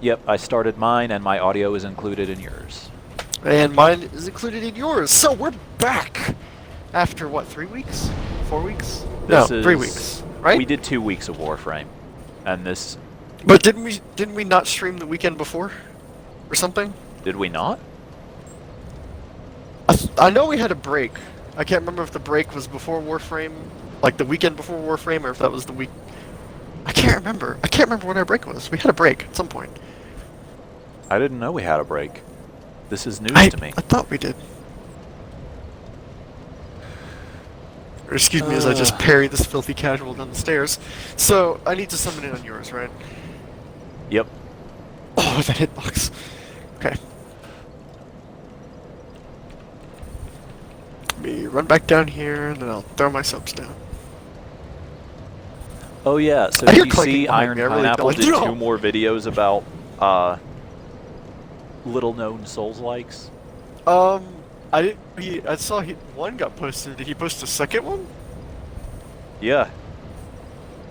Yep, I started mine, and my audio is included in yours. And mine is included in yours. So we're back after what? 3 weeks? 4 weeks? No, 3 weeks. Right? We did 2 weeks of Warframe, and this. But didn't we not stream the weekend before, or something? Did we not? I know we had a break. I can't remember if the break was before Warframe, like the weekend before Warframe, or if that was the week. I can't remember. I can't remember when our break was. We had a break at some point. I didn't know we had a break. This is news to me. I thought we did. Or excuse me as I just parry this filthy casual down the stairs. So, I need to summon in on yours, right? Yep. Oh, that hitbox. Okay. Let me run back down here, and then I'll throw my subs down. Oh yeah, so I hear did you clicking see behind Iron me, I really Pineapple don't did like- 2 more videos about little-known Souls-likes? I didn't. I saw one got posted. Did he post a second one? Yeah.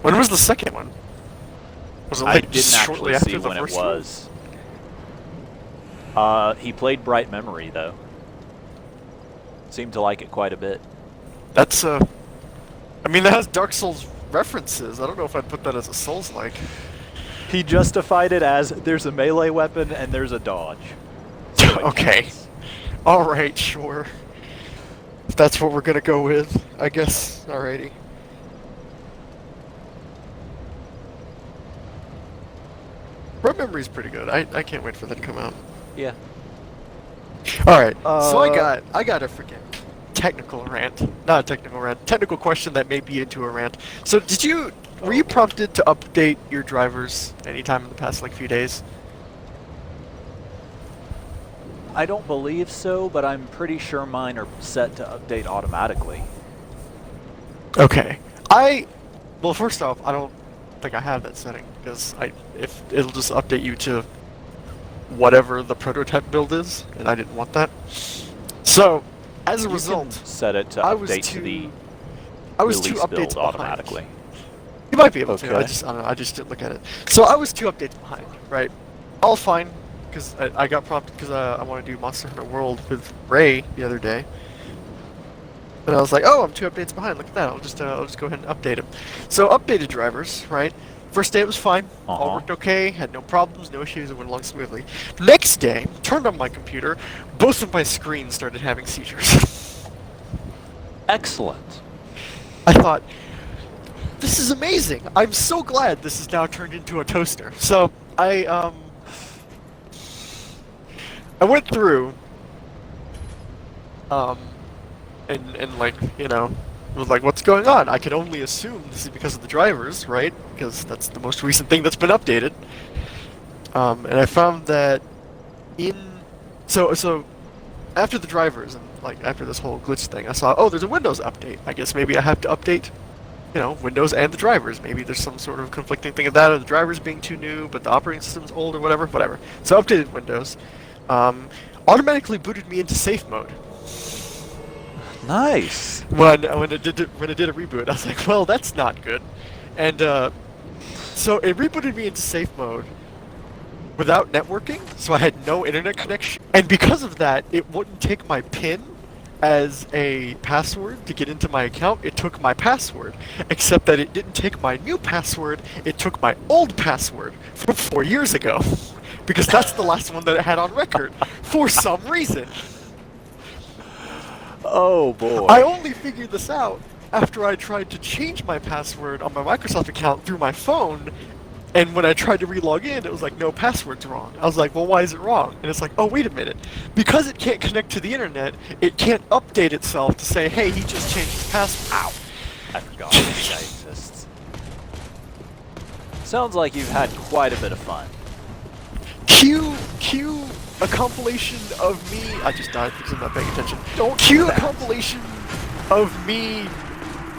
When was the second one? Was it I like didn't just shortly actually after see the when it first one? was. He played Bright Memory, though. Seemed to like it quite a bit. That's I mean, that has Dark Souls references. I don't know if I'd put that as a Souls-like. He justified it as there's a melee weapon and there's a dodge. So it Okay. counts. Alright, sure. If that's what we're gonna go with, I guess. Alrighty. Red Memory's pretty good. I can't wait for that to come out. Yeah. Alright, so I Uh, got a freaking technical rant. Not a technical rant. Technical question that may be into a rant. So were you prompted to update your drivers anytime in the past like few days? I don't believe so, but I'm pretty sure mine are set to update automatically. Okay. Well, first off, I don't think I have that setting because if it'll just update you to whatever the prototype build is, and I didn't want that. So, as a You result, can set it to I was update to the I was 2 release updates build behind. automatically. You might be able to. Okay. I don't know. I just didn't look at it. So I was 2 updates behind, right? All fine, because I got prompted because I want to do Monster Hunter World with Ray the other day. And I was like, oh, I'm 2 updates behind. Look at that. I'll just go ahead and update them. So updated drivers, right? First day it was fine. All worked okay. Had no problems, no issues. It went along smoothly. Next day, turned on my computer. Both of my screens started having seizures. Excellent. I thought, this is amazing. I'm so glad this is now turned into a toaster. So I went through and like, you know, was like, what's going on? I could only assume this is because of the drivers, right? Because that's the most recent thing that's been updated. And I found that so after the drivers and like after this whole glitch thing, I saw, oh, there's a Windows update. I guess maybe I have to update, you know, Windows and the drivers. Maybe there's some sort of conflicting thing of that, or the drivers being too new, but the operating system's old, or whatever. So I updated Windows. Automatically booted me into safe mode. Nice. When it did a reboot, I was like, well, that's not good. And so it rebooted me into safe mode without networking, so I had no internet connection. And because of that, it wouldn't take my PIN as a password to get into my account. It took my password, except that it didn't take my new password. It took my old password from 4 years ago, because that's the last one that it had on record for some reason. Oh boy. I only figured this out after I tried to change my password on my Microsoft account through my phone, and when I tried to re-log in, it was like, no, password's wrong. I was like, well, why is it wrong? And it's like, oh, wait a minute. Because it can't connect to the internet, it can't update itself to say, hey, he just changed his password. Ow. I forgot this guy exists. Sounds like you've had quite a bit of fun. Cue a compilation of me. I just died because I'm not paying attention. Don't Cue do a that. compilation of me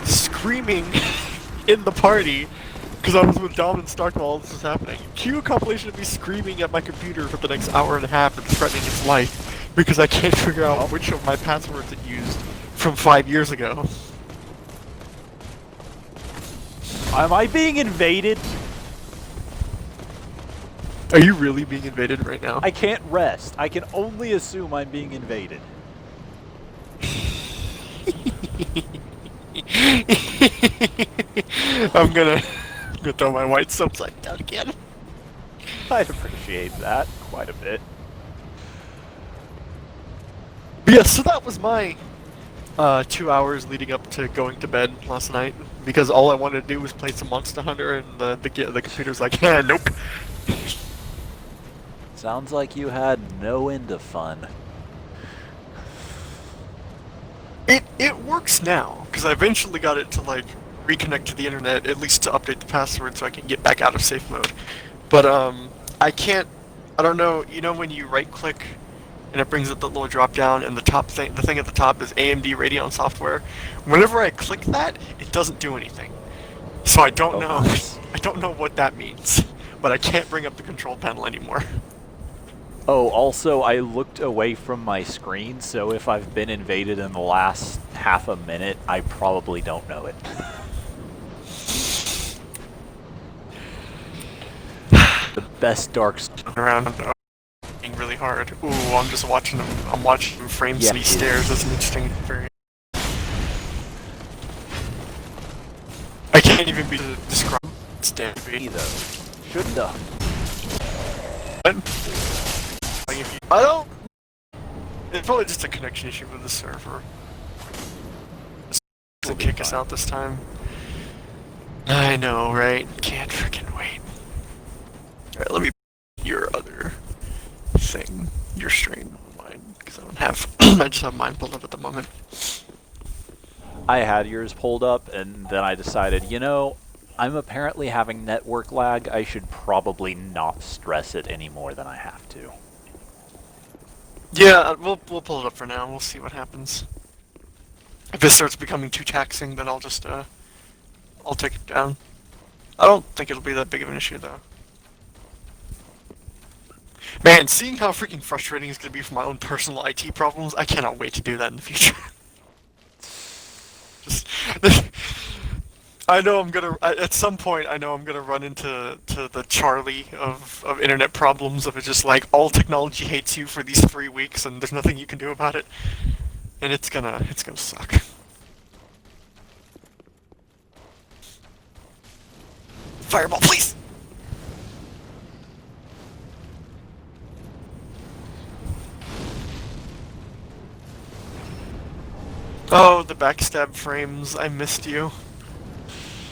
screaming in the party because I was with Dom and Stark while all this was happening. Cue a compilation of me screaming at my computer for the next hour and a half and threatening its life because I can't figure out which of my passwords it used from 5 years ago. Am I being invaded? Are you really being invaded right now? I can't rest. I can only assume I'm being invaded. I'm gonna throw my white subs like down again. I'd appreciate that quite a bit. But yeah, so that was my 2 hours leading up to going to bed last night, because all I wanted to do was play some Monster Hunter, and the computer's like, yeah, nope. Sounds like you had no end of fun. It works now, because I eventually got it to like reconnect to the internet, at least to update the password so I can get back out of safe mode. But I can't. I don't know. You know when you right click and it brings up the little drop down, and the thing at the top is AMD Radeon software. Whenever I click that, it doesn't do anything. So I don't know. Nice. I don't know what that means. But I can't bring up the control panel anymore. Oh, also, I looked away from my screen, so if I've been invaded in the last half a minute, I probably don't know it. The best dark Around being really hard. Ooh, I'm just watching them. I'm watching them frame Yeah, city stairs. That's an interesting variant. I can't even be to describe stairs. though. Shouldn't have. I don't. It's probably just a connection issue with the server. To kick us out this time. I know, right? Can't freaking wait. Alright, let me put your other thing, your stream on mine, because I don't have. I just have mine pulled up at the moment. I had yours pulled up, and then I decided, you know, I'm apparently having network lag. I should probably not stress it any more than I have to. Yeah, we'll pull it up for now. We'll see what happens. If it starts becoming too taxing, then I'll just I'll take it down. I don't think it'll be that big of an issue though. Man, seeing how freaking frustrating it's gonna be for my own personal IT problems, I cannot wait to do that in the future. Just, I know I'm gonna at some point. I know I'm gonna run into the Charlie of internet problems of it, just like all technology hates you for these 3 weeks and there's nothing you can do about it, and it's gonna suck. Fireball, please. Oh, the backstab frames. I missed you.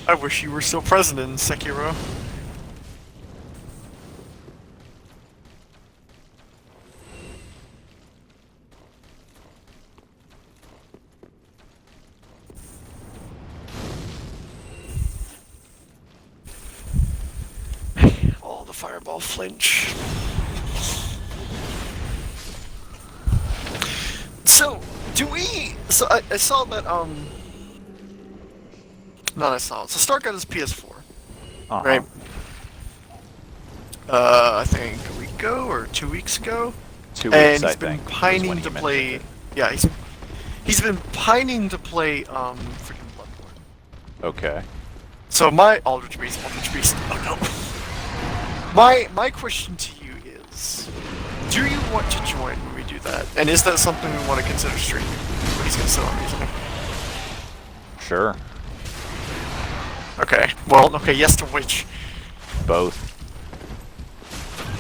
I wish you were still present in Sekiro. Oh, the fireball flinch. So, So I saw that, Not I saw. So Stark got his PS4, right? I think a week ago or 2 weeks ago. 2 weeks, and I he's been think. pining to play. Yeah, he's been pining to play freaking Bloodborne. Okay. So my Aldrich Beast. Oh no. My question to you is, do you want to join when we do that? And is that something we want to consider streaming? But he's gonna sit on music. Sure. Okay. Well, okay. Yes to which? Both.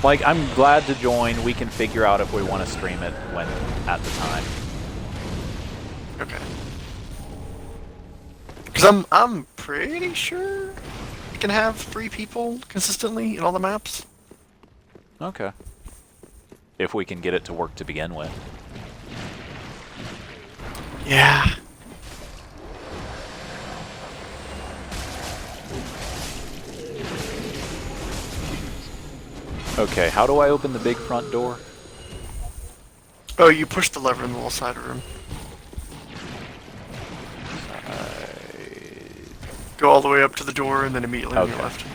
Like, I'm glad to join. We can figure out if we want to stream it when at the time. Okay. Because I'm pretty sure we can have 3 people consistently in all the maps. Okay. If we can get it to work to begin with. Yeah. Okay, how do I open the big front door? Oh, you push the lever in the little side room. Go all the way up to the door and then immediately on your Okay. left.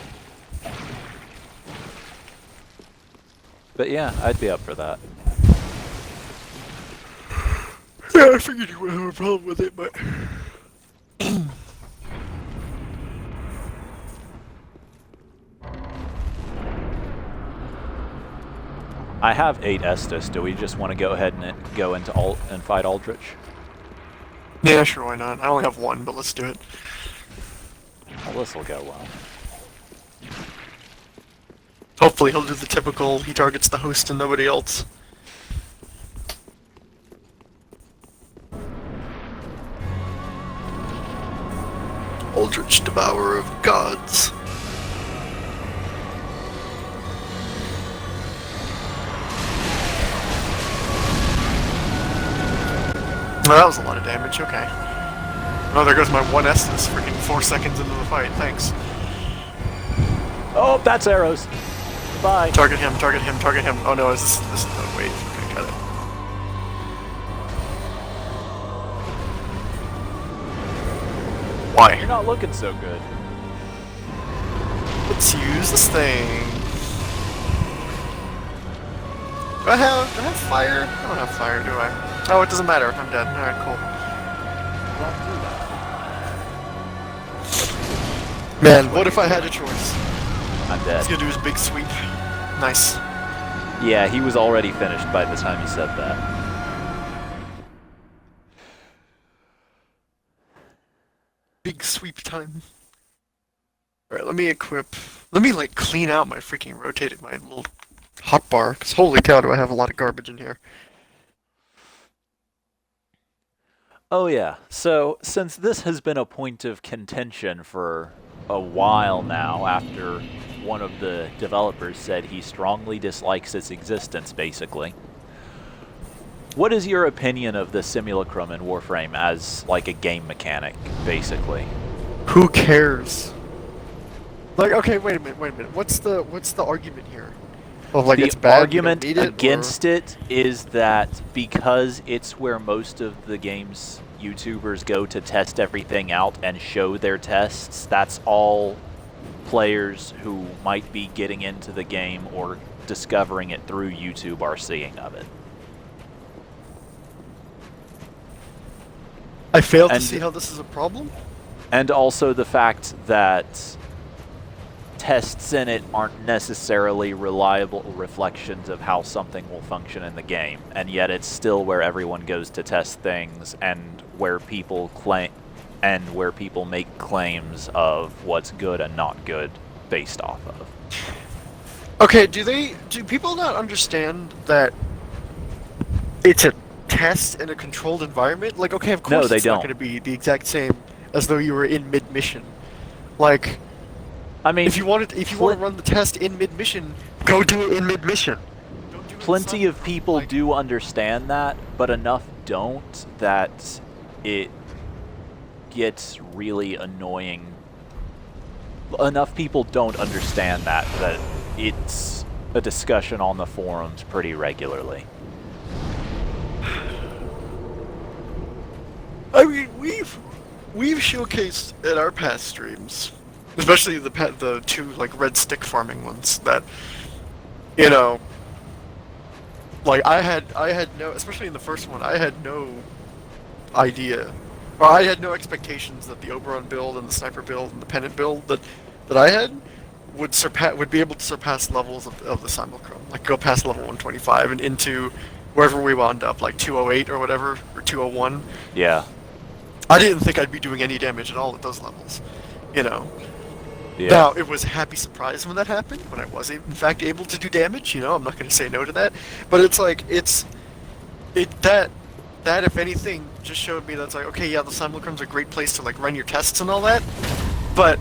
But yeah, I'd be up for that. Yeah, I figured you would have a problem with it, but... I have 8 Estus. Do we just want to go ahead and go into Alt and fight Aldrich? Yeah, sure, why not? I only have one, but let's do it. Well, this will go well. Hopefully he'll do the typical, he targets the host and nobody else. Aldrich, Devourer of Gods. Well, that was a lot of damage, okay. Oh, there goes my 1 Estus, freaking 4 seconds into the fight, thanks. Oh, that's arrows. Bye. Target him, target him, target him. Oh no, this is the wave. Okay, got it. Why? You're not looking so good. Let's use this thing. Do I have fire? I don't have fire, do I? Oh, it doesn't matter. I'm dead. Alright, cool. Man, what if I had a choice? I'm dead. He's gonna do his big sweep. Nice. Yeah, he was already finished by the time you said that. Big sweep time. Alright, let me equip. Let me, like, clean out my freaking rotated, my little hotbar. Because holy cow, do I have a lot of garbage in here. Oh yeah, so since this has been a point of contention for a while now, after one of the developers said he strongly dislikes its existence, basically, what is your opinion of the simulacrum in Warframe as, like, a game mechanic, basically? Who cares? Like, okay, wait a minute. What's the argument here? Well, like, it's The bad, argument we don't need against it is that because it's where most of the game's YouTubers go to test everything out and show their tests, that's all players who might be getting into the game or discovering it through YouTube are seeing of it. I fail to see how this is a problem? And also the fact that tests in it aren't necessarily reliable reflections of how something will function in the game, and yet it's still where everyone goes to test things and where people make claims of what's good and not good based off of. Okay, do people not understand that it's a test in a controlled environment? Like, okay, of course No, they it's not don't. going to be the exact same as though you were in mid-mission. Like, I mean, if you want to run the test in mid-mission, go do it in mid-mission. Don't do it plenty in of people like, do understand that, but enough don't that it gets really annoying. Enough people don't understand that it's a discussion on the forums pretty regularly. I mean, we've showcased in our past streams, especially the two like red stick farming ones, that, you know, like I had no, especially in the first one, I had no idea, or I had no expectations that the Oberon build and the sniper build and the pennant build that I had would be able to surpass levels of the simulacrum, like go past level 125 and into wherever we wound up, like 208 or whatever, or 201. Yeah. I didn't think I'd be doing any damage at all at those levels, you know. Yeah. Now, it was a happy surprise when that happened, when I was in fact able to do damage, you know, I'm not going to say no to that, but it's like, that if anything just showed me that's like, okay, yeah, the simulacrum's a great place to like run your tests and all that, but,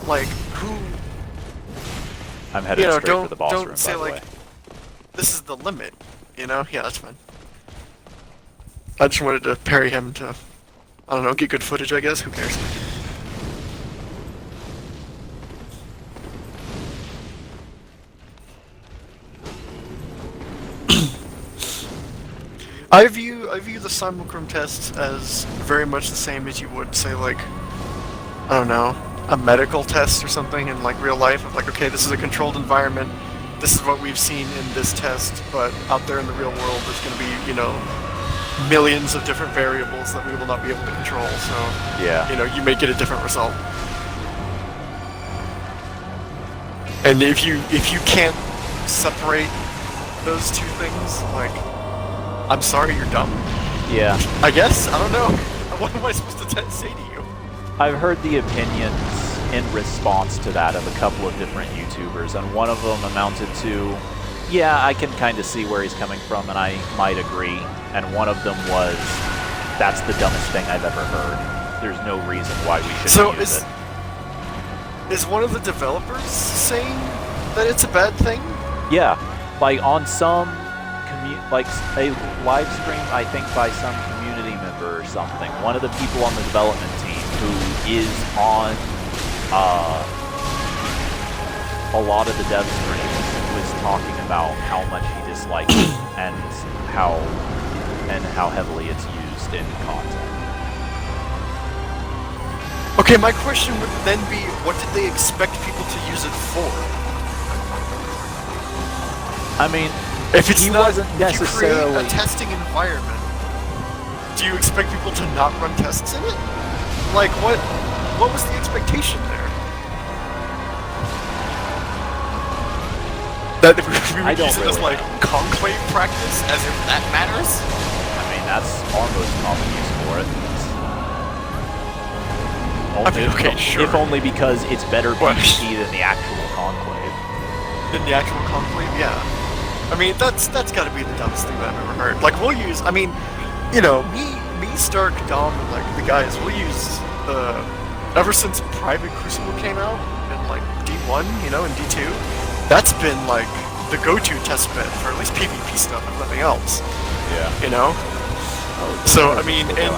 like, who, I'm headed you know, straight for the boss room, don't say by the like, way. this is the limit, you know? Yeah, that's fine. I just wanted to parry him to, I don't know, get good footage, I guess, who cares? I view the simulacrum tests as very much the same as you would say, like, I don't know, a medical test or something in like real life of like, okay, this is a controlled environment, this is what we've seen in this test, but out there in the real world there's going to be, you know, millions of different variables that we will not be able to control, so, Yeah. you know, you may get a different result. And if you can't separate those two things, like, I'm sorry you're dumb. Yeah. I guess, I don't know. What am I supposed to say to you? I've heard the opinions in response to that of a couple of different YouTubers, and one of them amounted to, yeah, I can kind of see where he's coming from, and I might agree. And one of them was, that's the dumbest thing I've ever heard. There's no reason why we shouldn't use it. Is one of the developers saying that it's a bad thing? Yeah, like on some, like a live stream, I think by some community member or something, one of the people on the development team who is on a lot of the dev streams was talking about how much he dislikes it and how heavily it's used in content. Okay, my question would then be, what did they expect people to use it for? I mean, if it's wasn't if necessarily you create a testing environment, do you expect people to not run tests in it? Like, what was the expectation there? That we would use it as, like, conclave practice, as if that matters? I mean, that's our most common use for it. If only because it's better PvP than the actual conclave. Than the actual conclave, yeah. I mean, that's got to be the dumbest thing that I've ever heard. Like, we'll use, I mean, you know, me, Stark, Dom, and like the guys, we'll use ever since Private Crucible came out in like D1, you know, and D2. That's been like the go-to test bed for at least PvP stuff, if nothing else. Yeah. You know. So I mean, and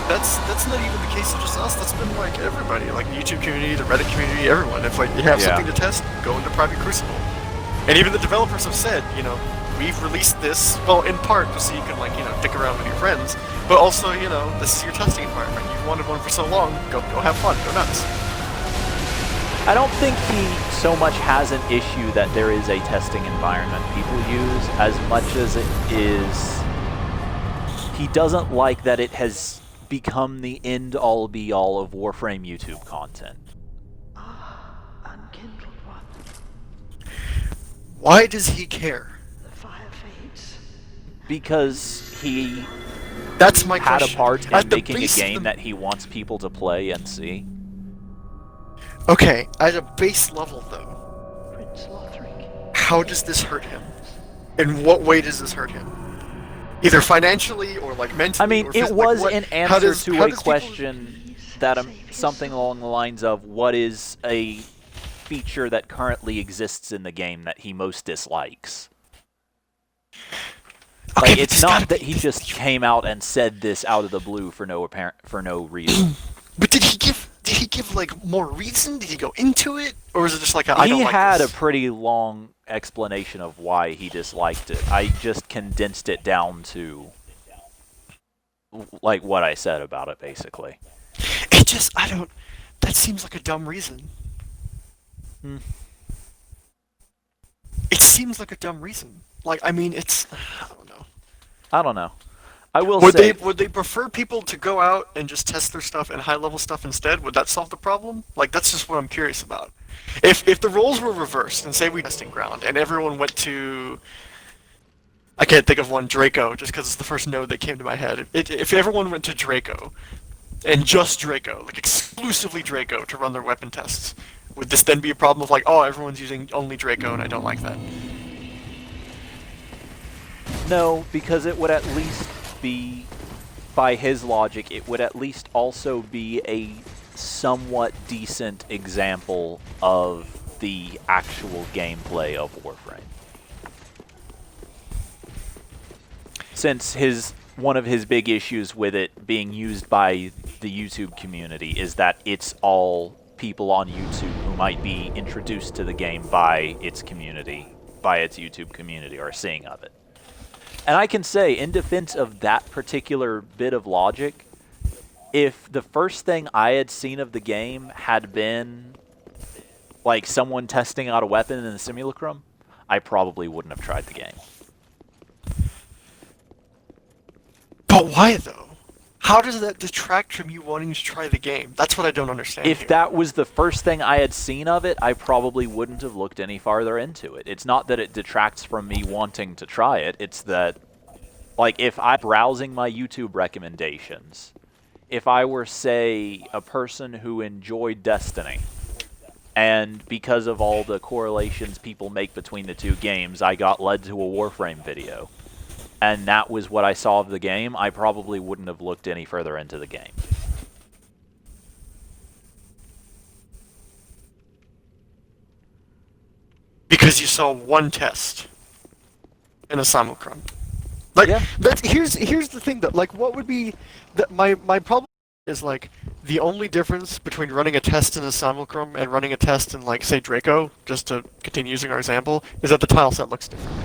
that's not even the case of just us. That's been like everybody, like the YouTube community, the Reddit community, everyone. If like you have something to test, go into Private Crucible. And even the developers have said, you know, we've released this, well, in part just so you can like, you know, dick around with your friends, but also, you know, this is your testing environment. You've wanted one for so long. Go have fun. Go nuts. I don't think he so much has an issue that there is a testing environment people use as much as it is he doesn't like that it has become the end-all be-all of Warframe YouTube content. Unkindled one. Why does he care? The fire fades. Because he That's my had question. a part in making a base game that he wants people to play and see. Okay, at a base level though, Prince Lothric. how does this hurt him? In what way does this hurt him? Either financially or like mentally. I mean, or it was like, an answer to a question that something along the lines of what is a feature that currently exists in the game that he most dislikes. Okay, like, it's not that he just came out and said this out of the blue for no reason. But did he give like more reason? Did he go into it, or was it just like I don't like this? He had a pretty long explanation of why he disliked it. I just condensed it down to like what I said about it, basically. It just that seems like a dumb reason. It seems like a dumb reason. Like, I mean, I don't know. I will say... say... Would they prefer people to go out and just test their stuff and high-level stuff instead? Would that solve the problem? Like, that's just what I'm curious about. If the roles were reversed, and say we testing ground, and everyone went to... I can't think of one, Draco, just because it's the first node that came to my head. If everyone went to Draco, and just Draco, like exclusively Draco, to run their weapon tests, would this then be a problem of like, oh, everyone's using only Draco, and I don't like that? No, because it would at least be, by his logic, it would at least also be a somewhat decent example of the actual gameplay of Warframe. Since one of his big issues with it being used by the YouTube community is that it's all people on YouTube who might be introduced to the game by its community, by its YouTube community, or seeing of it. And I can say, in defense of that particular bit of logic, if the first thing I had seen of the game had been like someone testing out a weapon in the simulacrum, I probably wouldn't have tried the game. But why though? How does that detract from you wanting to try the game? That's what I don't understand. If here. that was the first thing I had seen of it, I probably wouldn't have looked any farther into it. It's not that it detracts from me wanting to try it, it's that, like, if I'm browsing my YouTube recommendations, if I were, say, a person who enjoyed Destiny, and because of all the correlations people make between the two games, I got led to a Warframe video, and that was what I saw of the game, I probably wouldn't have looked any further into the game. Because you saw one test in a simulcron. Like, Yeah. here's the thing that, like, what would be my problem is, like, the only difference between running a test in a simulcron and running a test in, like, say, Draco, just to continue using our example, is that the tile set looks different.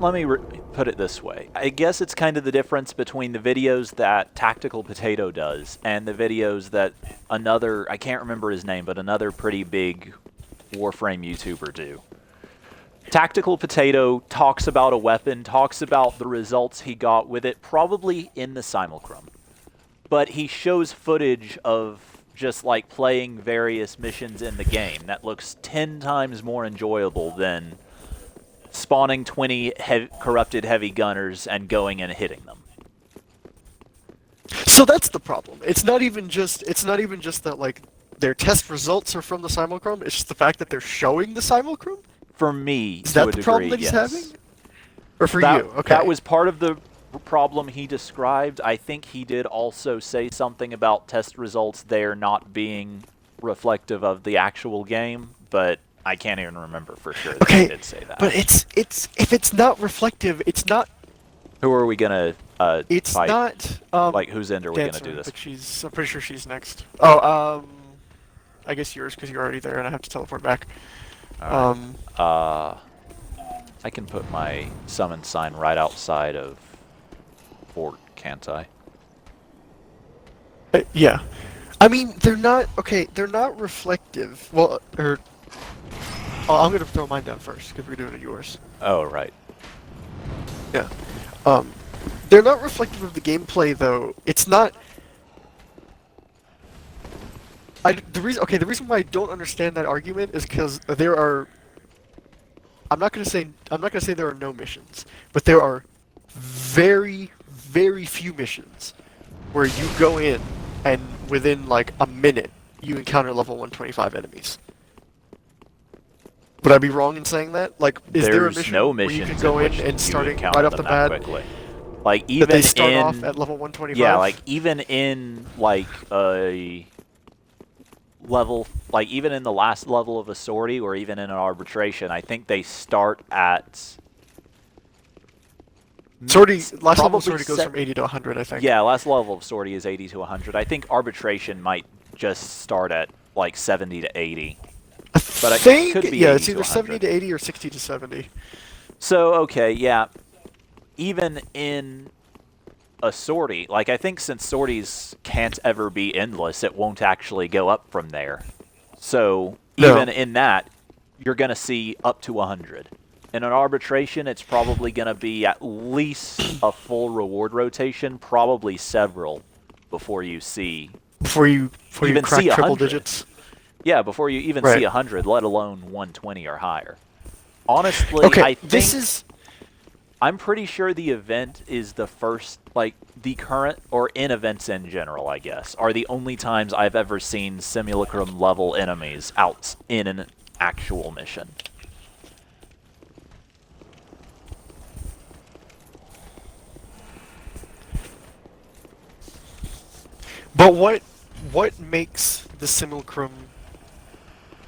Let me put it this way. I guess it's kind of the difference between the videos that Tactical Potato does and the videos that another, I can't remember his name, but another pretty big Warframe YouTuber do. Tactical Potato talks about a weapon, talks about the results he got with it, probably in the simulcron. But he shows footage of just like playing various missions in the game that looks 10 times more enjoyable than spawning 20 corrupted heavy gunners and going and hitting them. So that's the problem. It's not even just that, like, their test results are from the simulcron. It's just the fact that they're showing the simulcron. For me, Is to that a the degree, problem that he's yes. having? Or for That, you? Okay. that was part of the problem he described. I think he did also say something about test results there not being reflective of the actual game, but I can't even remember for sure that he did say that. But it's if it's not reflective, it's not. Who are we gonna It's fight? not. Like, whose end are we gonna Dancer, do this? But I'm pretty sure she's next. Oh, I guess yours because you're already there and I have to teleport back. Alright. I can put my summon sign right outside of fort, can't I? Yeah. I mean, they're not okay. They're not reflective. Well, I'm gonna throw mine down first because we're doing it yours. Oh, right. Yeah. They're not reflective of the gameplay, though. It's not. The reason why I don't understand that argument is because there are. I'm not gonna say there are no missions, but there are very, very few missions where you go in and within like a minute you encounter level 125 enemies. Would I be wrong in saying that? Like, is there a There's mission no where you missions can go in which and you starting encounter right off the them that bat? quickly. Like, That even they start in, off at level 125? yeah, like even in like a level, like even in the last level of a sortie or even in an arbitration, I think they start at Last level of probably sortie goes from 80 to 100, I think. Yeah, last level of sortie is 80 to 100. I think arbitration might just start at like 70 to 80. But it could be yeah, 80 it's to either 70 to 100. 80 or 60 to 70. So, okay, yeah. Even in a sortie, like I think since sorties can't ever be endless, it won't actually go up from there. So, even in that, you're going to see up to 100. In an arbitration, it's probably going to be at least a full reward rotation, probably several, before you see... Before you even crack see triple 100. digits. Yeah, before you even Right. see 100, let alone 120 or higher. Honestly, Okay, I think... this is... I'm pretty sure the event is the first, like, the current, or in events in general, I guess, are the only times I've ever seen simulacrum-level enemies out in an actual mission. But what makes the simulacrum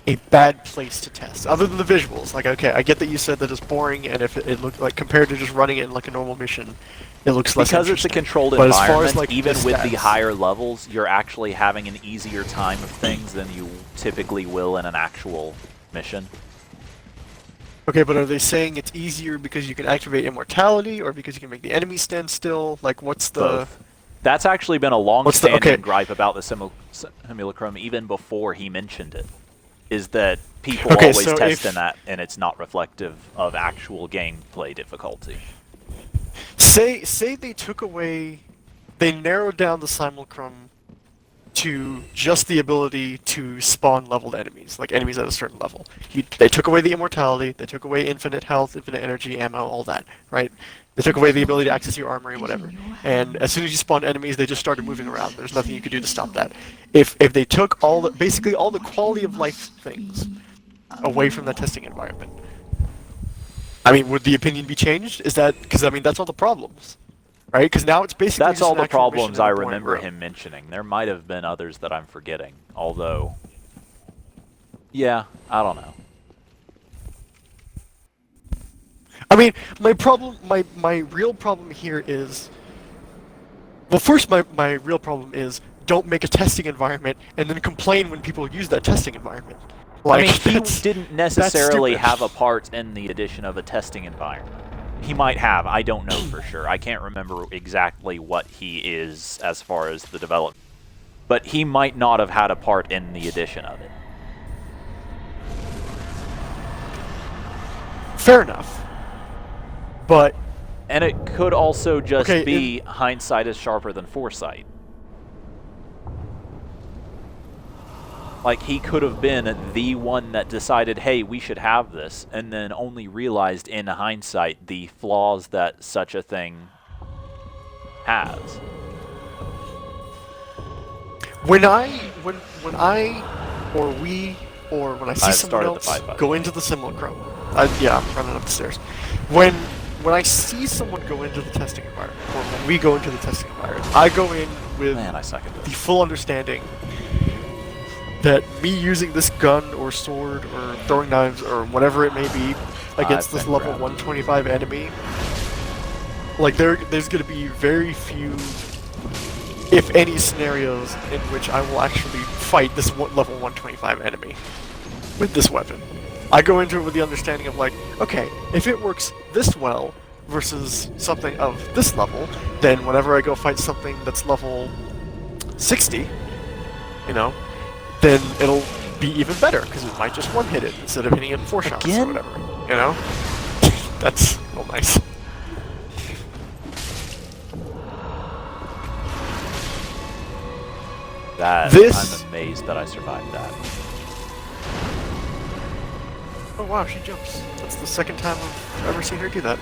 a bad place to test, other than the visuals? Like, okay, I get that you said that it's boring, and if it looked like, compared to just running it in like a normal mission, it looks less Because it's a interesting. controlled But as far environment, as, like, even with the stats- higher levels, you're actually having an easier time of things than you typically will in an actual mission. Okay, but are they saying it's easier because you can activate immortality, or because you can make the enemy stand still? Like, what's the... Both. That's actually been a What's the- long-standing okay. gripe about the simulacrum, even before he mentioned it, is that people Okay, always so test if- in that, and it's not reflective of actual gameplay difficulty. Say they took away they narrowed down the simulacrum to just the ability to spawn leveled enemies, like enemies at a certain level. They took away the immortality, they took away infinite health, infinite energy, ammo, all that, right? They took away the ability to access your armory, whatever. And as soon as you spawned enemies, they just started moving around. There's nothing you could do to stop that. If they took basically all the quality of life things away from the testing environment, I mean, would the opinion be changed? Is that because I mean that's all the problems, right? Because now it's basically That's just all an the actual mission problems in a I boring remember room. him mentioning. There might have been others that I'm forgetting. Although, yeah, I don't know. I mean, my real problem here is, well, first my real problem is don't make a testing environment and then complain when people use that testing environment. I mean, Like, he that's- didn't that's necessarily stupid. have a part in the addition of a testing environment. He might have. I don't know for sure. I can't remember exactly what he is as far as the development. But he might not have had a part in the addition of it. Fair enough. But And it could also just Okay, be hindsight is sharper than foresight. Like, he could have been the one that decided, hey, we should have this, and then only realized in hindsight the flaws that such a thing has. when I or we or when I see I've someone started the else fight button. go into the simulacrum, yeah, I'm running up the stairs. When I see someone go into the testing environment, or when we go into the testing environment, I go in with Man, I suck at the this. full understanding that me using this gun or sword or throwing knives or whatever it may be against I've this been level grabbed. 125 enemy, like there's going to be very few, if any, scenarios in which I will actually fight this level 125 enemy with this weapon. I go into it with the understanding of like, okay, if it works this well versus something of this level, then whenever I go fight something that's level 60, you know, then it'll be even better because it might just one hit it instead of hitting it in 4 shots or Again? whatever. You know, that's real nice. I'm amazed that I survived that. Oh wow, she jumps. That's the second time I've ever seen her do that.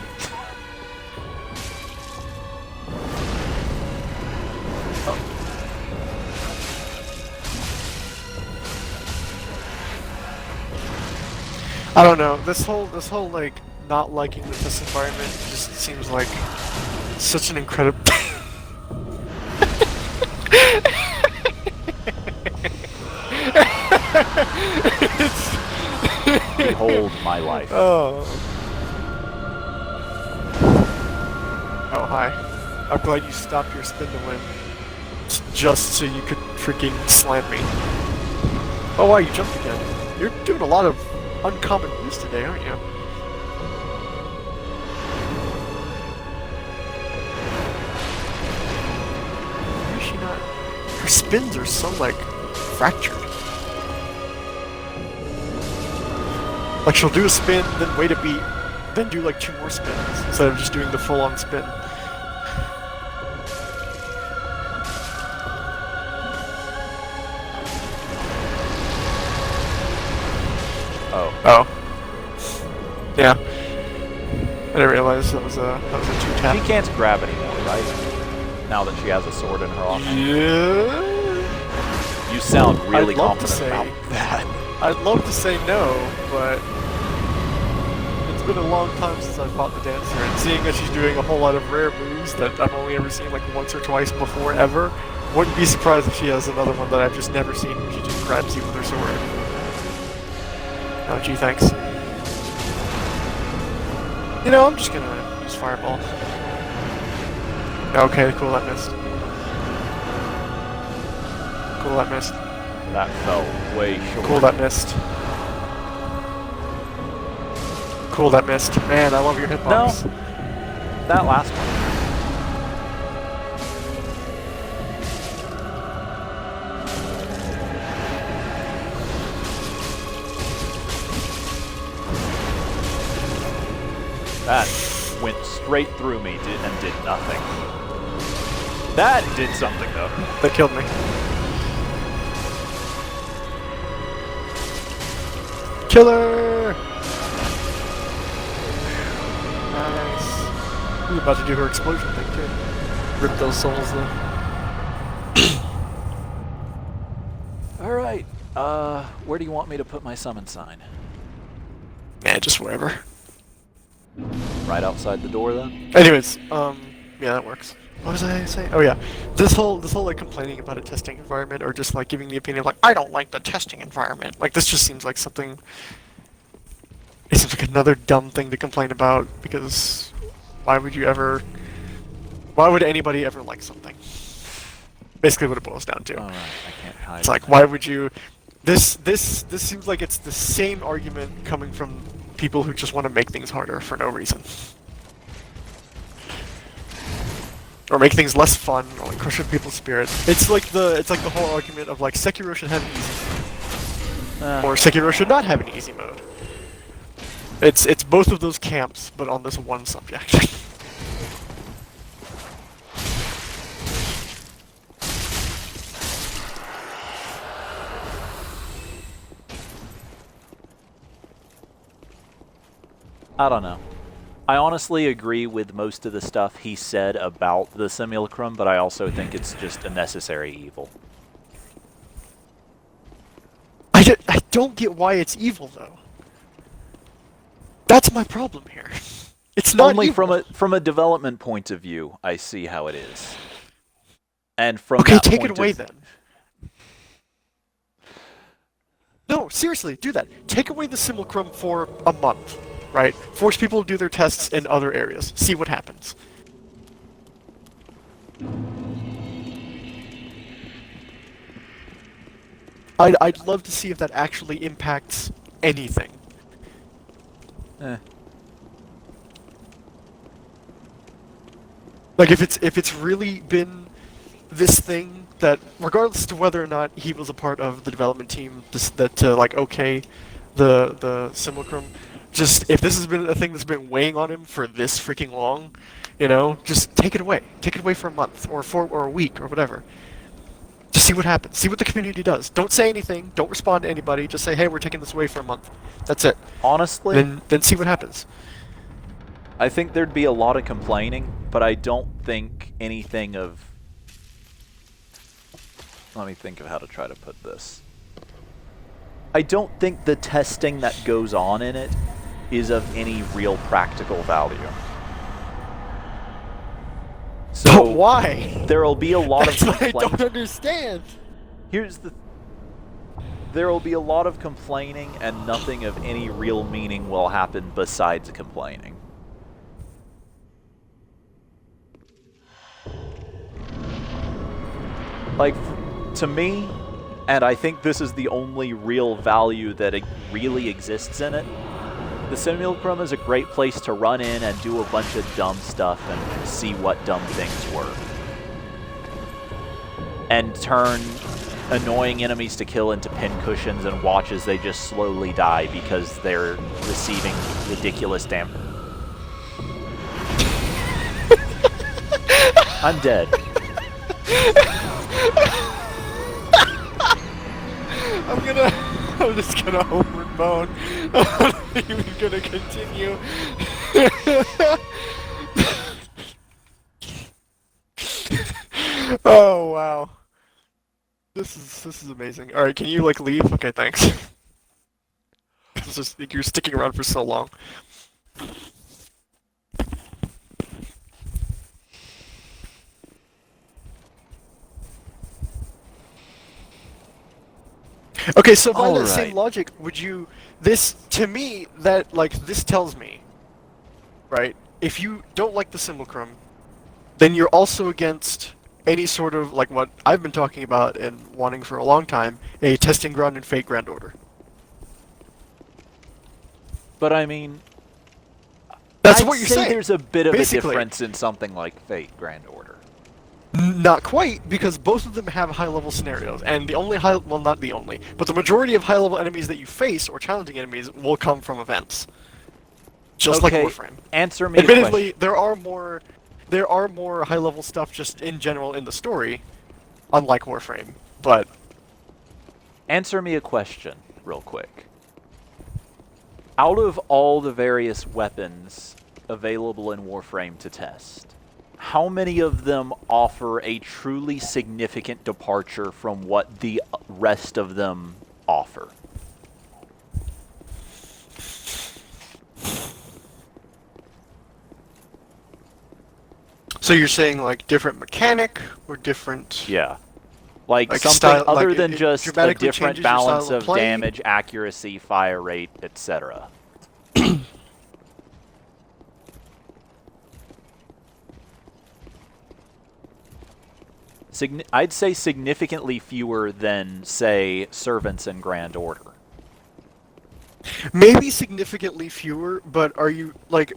I don't know. This whole like not liking the test environment just seems like such an incredible. Behold my life. Oh. Oh hi. I'm glad you stopped your spin to win. Just so you could freaking slam me. Oh wow, you jumped again. You're doing a lot of uncommon moves today, aren't you? Why is she not? Her spins are so like fractured. Like she'll do a spin, then wait a beat, then do like 2 more spins instead of just doing the full-on spin. Oh. Oh. Yeah. I didn't realize that was a 2-tap. She can't grab anymore, right? Now that she has a sword in her offhand. Yeah. You sound really I'd love to confident say- about that. I'd love to say no, but it's been a long time since I fought the dancer, and seeing that she's doing a whole lot of rare moves that I've only ever seen like once or twice before ever, wouldn't be surprised if she has another one that I've just never seen where she just grabs you with her sword. Oh gee, thanks. You know, I'm just gonna use Fireball. Okay, cool, that missed. Cool, that missed. That fell way short. Cool, that missed. Cool, that missed. Man, I love your hitbox. No. That last one. That went straight through me and did nothing. That did something, though. That killed me. Killer! Nice. We're about to do her explosion thing, too. Rip those souls, though. Alright, where do you want me to put my summon sign? Yeah, just wherever. Right outside the door, then? Anyways, yeah, that works. What was I saying? Oh yeah, this whole like complaining about a testing environment, or just like giving the opinion of like I don't like the testing environment. Like this just seems like something. It seems like another dumb thing to complain about because why would you ever? Why would anybody ever like something? Basically, what it boils down to. Alright, I can't hide. It's like why would you? This seems like it's the same argument coming from people who just want to make things harder for no reason. Or make things less fun, or like crush people's spirit. It's like the whole argument of like Sekiro should have an easy mode, or Sekiro should not have an easy mode. It's both of those camps, but on this one subject. I don't know. I honestly agree with most of the stuff he said about the simulacrum, but I also think it's just a necessary evil. I don't get why it's evil though. That's my problem here. It's not Only evil. from a development point of view, I see how it is. And from Okay, that take point it away of, then. No, seriously, do that. Take away the simulacrum for a month, right? Force people to do their tests in other areas. See what happens. I'd love to see if that actually impacts anything. Eh. Like if it's really been this thing that, regardless to whether or not he was a part of the development team, that to like okay the simulacrum, just if this has been a thing that's been weighing on him for this freaking long, you know, just take it away. Take it away for a month or a week or whatever. Just see what happens. See what the community does. Don't say anything. Don't respond to anybody. Just say, hey, we're taking this away for a month. That's it. Honestly, Then see what happens. I think there'd be a lot of complaining, but I don't think anything of... Let me think of how to try to put this. I don't think the testing that goes on in it is of any real practical value. So But why? there'll be a lot of That's what I complaining. don't understand. Here's the... There will be a lot of complaining, and nothing of any real meaning will happen besides complaining. Like, to me, and I think this is the only real value that really exists in it, the Simulacrum is a great place to run in and do a bunch of dumb stuff and see what dumb things were. And turn annoying enemies to kill into pincushions and watch as they just slowly die because they're receiving ridiculous damage. I'm dead. I'm just gonna homeward moan. I'm not even gonna continue. Oh wow. This is amazing. Alright, can you like leave? Okay, thanks. It's just like, you're sticking around for so long. Okay, so by that same logic, would you... This, to me, that, like, this tells me, right, if you don't like the Simulacrum, then you're also against any sort of, like what I've been talking about and wanting for a long time, a testing ground in Fate Grand Order. But I mean... That's I'd what you're say saying. there's a bit of Basically. a difference in something like Fate Grand Order. Not quite, because both of them have high-level scenarios, and the only high... Well, not the only, but the majority of high-level enemies that you face, or challenging enemies, will come from events. Just like Okay, Warframe. answer me a Admittedly, question. there are more there are more high-level stuff just in general in the story, unlike Warframe. But Answer me a question, real quick. Out of all the various weapons available in Warframe to test, how many of them offer a truly significant departure from what the rest of them offer? so you're saying like different mechanic or different? Yeah. Like something style, other like than it just a dramatically different changes your style balance of of play? damage, accuracy, fire rate, etc. I'd say significantly fewer than, say, Servants in Grand Order. Maybe significantly fewer, but are you like?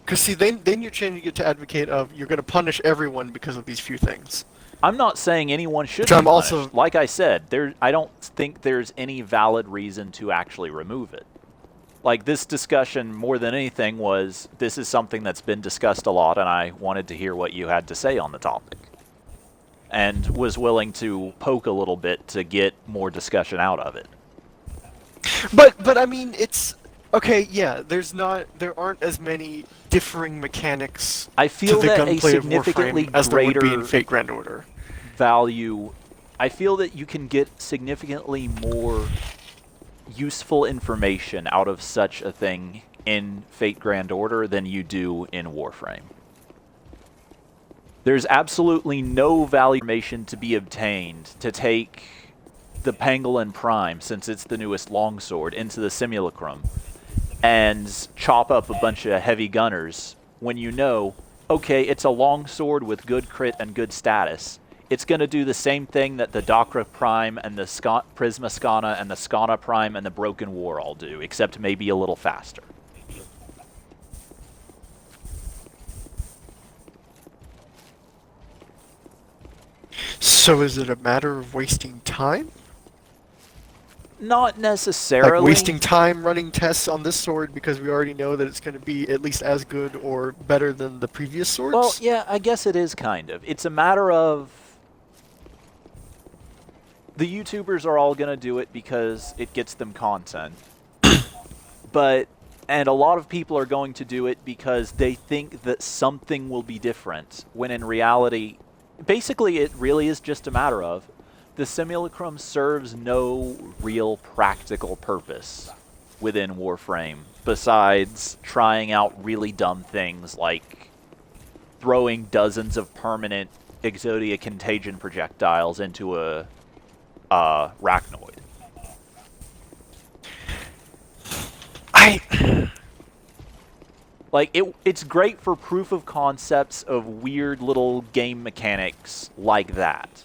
Because see, then you're changing it to advocate of you're going to punish everyone because of these few things. I'm not saying anyone should Which be I'm punished. also- Like I said, I don't think there's any valid reason to actually remove it. Like, this discussion, more than anything, was this is something that's been discussed a lot, and I wanted to hear what you had to say on the topic. And was willing to poke a little bit to get more discussion out of it. But I mean, it's okay. Yeah, there aren't as many differing mechanics I feel to the that a gunplay of significantly Warframe as there would be in greater Fate Grand Order. value. I feel that you can get significantly more useful information out of such a thing in Fate Grand Order than you do in Warframe. There's absolutely no value information to be obtained to take the Pangolin Prime, since it's the newest longsword, into the Simulacrum and chop up a bunch of heavy gunners when you know, okay, it's a longsword with good crit and good status. It's going to do the same thing that the Dakra Prime and the Prisma Skana and the Skana Prime and the Broken War all do, except maybe a little faster. So is it a matter of wasting time? Not necessarily. Like wasting time running tests on this sword because we already know that it's going to be at least as good or better than the previous swords? Well, yeah, I guess it is kind of. It's a matter of the YouTubers are all going to do it because it gets them content. And a lot of people are going to do it because they think that something will be different, when in reality, basically it really is just a matter of the Simulacrum serves no real practical purpose within Warframe besides trying out really dumb things like throwing dozens of permanent Exodia Contagion projectiles into a Arachnoid. Like, it's great for proof of concepts of weird little game mechanics like that.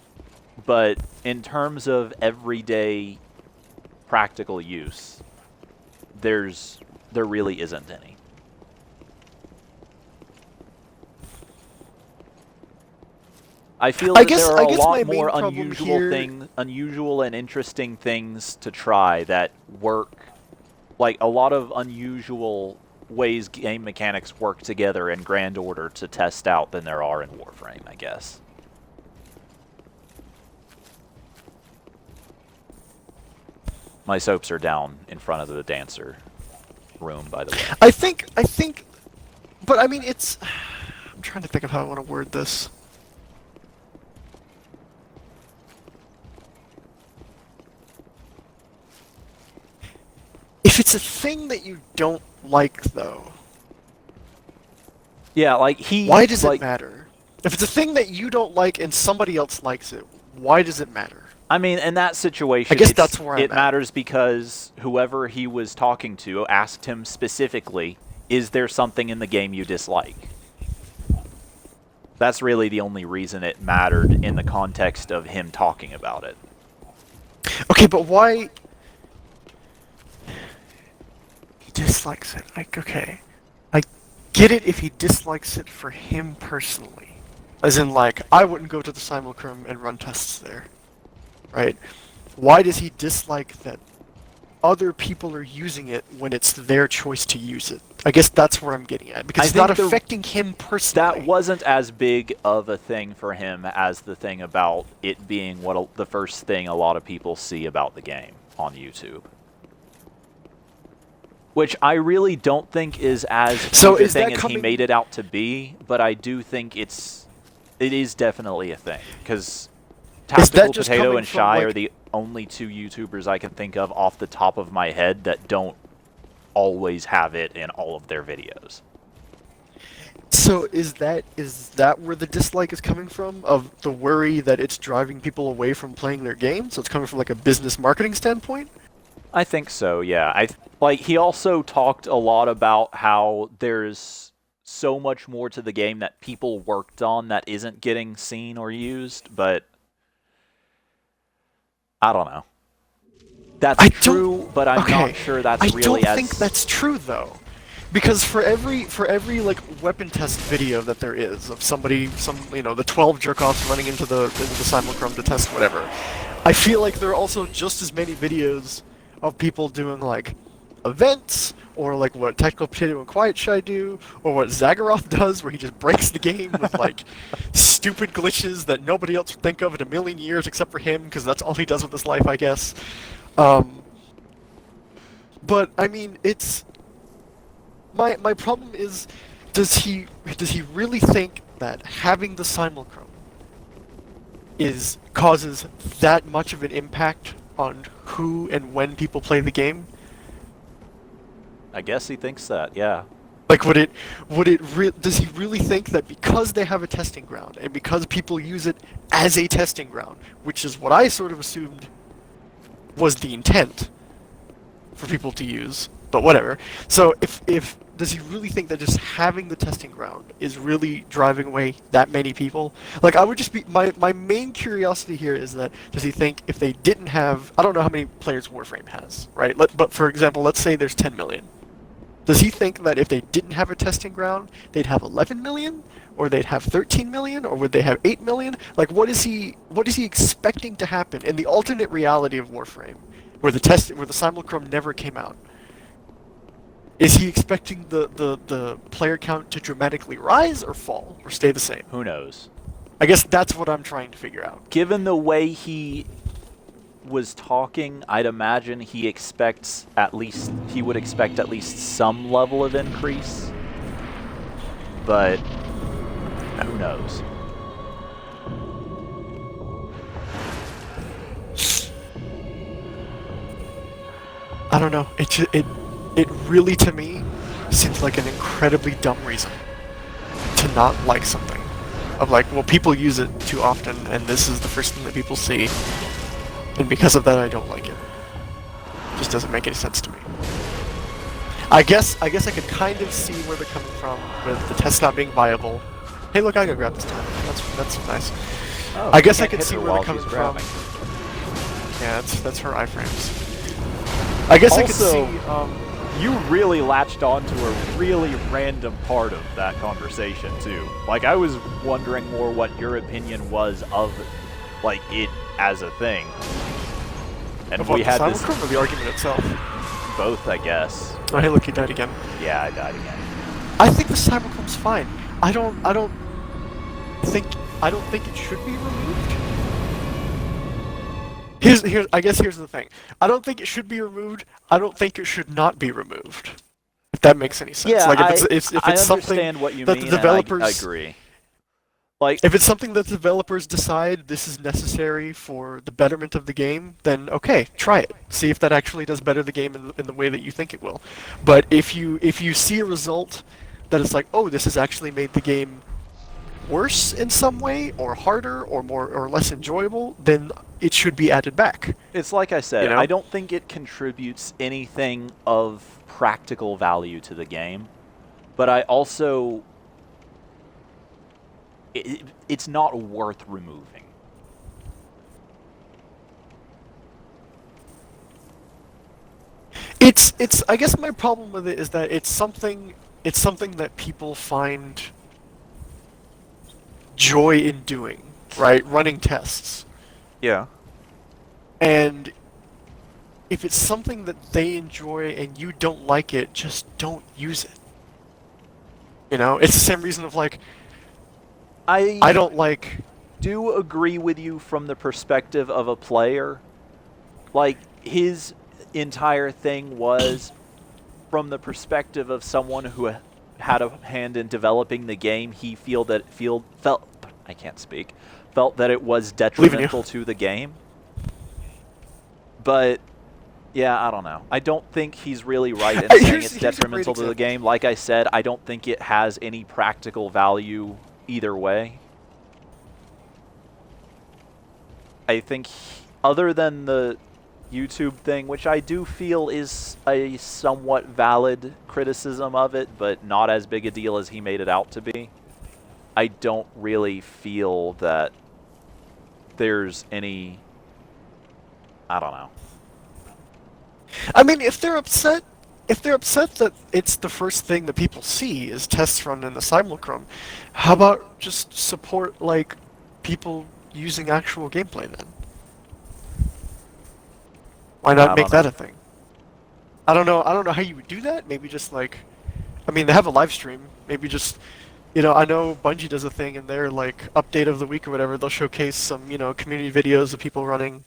But in terms of everyday practical use, there really isn't any. I feel that there are a lot more unusual and interesting things to try that work. Like, a lot of unusual ways game mechanics work together in Grand Order to test out than there are in Warframe, I guess. My soaps are down in front of the dancer room, by the way. I think, but I mean, I'm trying to think of how I want to word this. If it's a thing that you don't like, though, yeah, like why does it matter? If it's a thing that you don't like and somebody else likes it, why does it matter? I mean, in that situation, I guess that's where I'm it at. matters because whoever he was talking to asked him specifically, is there something in the game you dislike? That's really the only reason it mattered in the context of him talking about it. Okay, but why... He dislikes it. Like, okay. I get it if he dislikes it for him personally. As in, like, I wouldn't go to the Simulacrum and run tests there. Right? Why does he dislike that other people are using it when it's their choice to use it. I guess that's where I'm getting at, because I it's not think affecting him personally. that wasn't as big of a thing for him as the thing about it being the first thing a lot of people see about the game on YouTube. Which I really don't think is as So huge a is that thing as he coming- made it out to be, but I do think it is definitely a thing. Because Tactical just Potato coming and from, Shy like- are the only two YouTubers I can think of off the top of my head that don't always have it in all of their videos. So is that where the dislike is coming from? Of the worry that it's driving people away from playing their game? So it's coming from like a business marketing standpoint? I think so, yeah. He also talked a lot about how there's so much more to the game that people worked on that isn't getting seen or used, but I don't know. That's true, but I'm not sure that's really I don't think that's true though. Because for every like weapon test video that there is of the 12 jerk-offs running into the simulacrum to test whatever, I feel like there are also just as many videos of people doing like events, or like what Tactical Potato and Quiet Shy do, or what Zagoroth does where he just breaks the game with like stupid glitches that nobody else would think of in a million years except for him, because that's all he does with his life, I guess. But I mean, it's my problem is, does he really think that having the simulacrum causes that much of an impact on who and when people play the game? I guess he thinks that, yeah. Like, does he really think that because they have a testing ground, and because people use it as a testing ground, which is what I sort of assumed was the intent for people to use, but whatever. So if does he really think that just having the testing ground is really driving away that many people? Like, I would just be, my main curiosity here is that, does he think if they didn't have, I don't know how many players Warframe has, right? But for example, let's say there's 10 million. Does he think that if they didn't have a testing ground, they'd have 11 million? Or they'd have 13 million? Or would they have 8 million? Like, what is he expecting to happen in the alternate reality of Warframe, where the simulacrum never came out? Is he expecting the player count to dramatically rise or fall or stay the same? Who knows? I guess that's what I'm trying to figure out. Given the way he was talking, I'd imagine he would expect at least some level of increase. But who knows? I don't know. It really, to me, seems like an incredibly dumb reason to not like something. Of like, well, people use it too often, and this is the first thing that people see, and because of that, I don't like it. Just doesn't make any sense to me. I guess I could kind of see where they're coming from with the test not being viable. Hey, look, I can grab this time. That's nice. Oh, I guess I can't could hit see her where while they're coming she's from. grabbing. Yeah, that's her iframes. I guess I could Also, see. You really latched on to a really random part of that conversation too. Like, I was wondering more what your opinion was of, like, it as a thing. And Of what, we the had this simulacrum or the argument itself? both, I guess. Oh, hey, look, he died again. Yeah, I died again. I think the simulacrum's fine. I don't think it should be removed. I guess here's the thing. I don't think it should be removed. I don't think it should not be removed. If that makes any sense. Yeah, like if it's I something understand what you that mean, the developers, and I agree. Like, if it's something that the developers decide this is necessary for the betterment of the game, then okay, try it. See if that actually does better the game in the way that you think it will. But if you see a result that it's like, oh, this has actually made the game worse in some way, or harder, or more or less enjoyable, then it should be added back. it's like I said, You know? I don't think it contributes anything of practical value to the game, but I also... it's not worth removing. It's I guess my problem with it is that it's something that people find joy in doing, right? Running tests. Yeah. And if it's something that they enjoy and you don't like it, just don't use it. You know, it's the same reason of like, I I don't like. do agree with you from the perspective of a player. Like, his entire thing was from the perspective of someone who had a hand in developing the game. He felt I can't speak, felt that it was Believe in you. detrimental to the game. But yeah, I don't know. I don't think he's really right in saying Here's it's a great detrimental to the example. game. Like I said, I don't think it has any practical value either way. I think other than the YouTube thing, which I do feel is a somewhat valid criticism of it, but not as big a deal as he made it out to be, I don't really feel that there's any, I don't know. I mean, if they're upset that it's the first thing that people see is tests run in the simulacrum, how about just support like people using actual gameplay then? Why I not make don't that know. a thing? I don't know. I don't know how you would do that. Maybe just like, I mean, they have a live stream. Maybe just, you know, I know Bungie does a thing in their like update of the week or whatever. They'll showcase some, you know, community videos of people running,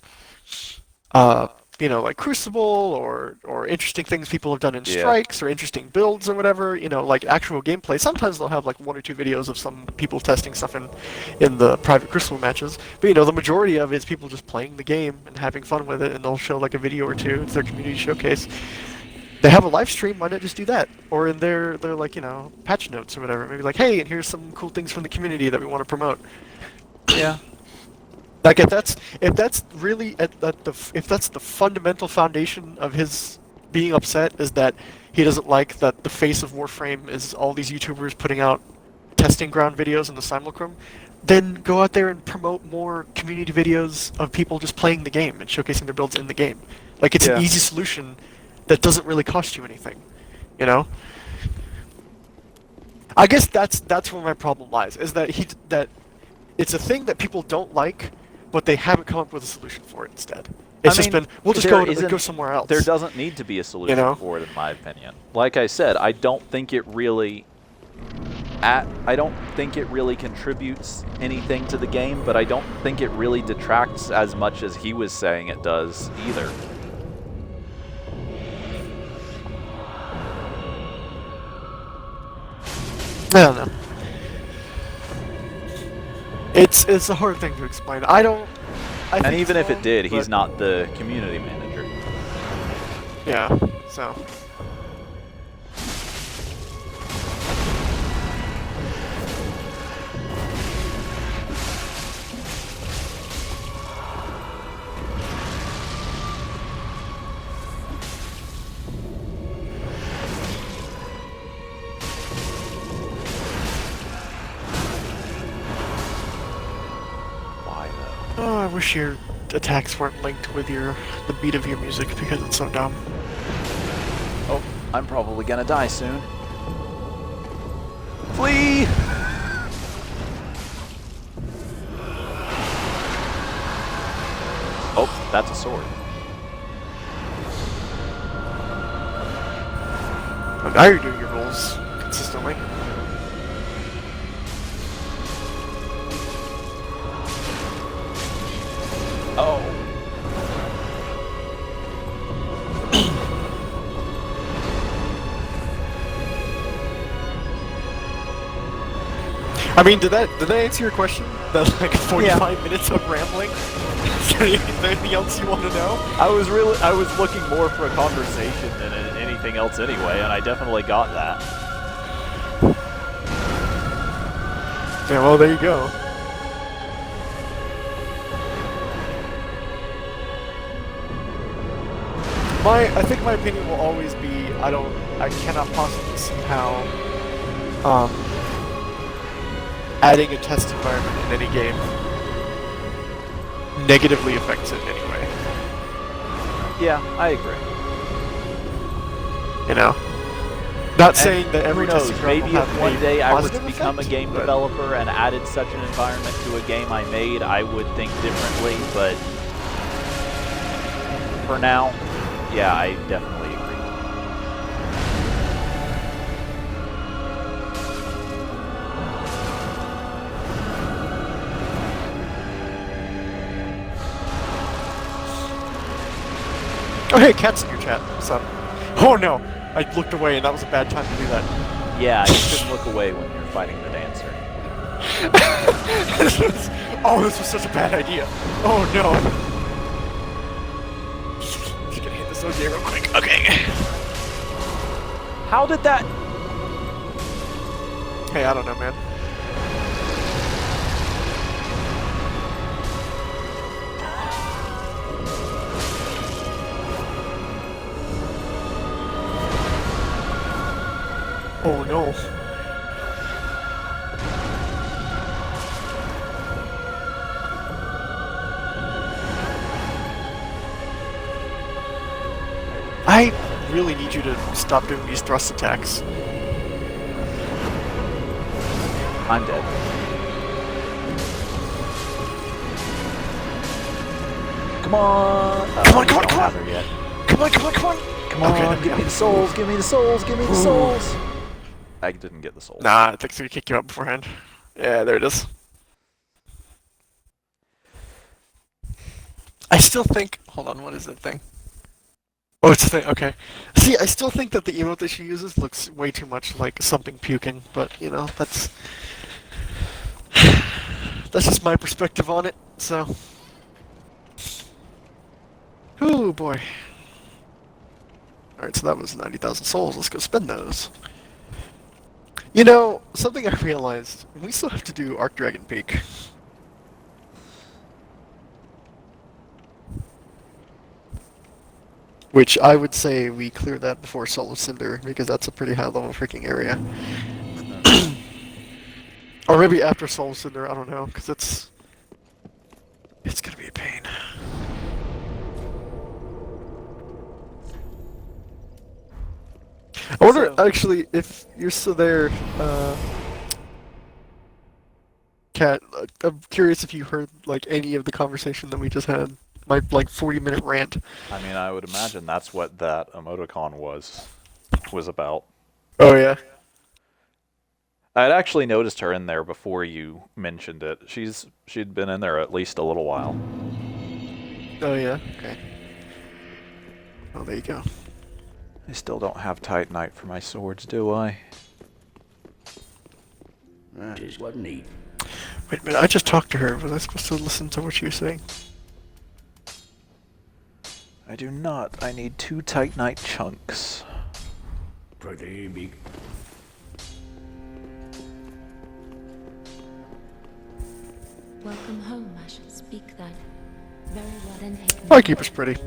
uh, you know, like Crucible or interesting things people have done in Yeah. strikes or interesting builds or whatever. You know, like actual gameplay. Sometimes they'll have like one or two videos of some people testing stuff in the private Crucible matches. But you know, the majority of it is people just playing the game and having fun with it, and they'll show like a video or two. It's their community showcase. They have a live stream. Why not just do that? Or in their like, you know, patch notes or whatever. Maybe like, hey, and here's some cool things from the community that we want to promote. Yeah. Like if that's really if that's the fundamental foundation of his being upset is that he doesn't like that the face of Warframe is all these YouTubers putting out testing ground videos in the simulacrum, then go out there and promote more community videos of people just playing the game and showcasing their builds in the game. Like it's an Yeah. easy solution that doesn't really cost you anything, you know? I guess that's where my problem lies, is that that it's a thing that people don't like, but they haven't come up with a solution for it instead. It's I just mean, been, we'll just go somewhere else. there doesn't need to be a solution know? for it, in my opinion. Like I said, I don't think it really contributes anything to the game, but I don't think it really detracts as much as he was saying it does either. I don't know. It's a hard thing to explain. I And think even it's if it wrong, did, he's but- not the community manager. Yeah. So. Why though? Oh, I wish your attacks weren't linked with the beat of your music because it's so dumb. Oh, I'm probably gonna die soon. Flee! Oh, that's a sword. But now you're doing your rolls consistently. Oh. I mean, did that answer your question? That like 45 minutes of rambling? Is there anything else you want to know? I was looking more for a conversation than anything else anyway, and I definitely got that. Yeah, well, there you go. I think my opinion will always be, I cannot possibly see how, adding a test environment in any game negatively affects it in any way. Yeah, I agree. You know? Not And saying that every who knows, testing ground maybe will if have one a day I were to positive become a effect, game but- developer and added such an environment to a game I made, I would think differently, but for now, Yeah, I definitely agree. Oh hey, Cat's in your chat. What's up? Oh no! I looked away and that was a bad time to do that. Yeah, you shouldn't look away when you're fighting the dancer. This was such a bad idea. Oh no. Just gonna hit this OJ real quick. Okay. How did that... Hey, I don't know, man. Oh no. I really need you to stop doing these thrust attacks. I'm dead. Come on! Come on, we come on, don't come have on! her yet. Come on, come on, come on! Come on, Okay, give me the souls, give me the souls, give me the souls! I didn't get the souls. Nah, I think so. We kick you out beforehand. Yeah, there it is. I still think. Hold on, what is that thing? Oh, it's a thing. Okay. See, I still think that the emote that she uses looks way too much like something puking, but you know, that's just my perspective on it. So, oh boy. All right, so that was 90,000 souls. Let's go spend those. You know, something I realized, we still have to do Arc Dragon Peak. Which I would say we clear that before Soul of Cinder, because that's a pretty high level freaking area. Or maybe after Soul of Cinder, I don't know, because it's gonna be a pain. I wonder, actually, if you're still there, Kat, I'm curious if you heard, like, any of the conversation that we just had. My, like, 40-minute rant. I mean, I would imagine that's what that emoticon was about. Oh, yeah? I had actually noticed her in there before you mentioned it. She'd been in there at least a little while. Oh, yeah? Okay. Oh, there you go. I still don't have Titanite for my swords, do I? That is what neat. Wait a minute, I just talked to her. Was I supposed to listen to what she was saying? I do not. I need 2 Titanite chunks. Pretty big. Welcome home, I shall speak that. Very well then taken. Firekeeper's pretty.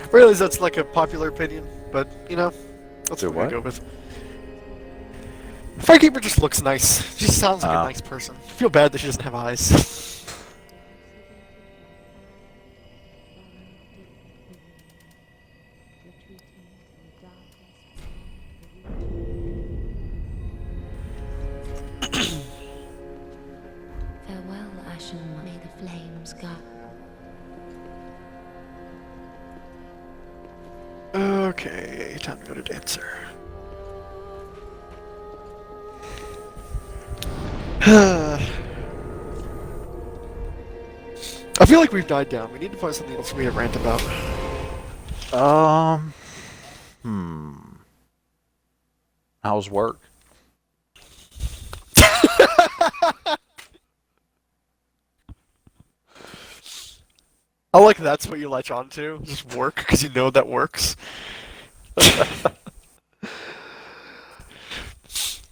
I realize that's like a popular opinion, but, you know, that's So what we what? go with. Firekeeper just looks nice. She sounds like a Ah. nice person. I feel bad that she doesn't have eyes. Farewell, Ashen One. May the flames guard. Okay, time to go to Dancer. I feel like we've died down. We need to find something else for me to rant about. How's work? I like that's what you latch on to. Just work, because you know that works.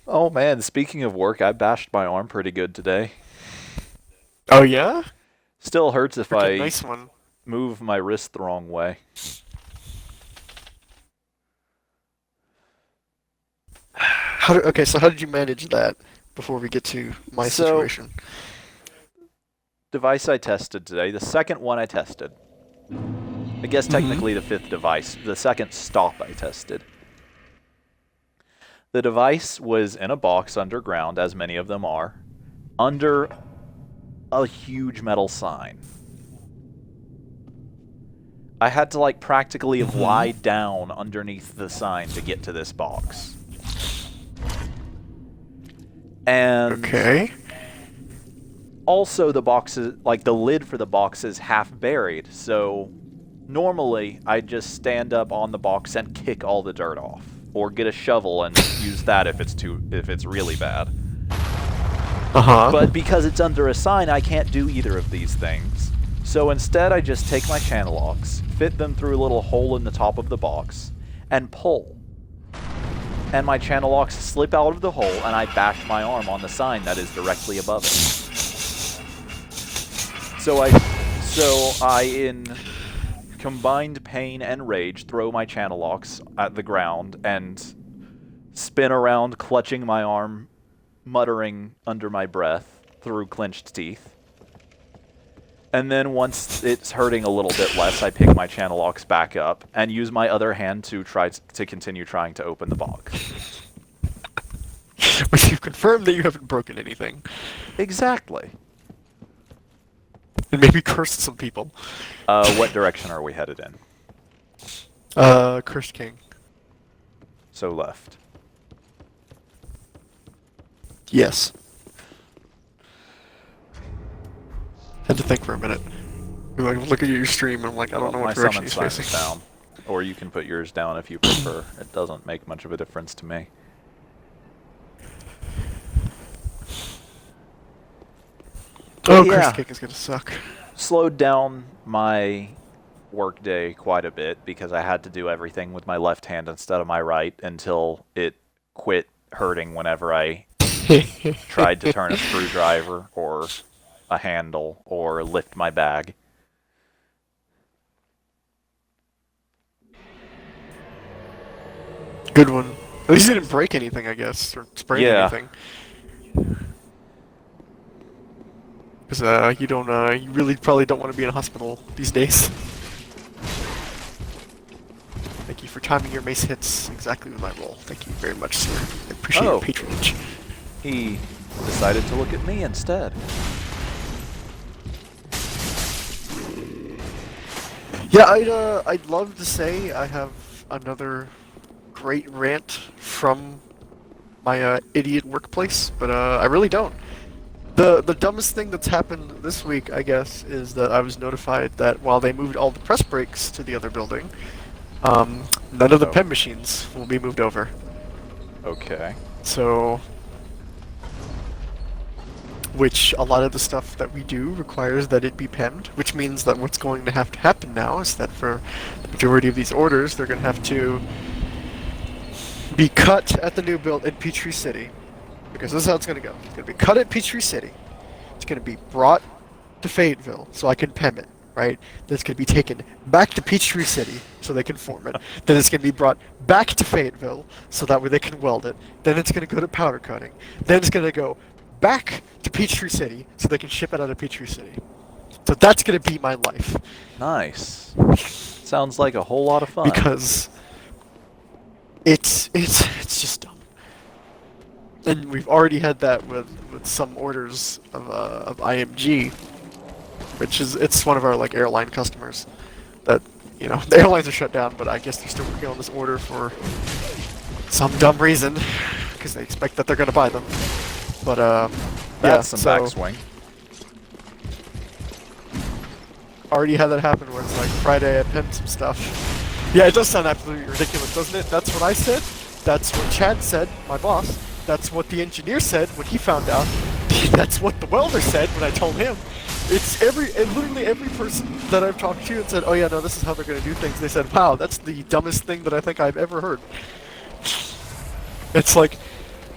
Oh man, speaking of work, I bashed my arm pretty good today. Oh yeah? Still hurts if Freaking I nice one. move my wrist the wrong way. Okay, so how did you manage that before we get to my situation? Device I tested today, the second one I tested. I guess technically the 5th device, the second stop I tested. The device was in a box underground, as many of them are, under a huge metal sign. I had to like practically lie down underneath the sign to get to this box. And Okay. also the box is, like the lid for the box is half buried, so normally I just stand up on the box and kick all the dirt off. Or get a shovel and use that if it's really bad. But because it's under a sign, I can't do either of these things. So instead, I just take my channel locks, fit them through a little hole in the top of the box, and pull. And my channel locks slip out of the hole, and I bash my arm on the sign that is directly above it. So I in combined pain and rage, throw my channel locks at the ground and spin around, clutching my arm, muttering under my breath through clenched teeth. And then once it's hurting a little bit less, I pick my channel locks back up and use my other hand to try to continue trying to open the box. But you've confirmed that you haven't broken anything. Exactly. And maybe cursed some people. What direction are we headed in? Cursed King. So left. Yes. Had to think for a minute. Like, look at your stream and I'm like, I don't know My what direction summon he's sign is facing. down. Or you can put yours down if you prefer. It doesn't make much of a difference to me. Oh, yeah. Cursed King is gonna suck. Slowed down my workday quite a bit because I had to do everything with my left hand instead of my right until it quit hurting whenever I tried to turn a screwdriver or a handle or lift my bag. Good one. At least you didn't break anything, I guess, or sprain Yeah. anything. Because you don't, you really probably don't want to be in a hospital these days. Thank you for timing your mace hits exactly with my roll. Thank you very much, sir. I appreciate your patronage. He decided to look at me instead. Yeah, I'd love to say I have another great rant from my idiot workplace, but I really don't. The dumbest thing that's happened this week, I guess, is that I was notified that while they moved all the press brakes to the other building, none of the pen machines will be moved over. Okay. So, which a lot of the stuff that we do requires that it be penned, which means that what's going to have to happen now is that for the majority of these orders, they're going to have to be cut at the new build in Peachtree City. Because this is how it's going to go. It's going to be cut at Peachtree City. It's going to be brought to Fayetteville so I can pen it, right? Then it's going to be taken back to Peachtree City so they can form it. Then it's going to be brought back to Fayetteville so that way they can weld it. Then it's going to go to powder coating. Then it's going to go back to Peachtree City so they can ship it out of Peachtree City. So that's going to be my life. Nice. Sounds like a whole lot of fun. Because it's just dumb. And we've already had that with some orders of IMG, which is it's one of our like airline customers. That the airlines are shut down, but I guess they're still working on this order for some dumb reason because they expect that they're going to buy them. But That's some backswing. Already had that happen where it's like Friday I penned some stuff. Yeah, it does sound absolutely ridiculous, doesn't it? That's what I said. That's what Chad said, my boss. That's what the engineer said when he found out. That's what the welder said when I told him. It's literally every person that I've talked to and said, oh yeah, no, this is how they're going to do things. They said, wow, that's the dumbest thing that I think I've ever heard. It's like,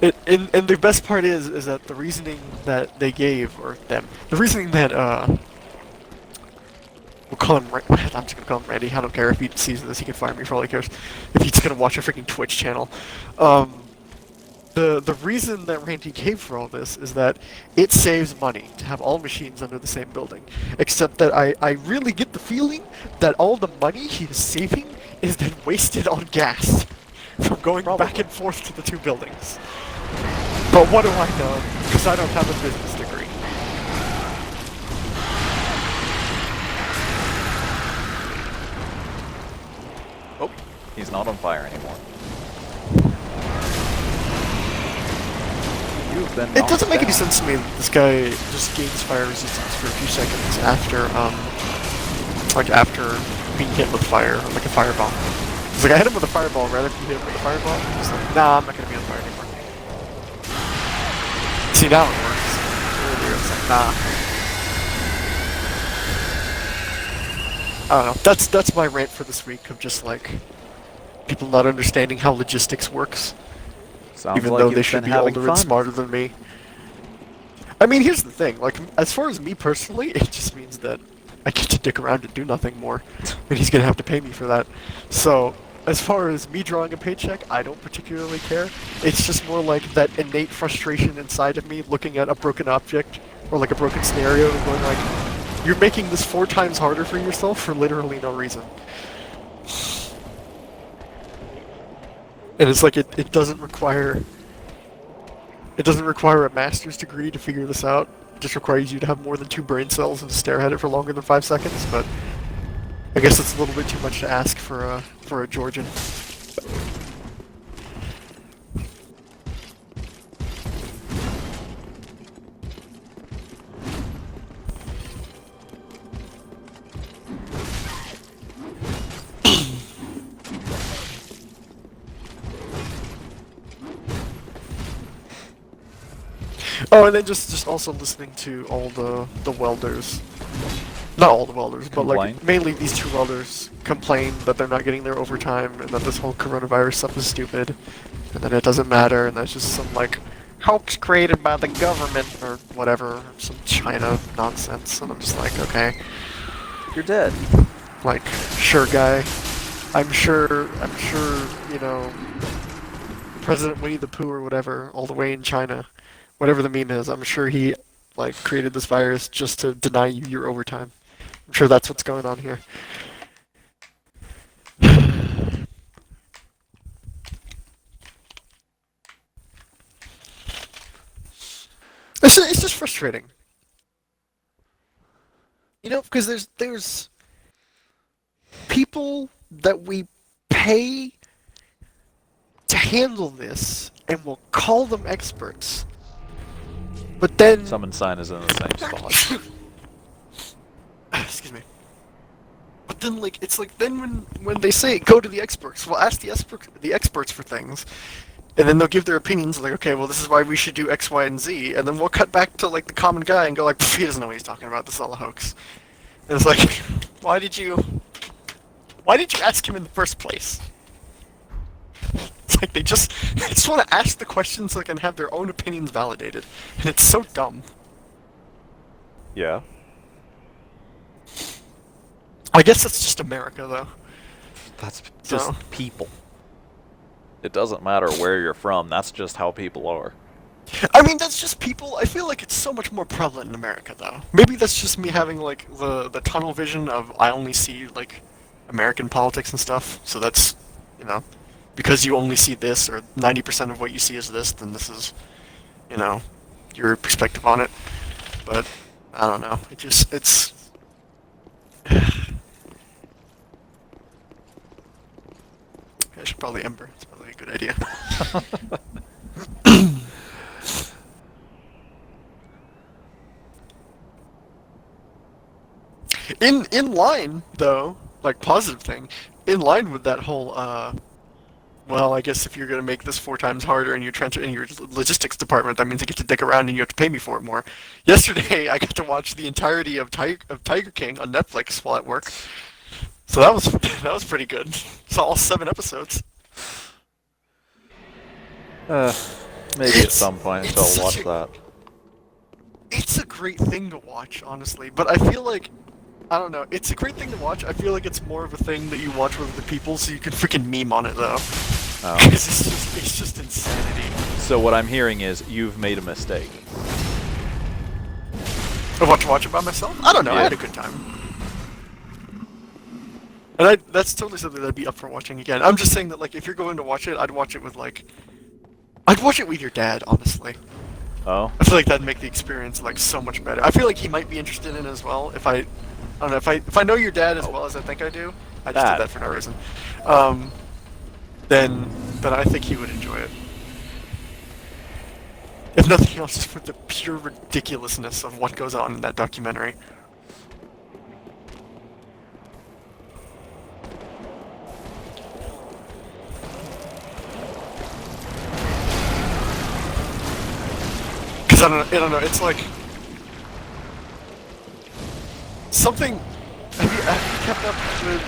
and the best part is that the reasoning that they gave, or them, the reasoning that, we'll call him, I'm just going to call him Randy, I don't care if he sees this, he can fire me for all he cares, if he's going to watch a freaking Twitch channel. The reason that Randy gave for all this is that it saves money to have all machines under the same building. Except that I really get the feeling that all the money he is saving is then wasted on gas from going back and forth to the two buildings. But what do I know? Because I don't have a business degree. He's not on fire anymore. You've been It doesn't make any knocked down. sense to me that this guy just gains fire resistance for a few seconds after, like after being hit with fire, like a fireball. It's like I hit him with a fireball right after you hit him with a fireball. It's like, nah, I'm not gonna be on fire anymore. See, now it works. Earlier it's like, nah. I don't know. That's my rant for this week of just like people not understanding how logistics works. Sounds Even like though you've they should been be having older and fun. smarter than me. I mean, here's the thing. Like, as far as me personally, it just means that I get to dick around and do nothing more. And he's gonna have to pay me for that. So, as far as me drawing a paycheck, I don't particularly care. It's just more like that innate frustration inside of me looking at a broken object or like a broken scenario and going like, you're making this 4 times harder for yourself for literally no reason. And it's like it doesn't require a master's degree to figure this out. It just requires you to have more than 2 brain cells and stare at it for longer than 5 seconds, but I guess it's a little bit too much to ask for a Georgian. Oh, and then just also listening to all the welders. Not all the welders, but Complain? like mainly these 2 welders complain that they're not getting their overtime and that this whole coronavirus stuff is stupid and that it doesn't matter and that's just some like hoax created by the government or whatever, some China nonsense. And I'm just like, okay, You're dead. like, sure guy. I'm sure, you know, President Winnie the Pooh or whatever, all the way in China, whatever the meme is, I'm sure he like created this virus just to deny you your overtime. I'm sure that's what's going on here. It's just frustrating. You know, because there's people that we pay to handle this and we'll call them experts. But then Summon sign is in the same spot. excuse me. But then like it's like then when they say go to the experts, we'll ask the experts for things. And then they'll give their opinions like, okay, well this is why we should do X, Y, and Z, and then we'll cut back to like the common guy and go like, he doesn't know what he's talking about, this is all a hoax. And it's like, why did you ask him in the first place? It's like they just want to ask the questions so they can have their own opinions validated. And it's so dumb. Yeah. I guess that's just America though. That's just So. people. It doesn't matter where you're from, that's just how people are. I mean, that's just people. I feel like it's so much more prevalent in America, though. Maybe that's just me having like the tunnel vision of I only see like American politics and stuff. So that's, you know, because you only see this or 90% of what you see is this, then this is, you know, your perspective on it. But I don't know. It's. I should probably Ember. It's probably a good idea. In line though, like positive thing, in line with that whole well, I guess if you're gonna make this 4 times harder and you're transfer in your logistics department, that means I get to dick around and you have to pay me for it more. Yesterday, I got to watch the entirety of Tiger King on Netflix while at work, so that was pretty good. Saw all 7 episodes. Maybe at some point it's I'll such watch a- that. It's a great thing to watch, honestly, but I feel like, I don't know, it's a great thing to watch. I feel like it's more of a thing that you watch with other people so you can freaking meme on it, though. Oh. Because it's just insanity. So what I'm hearing is you've made a mistake. I want to watch it by myself? I don't know, I Yeah. had a good time. And that's totally something that I'd be up for watching again. I'm just saying that, like, if you're going to watch it, I'd watch it with, like... I'd watch it with your dad, honestly. Oh? I feel like that'd make the experience, like, so much better. I feel like he might be interested in it as well, if I don't know, if I know your dad as well as I think I do, I just That. did that for no reason. then I think he would enjoy it. If nothing else, just for the pure ridiculousness of what goes on in that documentary. Because I don't know, it's like something. Have you kept up with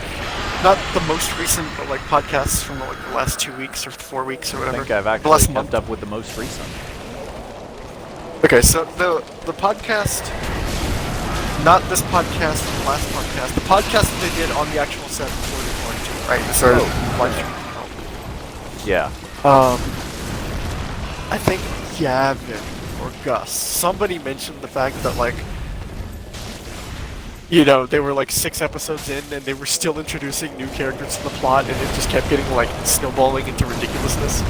not the most recent, but like podcasts from like the last 2 weeks or 4 weeks or I whatever? think I've The actually last kept month. up with the most recent. Okay, so the podcast, not this podcast, the last podcast, the podcast that they did on the actual set before they quarantined, right? So live stream. Yeah. I think Gavin or Gus, somebody mentioned the fact that like, you know, they were like 6 episodes in and they were still introducing new characters to the plot, and it just kept getting like snowballing into ridiculousness.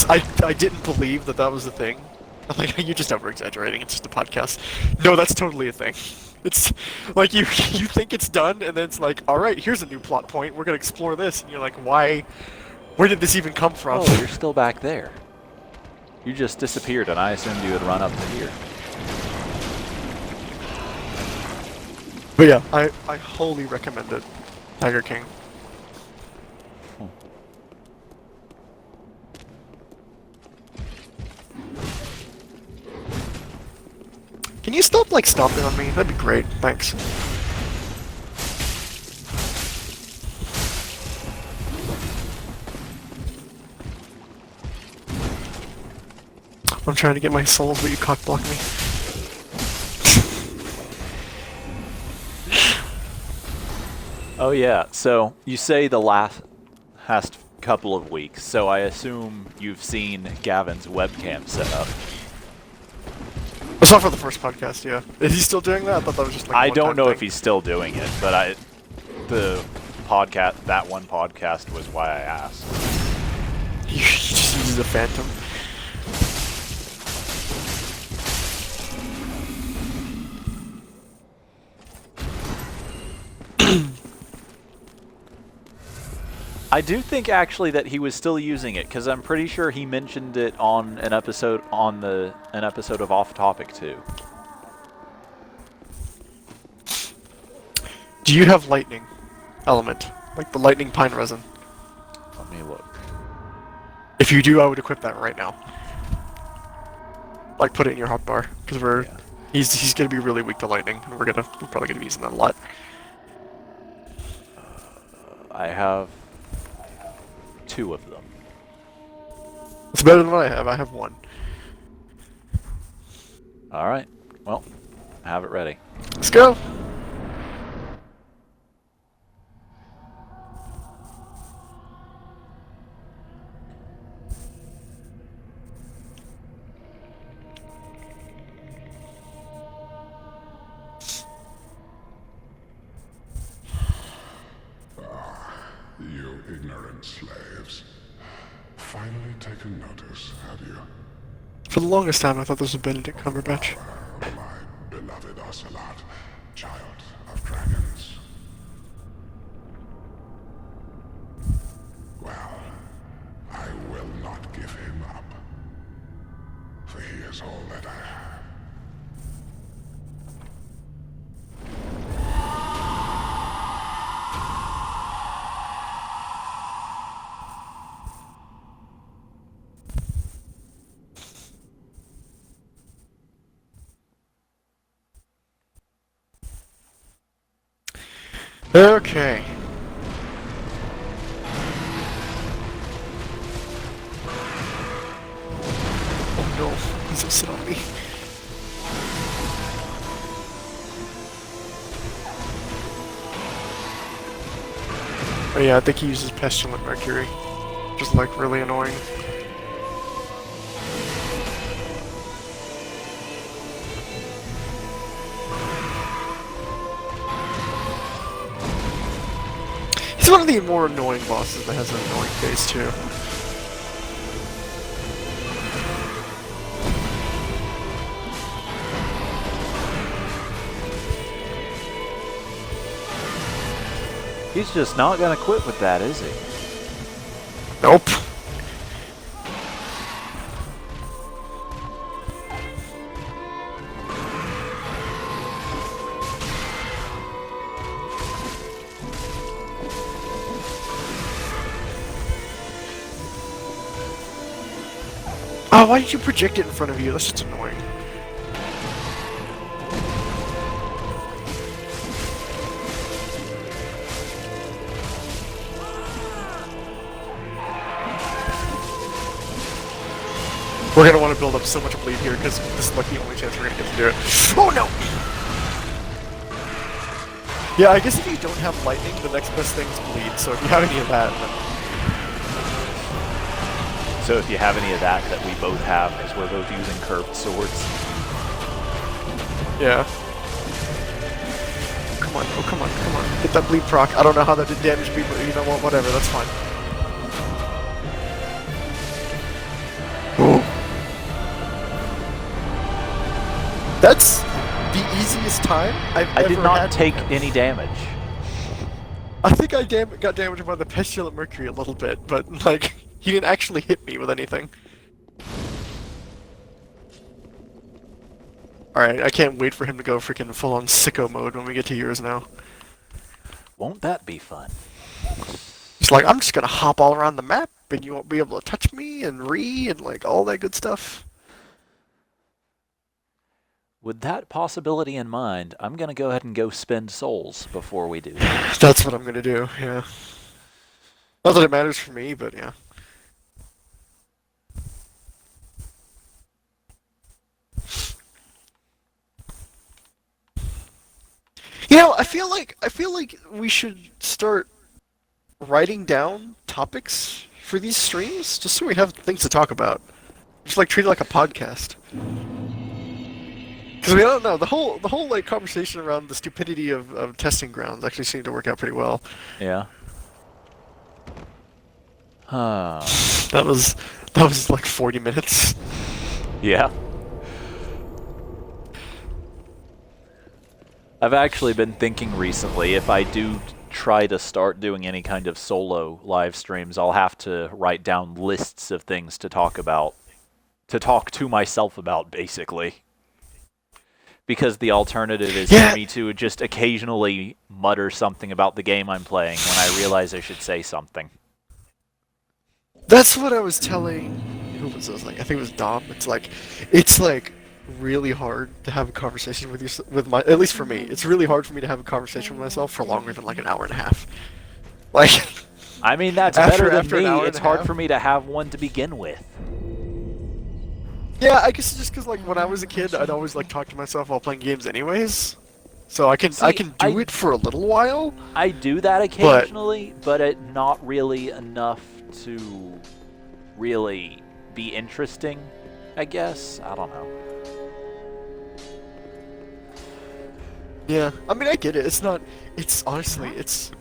I didn't believe that was a thing. I'm like, you're just over exaggerating. It's just a podcast. No, that's totally a thing. It's like you think it's done, and then it's like, all right, here's a new plot point. We're gonna explore this, and you're like, why? Where did this even come from? Oh, you're still back there. You just disappeared, and I assumed you had run up to here. But yeah, I wholly recommend it. Tiger King. Can you stop like stomping on me? That'd be great. Thanks. I'm trying to get my souls, but you cockblock me. Oh yeah, so you say the last couple of weeks, so I assume you've seen Gavin's webcam set up. I saw for the first podcast, yeah. Is he still doing that? I thought that was just like I a don't one-time know thing. if he's still doing it, but that one podcast was why I asked. He just uses a phantom. I do think actually that he was still using it, because I'm pretty sure he mentioned it on an episode of Off Topic too. Do you have lightning element? Like the lightning pine resin? Let me look. If you do, I would equip that right now. Like put it in your hotbar, because Yeah. he's gonna be really weak to lightning, and we're probably gonna be using that a lot. I have 2 of them. It's better than what I have. I have 1. All right. Well, I have it ready. Let's go. You ignorant slaves. Finally taken notice, have you? For the longest time, I thought this was Benedict Cumberbatch. My beloved Ocelot, child of dragons. Well, I will not give him up. For he is all that I have. Okay. Oh no, he's gonna sit on me. Oh yeah, I think he uses Pestilent Mercury. Just like really annoying. He's one of the more annoying bosses that has an annoying face too. He's just not gonna quit with that, is he? Nope. Oh, why did you project it in front of you? That's just annoying. We're gonna want to build up so much bleed here because this is like the only chance we're gonna get to do it. Oh no! Yeah, I guess if you don't have lightning, the next best thing is bleed. So if you have any of that, then... So if you have any of that we both have, because we're both using curved swords. Yeah. Come on, oh come on, come on. Hit that bleed proc. I don't know how that did damage me, but you know what, whatever, that's fine. Oh. That's the easiest time I've ever had. I did not to take hit. any damage. I think I got damaged by the Pestilent Mercury a little bit, but like, he didn't actually hit me with anything. Alright, I can't wait for him to go freaking full-on sicko mode when we get to yours now. Won't that be fun? It's like, I'm just gonna hop all around the map, and you won't be able to touch me, and and like, all that good stuff. With that possibility in mind, I'm going to go ahead and go spend souls before we do that. That's what I'm gonna do, yeah. Not that it matters for me, but yeah. You know, I feel like we should start writing down topics for these streams, just so we have things to talk about. Just like treat it like a podcast. Because we don't know, the whole like conversation around the stupidity of testing grounds actually seemed to work out pretty well. Yeah. Huh. That was like 40 minutes. Yeah. I've actually been thinking recently, if I do try to start doing any kind of solo live streams, I'll have to write down lists of things to talk about. To talk to myself about, basically. Because the alternative is for me to just occasionally mutter something about the game I'm playing when I realize I should say something. That's what I was telling... Who was this? Like, I think it was Dom. It's like really hard to have a conversation with you, at least for me. It's really hard for me to have a conversation with myself for longer than like an hour and a half. Like... I mean, that's better than me. It's hard for me to have one to begin with. Yeah, I guess it's just because like when I was a kid, I'd always like talk to myself while playing games anyways. So I can do it for a little while. I do that occasionally, but not really enough to really be interesting, I guess. I don't know. Yeah, I mean I get it. It's honestly it's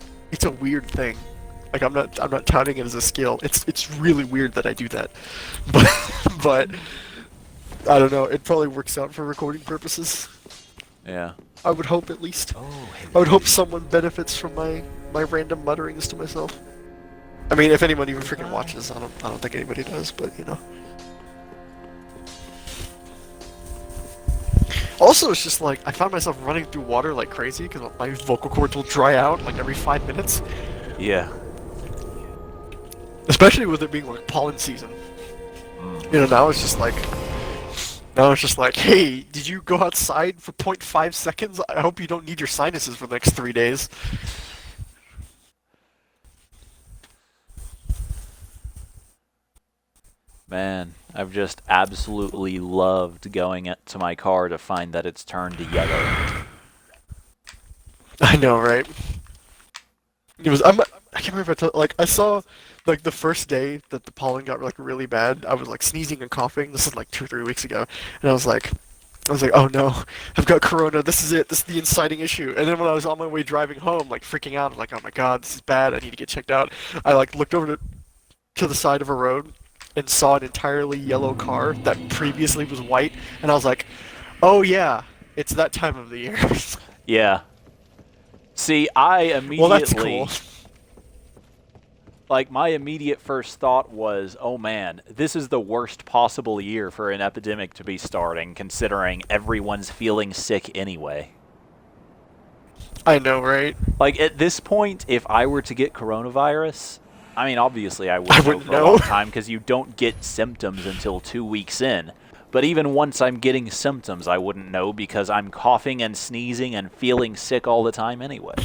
a weird thing. Like I'm not touting it as a skill. It's really weird that I do that. But I don't know, it probably works out for recording purposes. Yeah. I would hope, at least. I would hope someone benefits from my random mutterings to myself. I mean, if anyone even freaking watches, I don't think anybody does, but you know. Also, it's just like, I found myself running through water like crazy, because my vocal cords will dry out like every 5 minutes. Yeah. Especially with it being like pollen season. You know, now it's just like, hey, did you go outside for 0.5 seconds? I hope you don't need your sinuses for the next 3 days. Man, I've just absolutely loved going to my car to find that it's turned yellow. I know, right? It was, I can't remember if I saw, like, the first day that the pollen got, like, really bad, I was, like, sneezing and coughing. This is, like, 2 or 3 weeks ago. And I was like, oh no, I've got corona, this is it, this is the inciting issue. And then when I was on my way driving home, like, freaking out, I'm like, oh my god, this is bad, I need to get checked out. I, like, looked over to the side of a road and saw an entirely yellow car that previously was white, and I was like, oh yeah, it's that time of the year. Yeah. See, I immediately... Well, that's cool. Like, my immediate first thought was, oh man, this is the worst possible year for an epidemic to be starting, considering everyone's feeling sick anyway. I know, right? Like, at this point, if I were to get coronavirus, I mean, obviously I I wouldn't know wouldn't for a know. long time, because you don't get symptoms until 2 weeks in. But even once I'm getting symptoms, I wouldn't know, because I'm coughing and sneezing and feeling sick all the time anyway.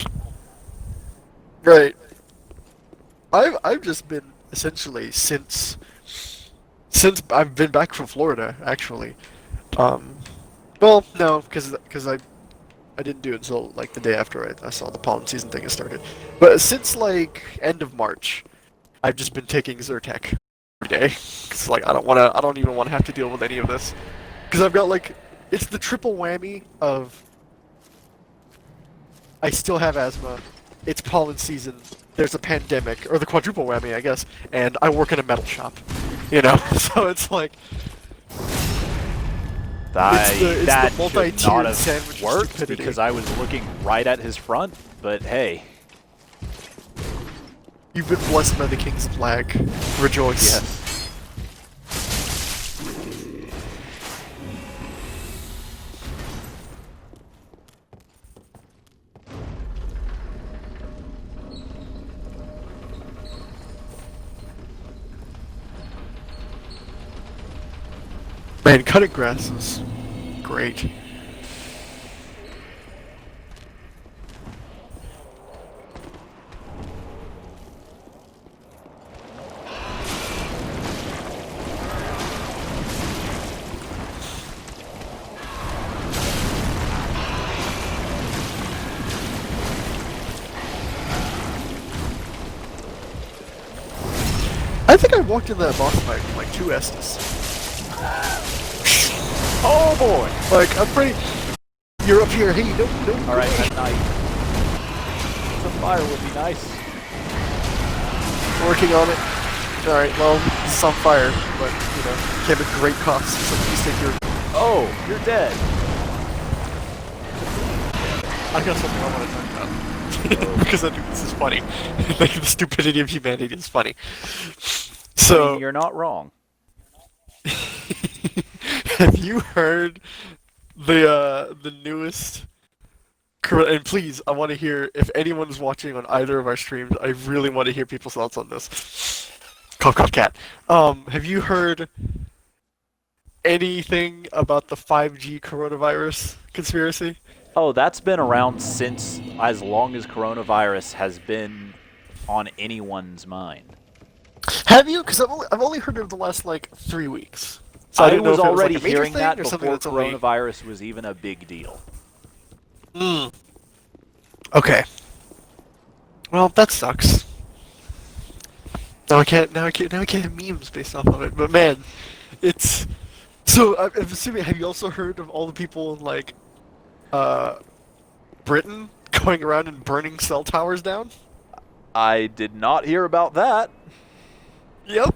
Right. I've just been essentially since I've been back from Florida, actually. Well, no, because I didn't do it until like the day after I saw the pollen season thing had started. But since like end of March, I've just been taking Zyrtec every day. Cause like I don't even want to have to deal with any of this. Because I've got like, it's the triple whammy of I still have asthma, it's pollen season, there's a pandemic, or the quadruple whammy, I guess, and I work in a metal shop. You know, so it's like That the should multi-tiered not have sandwich of worked, stupidity. because I was looking right at his front, but hey. You've been blessed by the king's flag. Rejoice. Yes. Man, cutting grass is great. I think I walked in that boss fight with like 2 Estus. Oh boy! Like, I'm pretty... You're up here, hey, no. Alright, at night. Some fire would be nice. Working on it. Alright, well, it's on fire, but, you know, came at great cost, so please take your... Oh, you're dead. I got something I want to talk about. Because I think this is funny. Like, the stupidity of humanity is funny. I So... mean, you're not wrong. Have you heard the newest? And please, I want to hear if anyone's watching on either of our streams. I really want to hear people's thoughts on this. Cough, cough, cat. Have you heard anything about the 5G coronavirus conspiracy? Oh, that's been around since as long as coronavirus has been on anyone's mind. Have you? Because I've only heard it of the last like 3 weeks. So I didn't know was if it already like a major hearing thing that or something before that's only... coronavirus was even a big deal. Okay. Well, that sucks. Now I can't have memes based off of it. But man, it's... So, I'm assuming, have you also heard of all the people in, like, Britain going around and burning cell towers down? I did not hear about that. Yep.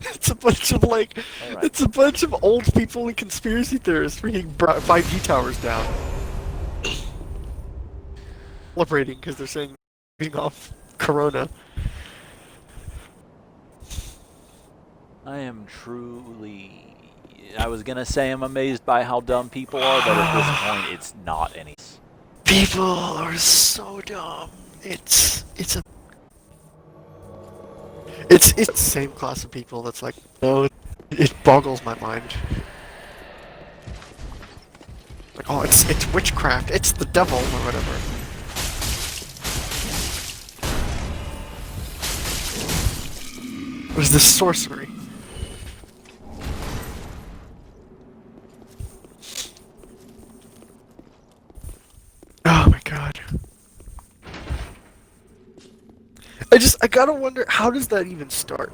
It's a bunch of, like, Alright. it's a bunch of old people and conspiracy theorists bringing 5G towers down. Celebrating because they're saying being off Corona. I am truly... I was gonna say I'm amazed by how dumb people are, but at this point it's not any... People are so dumb. It's the same class of people that's like, no, it boggles my mind. Like, oh, it's witchcraft, it's the devil, or whatever. What is this sorcery? Oh my god. I gotta wonder, how does that even start,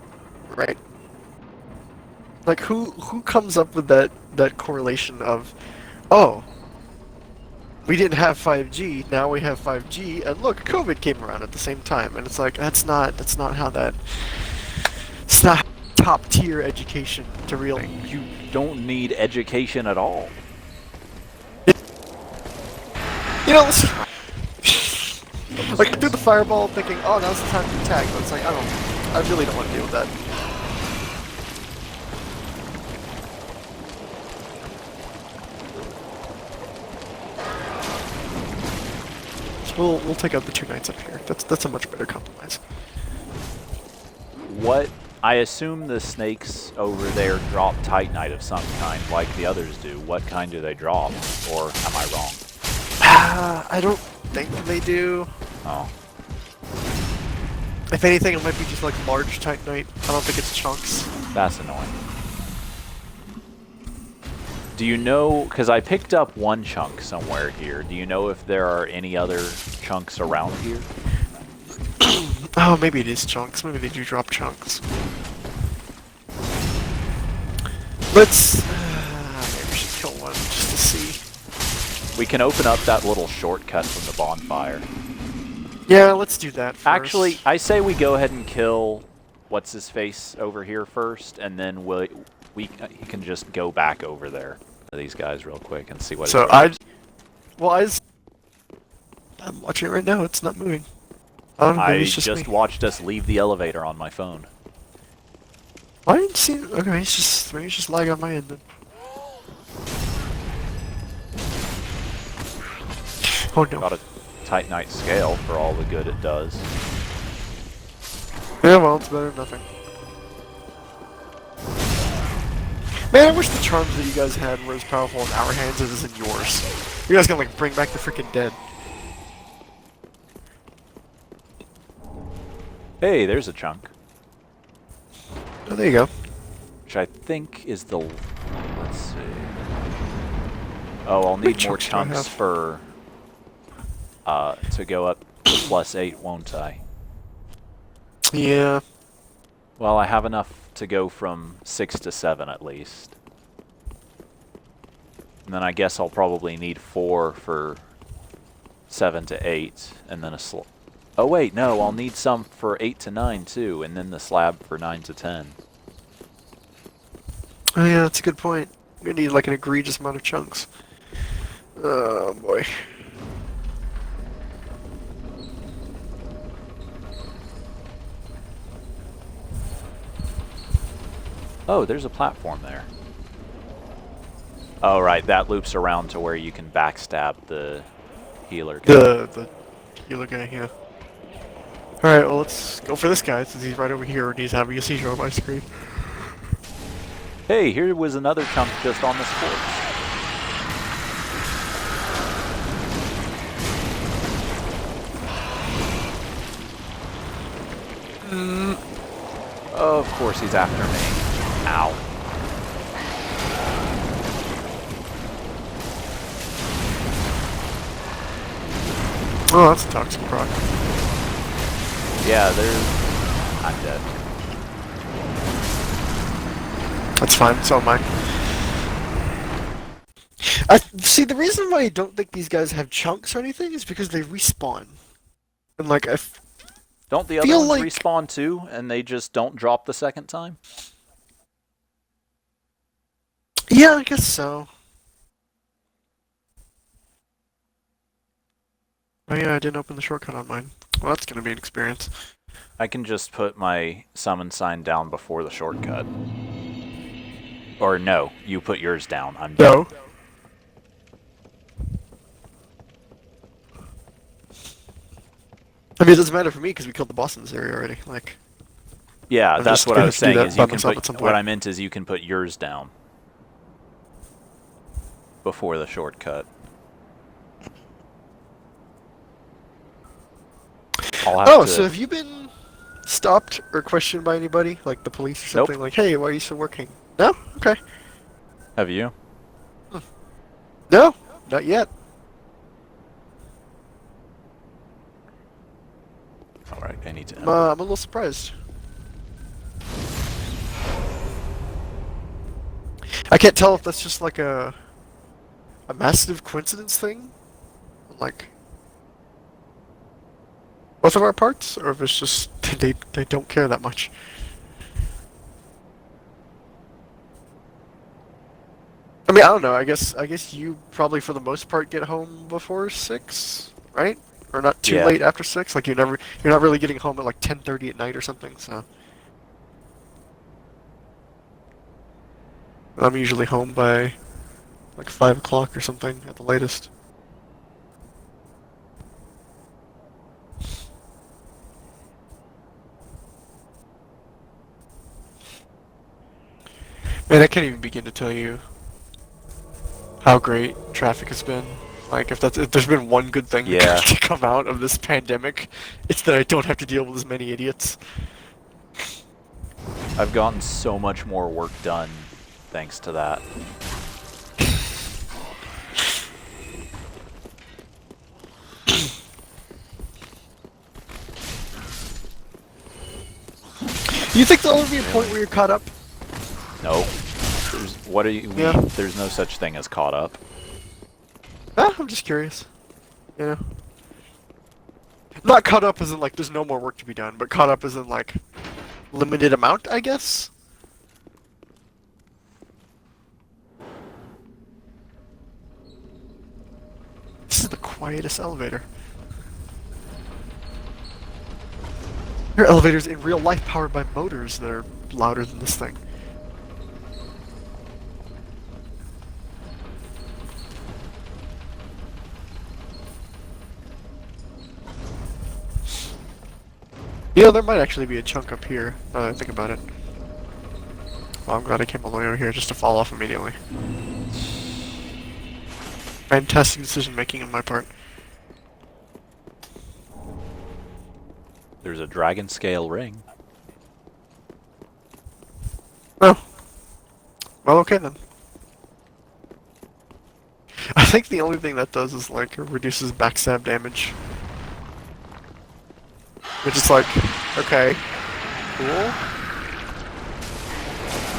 right? Like, who comes up with that correlation of, oh, we didn't have 5G, now we have 5G, and look, COVID came around at the same time, and it's like, that's not how that, it's not top tier education to really. You don't need education at all. You know, like, I threw the fireball thinking, oh, now's the time to attack, but it's like, I don't I really don't want to deal with that. We'll take out the 2 knights up here. That's a much better compromise. What? I assume the snakes over there drop Titanite of some kind, like the others do. What kind do they drop? Or am I wrong? I don't think they do. Oh. If anything, it might be just like large Titanite. I don't think it's chunks. That's annoying. Do you know, because I picked up one chunk somewhere here, do you know if there are any other chunks around here? Oh, maybe it is chunks. Maybe they do drop chunks. Let's... maybe we should kill one just to see. We can open up that little shortcut from the bonfire. Yeah, let's do that first. Actually, I say we go ahead and kill what's-his-face over here first, and then he can just go back over there to these guys real quick and see what So it is. I'm watching it right now. It's not moving. I don't know, maybe I it's just me. watched us leave the elevator on my phone. I didn't see it. Okay, maybe it's just lag on my end then. Oh no. Got a Titanite scale for all the good it does. Yeah, well, it's better than nothing. Man, I wish the charms that you guys had were as powerful in our hands as is in yours. You guys can like bring back the freaking dead. Hey, there's a chunk. Oh, there you go. Which I think is the... Let's see... Oh, I'll need more chunks do I chunks have? for... to go up to +8, won't I? Yeah. Well, I have enough to go from 6 to 7 at least. And then I guess I'll probably need 4 for 7 to 8, and then a Oh wait, no, I'll need some for 8 to 9 too, and then the slab for 9 to 10. Oh yeah, that's a good point. We're gonna need like an egregious amount of chunks. Oh boy. Oh, there's a platform there. Oh right, that loops around to where you can backstab the healer guy. The healer guy, yeah. Alright, well let's go for this guy since he's right over here and he's having a seizure on my screen. Hey, here was another chunk just on the sport. Of course he's after me. Ow. Oh, that's a toxic proc. Yeah, I'm dead. That's fine, so am I. See, the reason why I don't think these guys have chunks or anything is because they respawn. And like, Don't the other feel ones like- respawn too, and they just don't drop the second time? yeah, I guess so. Oh yeah, I didn't open the shortcut on mine. Well, that's gonna be an experience. I can just put my summon sign down before the shortcut. Or no, you put yours down. I'm dead. No. I mean, it doesn't matter for me because we killed the boss in this area already. Like, Yeah, I'm that's just what gonna I was have to do saying. that Is by you can myself put at some what point. I meant is you can put yours down before the shortcut. I'll have oh, to... so have you been stopped or questioned by anybody, like the police or Nope. something? Like, hey, why are you still working? No? Okay. Have you? No, not yet. Alright, I need to end. I'm a little surprised. I can't tell if that's just like a massive coincidence thing, like both of our parts, or if it's just they don't care that much. I mean, I don't know. I guess you probably for the most part get home before 6, right? Or not too Yeah. late after 6. Like you're not really getting home at like 10:30 at night or something. So I'm usually home by like 5 o'clock or something at the latest. Man, I can't even begin to tell you how great traffic has been. Like, if there's been one good thing Yeah. to come out of this pandemic, it's that I don't have to deal with as many idiots. I've gotten so much more work done thanks to that. You think there'll ever be a point where you're caught up? Nope. What do you mean? Yeah. There's no such thing as caught up. I'm just curious. You know? Not caught up as in like there's no more work to be done, but caught up as in like limited amount, I guess? This is the quietest elevator. There are elevators in real life powered by motors that are louder than this thing. You know, there might actually be a chunk up here, now that I think about it. Well, I'm glad I came all the way over here just to fall off immediately. Fantastic decision making on my part. There's a dragon scale ring. Oh. Well, okay then. I think the only thing that does is, like, reduces backstab damage. Which is like, okay, cool.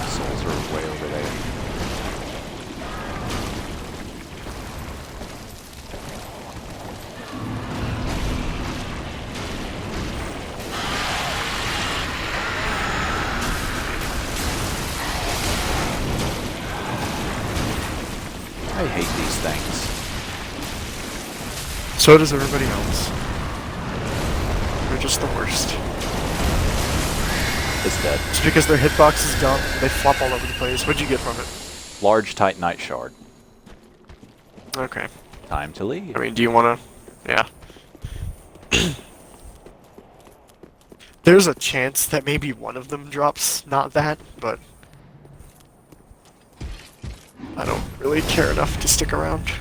Souls are way over there. I hate these things. So does everybody else. They're just the worst. It's dead. Just because their hitbox is dumb, they flop all over the place. What'd you get from it? Large Titanite shard. Okay. Time to leave. I mean, do you wanna... Yeah. There's a chance that maybe one of them drops not that, but... I don't really care enough to stick around.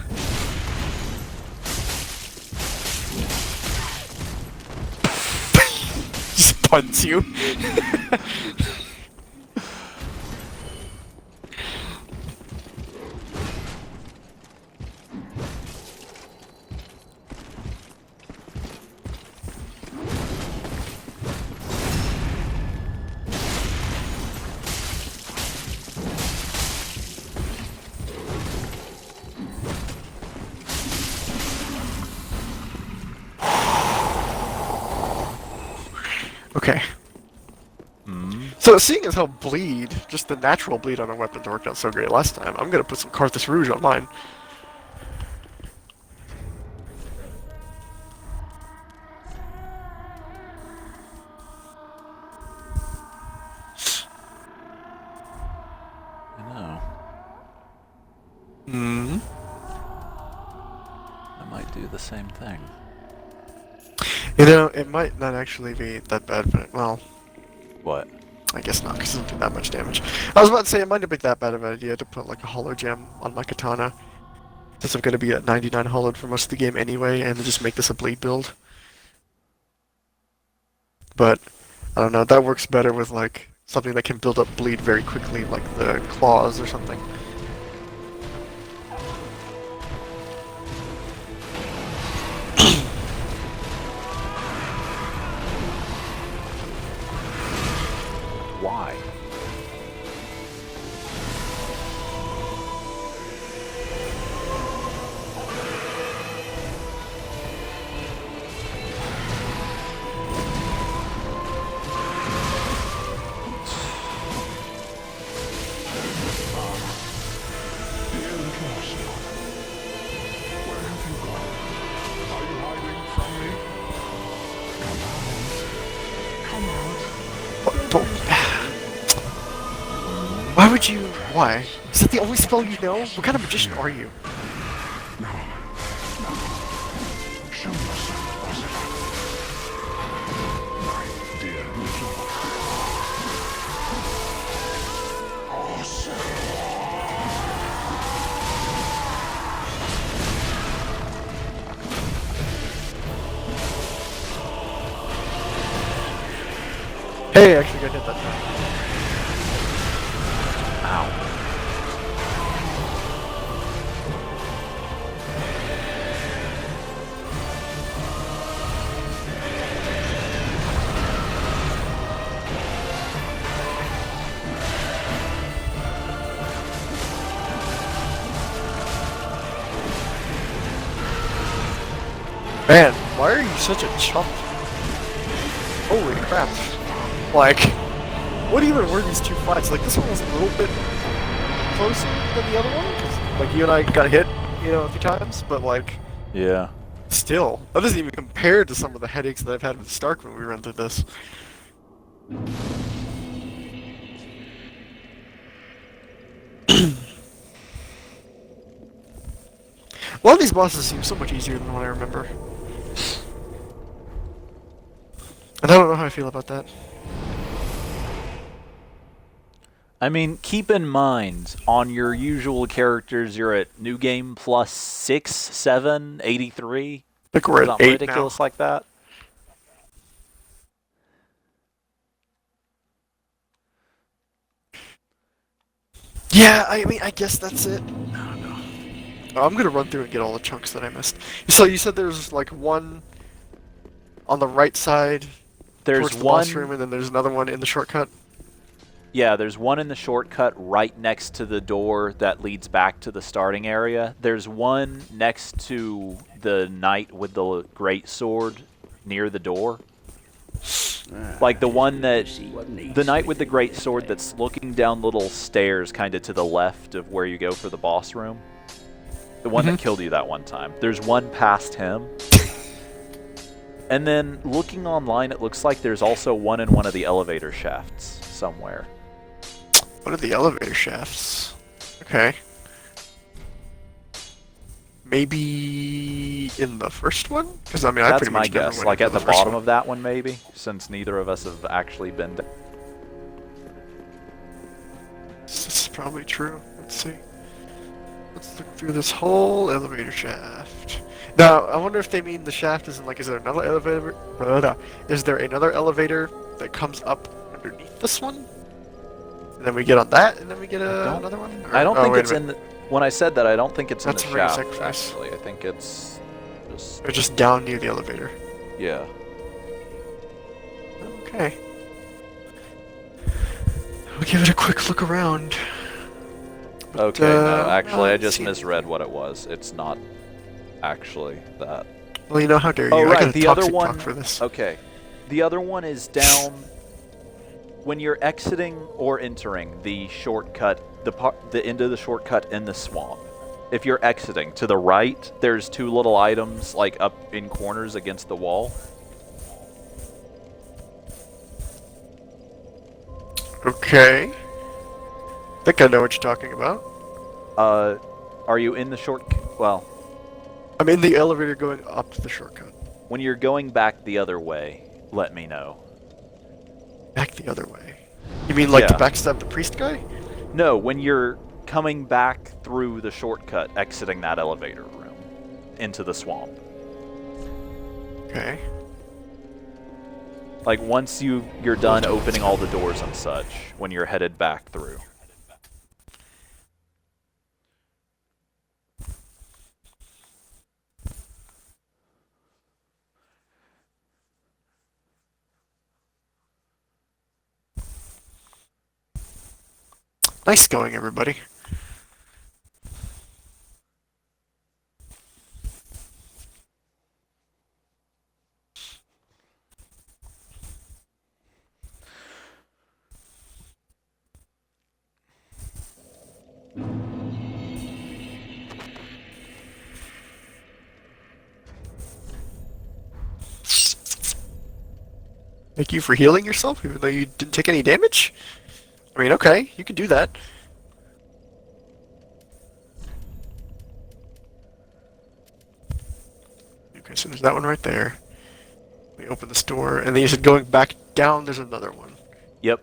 Just punts you. Okay. So seeing as how bleed, just the natural bleed on our weapons worked out so great last time, I'm gonna put some Carthus Rouge on mine. I know. Hmm. I might do the same thing. You know, it might not actually be that bad, but, well, What? I guess not, because it doesn't do that much damage. I was about to say, it might not be that bad of an idea to put, like, a hollow gem on my katana, since I'm gonna be at 99 hollowed for most of the game anyway, and then just make this a bleed build. But, I don't know, that works better with, like, something that can build up bleed very quickly, like the claws or something. Why? Dear little Oscar, where have you gone? Are you hiding from me? Come out. But, why would you... Why? Is that the only spell you know? What kind of magician are you? Show yourself, was it? My dear little awesome. Hey, actually got hit that time. Ow. Man, why are you such a chump? Holy crap. Like, what even were these two fights? Like, this one was a little bit closer than the other one, 'cause, like, you and I got hit, a few times, but, like, Yeah. still, that doesn't even compare to some of the headaches that I've had with Stark when we run through this. A lot of these bosses seem so much easier than what I remember. And I don't know how I feel about that. I mean, keep in mind, on your usual characters, you're at New Game plus 6, 7, 83. I think we're at Something 8 ridiculous now. like that. Yeah, I mean, I guess that's it. I don't know. I'm gonna run through and get all the chunks that I missed. So you said there's like one on the right side There's towards the boss one. room, and then there's another one in the shortcut. Yeah, there's one in the shortcut right next to the door that leads back to the starting area. There's one next to the knight with the great sword near the door. Like the one that... The knight with the great sword that's looking down little stairs kind of to the left of where you go for the boss room. The one that killed you that one time. There's one past him. And then looking online, it looks like there's also one in one of the elevator shafts somewhere. What are the elevator shafts? Okay. Maybe in the first one? Because I mean, I That's pretty my much never guess. went Like into at the first bottom one. of that one, maybe, since neither of us have actually been there. This is probably true. Let's see. Let's look through this whole elevator shaft. Now, I wonder if they mean the shaft is in like, is there another elevator? Is there another elevator that comes up underneath this one? And then we get on that, and then we get another one? Or, I don't oh, think wait a it's in minute. the... When I said that, I don't think it's That's in a the ring of shaft, sacrifice. actually. I think it's just... They're just down near the elevator. Yeah. Okay. We'll give it a quick look around. Okay, no, actually, I let's just see. misread what it was. It's not actually that. Well, you know, how dare you? Oh, I right, got a the other toxic one... talk for this. Okay. The other one is down... When you're exiting or entering the shortcut, the end of the shortcut in the swamp, if you're exiting, to the right, there's two little items, like, up in corners against the wall. Okay. I think I know what you're talking about. Are you in the well, I'm in the elevator going up the shortcut. when you're going back the other way, let me know. Back the other way. You mean like to Yeah. backstab the priest guy? No, when you're coming back through the shortcut, exiting that elevator room into the swamp. Okay. Like, once you're done opening all the doors and such, when you're headed back through. Nice going, everybody. Thank you for healing yourself, even though you didn't take any damage? I mean, okay, you can do that. Okay, so there's that one right there. We open this door, and then you said going back down, there's another one. Yep.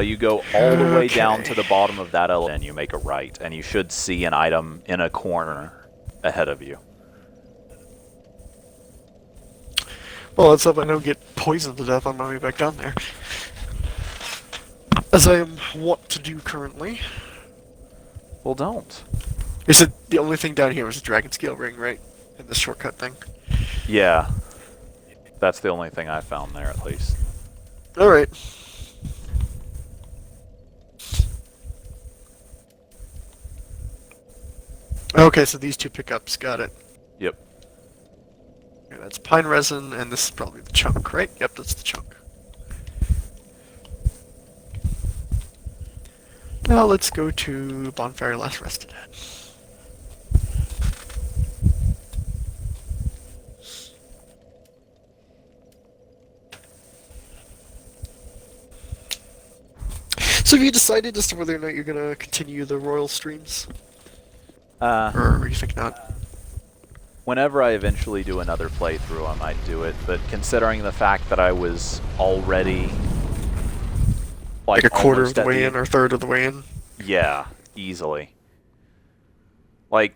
You go all the way down Okay. to the bottom of that elevator, and you make a right, and you should see an item in a corner ahead of you. Well, let's hope I don't get poisoned to death on my way back down there. As I am wont to do currently. Well, don't. You said the only thing down here was the dragon scale ring, right? And the shortcut thing. Yeah. That's the only thing I found there, at least. Alright. Okay, so these two pickups, got it. Yep. Okay, that's pine resin, and this is probably the chunk, right? Yep, that's the chunk. Now let's go to Bonfire Last Rested At. So have you decided as to whether or not you're gonna continue the Royal streams? Or you think not? Whenever I eventually do another playthrough, I might do it, but considering the fact that I was already... Like a quarter of almost the at way in or a third of the way in? Yeah, easily. Like,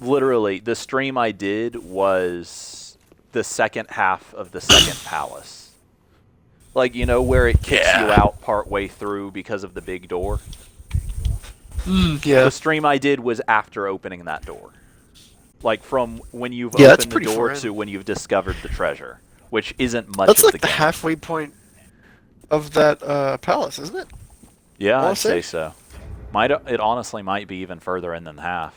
literally, the stream I did was the second half of the second palace. Like, you know, where it kicks you out partway through because of the big door? Yeah. The stream I did was after opening that door. Like, from when you've Yeah, that's opened the pretty door far in. to when you've discovered the treasure, which isn't much That's of like the the game. halfway point of that palace, isn't it? Yeah, wanna I'd say say? so. It honestly might be even further in than half.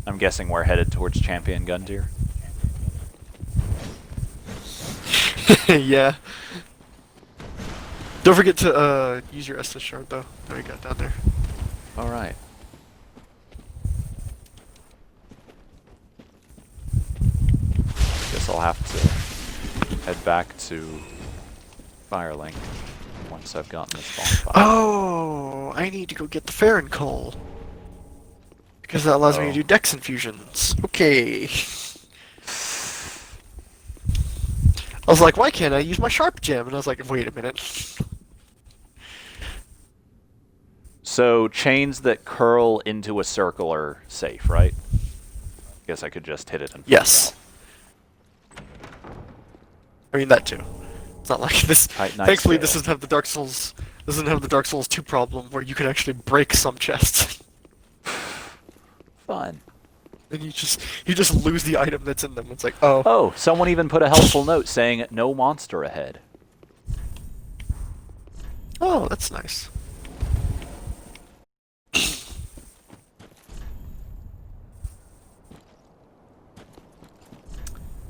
I'm guessing we're headed towards Champion Gundyr. Yeah. Don't forget to use your Estus shard though. That we got down there. All right. Guess I'll have to head back to Firelink once I've gotten this bonfire. Oh, I need to go get the Farron coal. Because that allows me to do dex infusions. Okay. I was like, why can't I use my sharp gem? And I was like, wait a minute. So chains that curl into a circle are safe, right? Guess I could just hit it and flip Yes. out. I mean that too. It's not like this. Nice Thankfully, fail. this doesn't have the Dark Souls. Doesn't have the Dark Souls 2 problem where you can actually break some chests. Fun. And you just lose the item that's in them. It's like, oh. Oh, someone even put a helpful note saying no monster ahead. Oh, that's nice.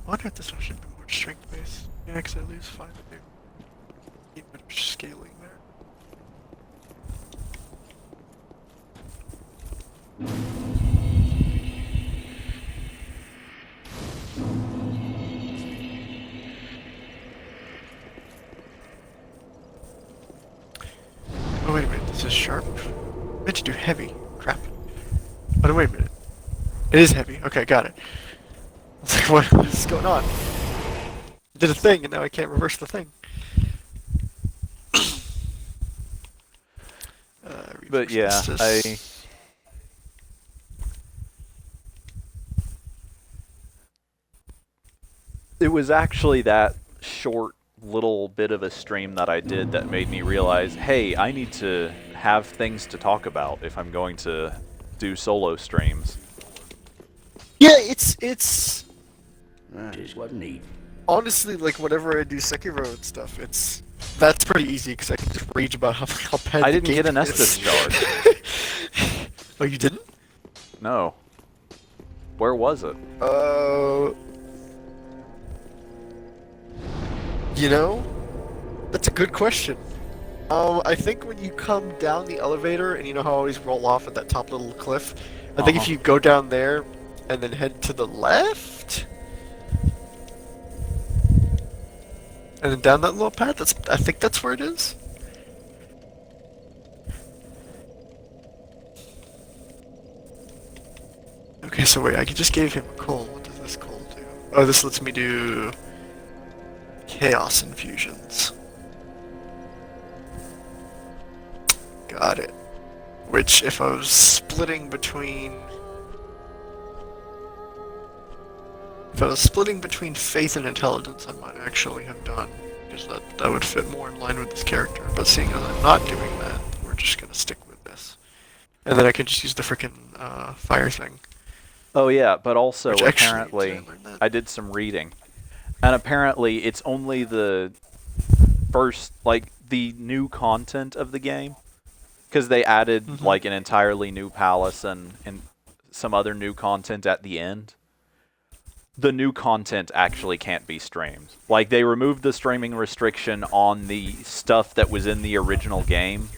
I wonder if this one should be more strength based. Yeah, because I lose 5 there. Need better scaling there. Oh, wait a minute. This is sharp. I meant to do heavy. Crap. Oh, no, wait a minute. It is heavy. Okay, got it. It's like, what is going on? I did a thing, and now I can't reverse the thing. But yeah, it was actually that short little bit of a stream that I did that made me realize, hey, I need to have things to talk about if I'm going to do solo streams. Yeah, it's That is what need. honestly like whenever I do Sekiro and stuff, that's pretty easy because I can just rage about how bad I the didn't get game an is. Estus shard. Oh, you didn't? No. Where was it? You know, that's a good question. I think when you come down the elevator, and you know how I always roll off at that top little cliff, I think if you go down there and then head to the left, and then down that little path, I think that's where it is. Okay, so wait, I just gave him a coal. What does this coal do? Oh, this lets me do chaos infusions. Got it. Which, if I was splitting between... If I was splitting between faith and intelligence, I might actually have done. Because that would fit more in line with this character. But seeing as I'm not doing that, we're just gonna stick with this. And then I can just use the frickin' fire thing. Oh yeah, but also Which actually, apparently did I learn that? I did some reading, and apparently it's only the first, like, the new content of the game, because they added like an entirely new palace and some other new content at the end. The new content actually can't be streamed. Like, they removed the streaming restriction on the stuff that was in the original game,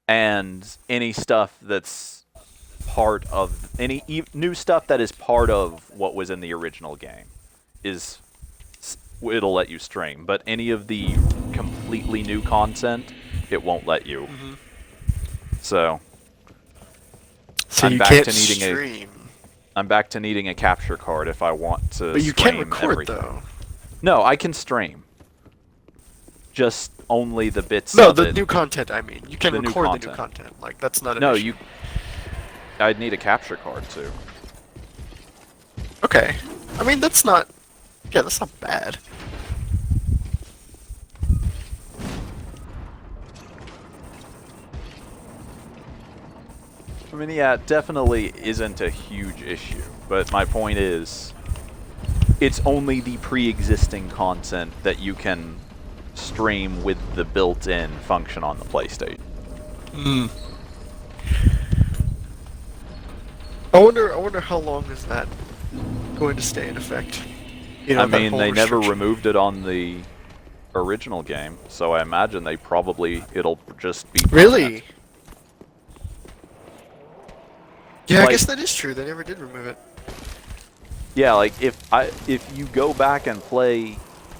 and any stuff that's part of new stuff that is part of what was in the original game it'll let you stream, but any of the completely new content it won't let you. So I'm you back can't to needing stream. I'm back to needing a capture card if I want to. But you can't stream record everything. though. No, I can stream. Just only the bits. No, of the it. new content. I mean, you can The new record the new content. content. Like that's not an No, issue. I'd need a capture card too. Okay. I mean, that's not. Yeah, that's not bad. I mean, yeah, it definitely isn't a huge issue, but my point is, it's only the pre-existing content that you can stream with the built-in function on the PlayStation. I wonder how long is that going to stay in effect? You know, I that mean, whole they never restriction. removed it on the original game, so I imagine it'll just be Really? permanent. Yeah, I Like- guess that is true. They never did remove it. Yeah, like if you go back and play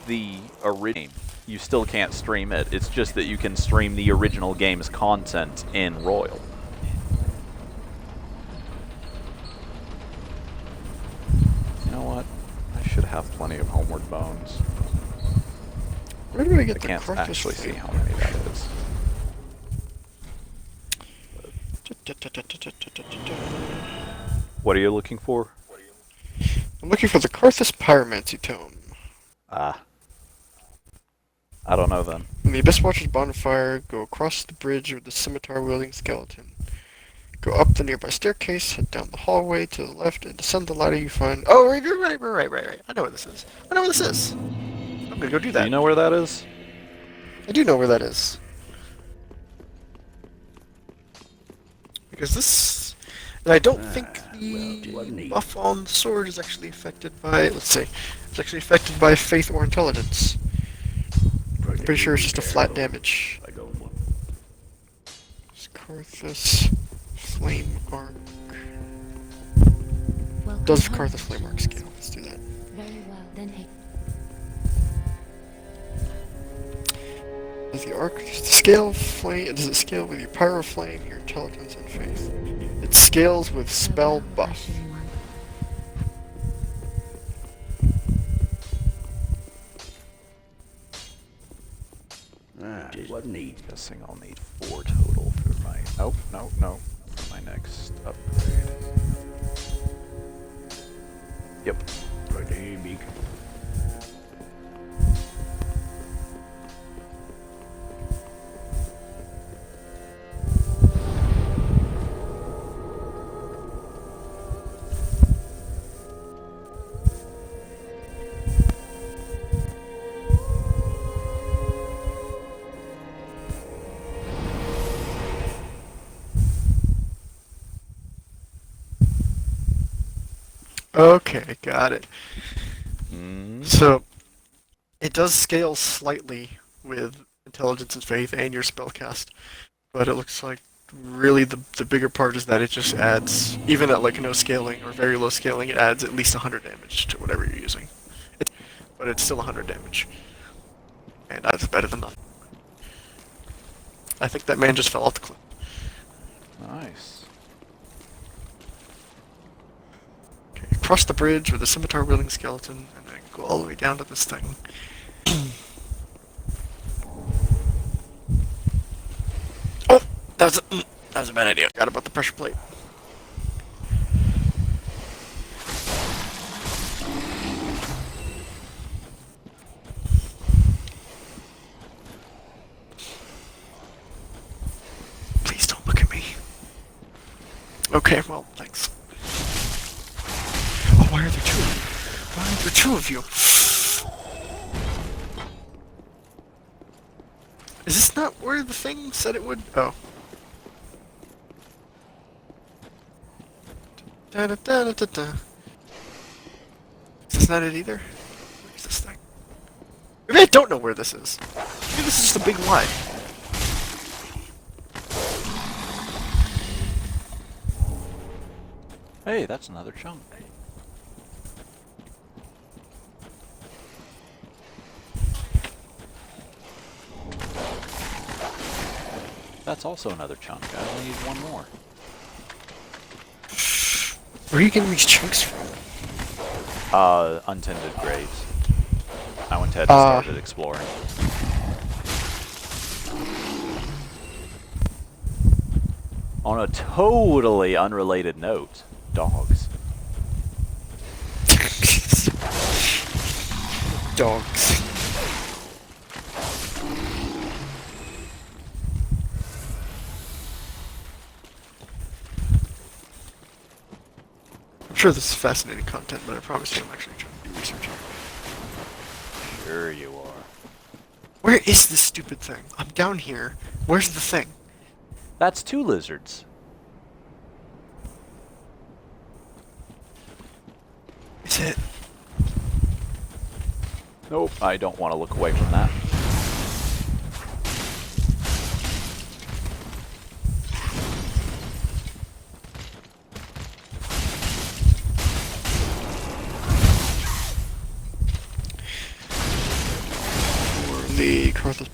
the original, you still can't stream it. It's just that you can stream the original game's content in Royal. You know what? I should have plenty of Homeward Bones. Where do I I get the can't Carthus actually see flame? how many that is. What are you looking for? I'm looking for the Carthus Pyromancy Tome. Ah. I don't know then. In the Abyss Watcher's bonfire, go across the bridge with the scimitar-wielding skeleton. Go up the nearby staircase, head down the hallway to the left, and descend the ladder you find. Oh, right. I know where this is. I'm gonna go do that. Do you know where that is? I do know where that is. Because this... And I don't think the buff on the sword is actually affected by... Let's see. It's actually affected by faith or intelligence. I'm pretty sure it's just a flat damage. It's Carthus Flame Arc. Welcome Does home, Carthus Flame Arc Ashes. scale? Let's do that. Very well, then hey. Does does it scale with your pyro flame, your intelligence, and faith? It scales with spell Farewell, buff. Ashes One. Just what need. Guessing I'll need 4 total for my... Oh, no. For my next upgrade. Yep. Pretty big. Okay, got it. Mm. So, it does scale slightly with intelligence and faith and your spellcast, but it looks like really the bigger part is that it just adds, even at like no scaling or very low scaling, it adds at least 100 damage to whatever you're using. But it's still 100 damage. And that's better than nothing. I think that man just fell off the cliff. Nice. cross the bridge with a scimitar-wielding skeleton, and then go all the way down to this thing. Oh! That was a bad idea. Forgot about the pressure plate. Please don't look at me. Okay, well, thanks. Oh, why are there two of you? Why are there two of you? Is this not where the thing said it would? Oh. Da da da da da da. Is this not it either? Where's this thing? Maybe I don't know where this is. Maybe this is just a big lie. Hey, that's another chunk. That's also another chunk. I only need one more. Where are you getting these chunks from? Untended graves. I went ahead and started exploring. On a totally unrelated note, dogs. Dogs. I'm sure this is fascinating content, but I promise you I'm actually trying to do research here. Sure you are. Where is this stupid thing? I'm down here. Where's the thing? That's two lizards. Is it? Nope, I don't want to look away from that. The Carthus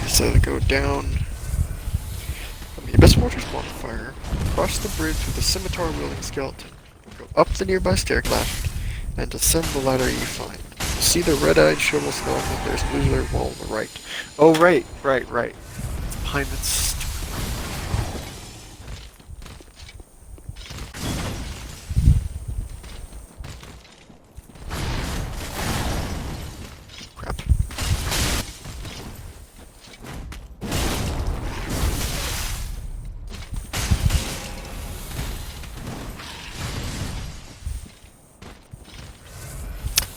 so to go down from the Abyss Mortar's bonfire, cross the bridge with a scimitar-wielding skeleton, go up the nearby staircase, and ascend the ladder you find. See the red-eyed shovel skeleton, there's an illusory wall on the right. Oh, right. It's behind this. Crap.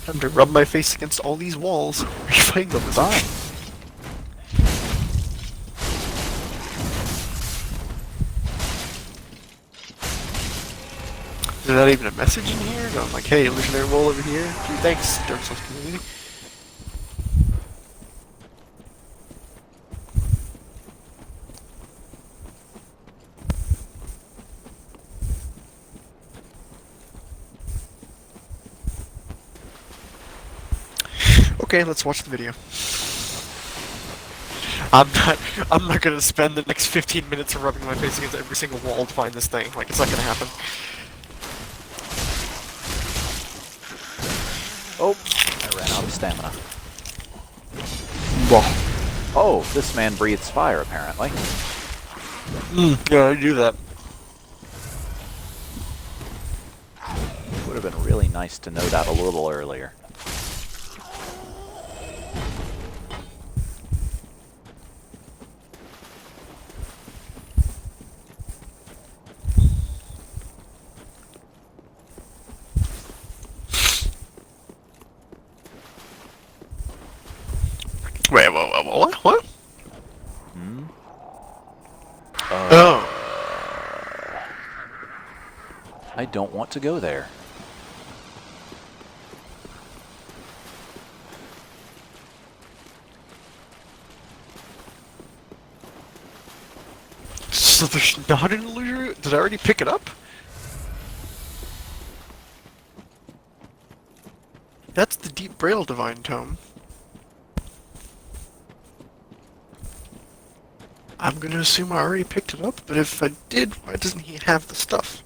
Time to rub my face against all these walls. Are you fighting them? Fine. Is there not even a message in here? No, I'm like, hey, illusionary wall over here. Gee, thanks, Dark Souls community. Okay, let's watch the video. I'm not gonna spend the next 15 minutes rubbing my face against every single wall to find this thing. Like, it's not gonna happen. Oh, I ran out of stamina. Whoa. Oh, this man breathes fire, apparently. Yeah, I do that. Would have been really nice to know that a little earlier. Wait, what? Hmm? Oh. I don't want to go there. So there's not an illusion? Did I already pick it up? That's the Deep Braille Divine Tome. I'm gonna assume I already picked it up, but if I did, why doesn't he have the stuff?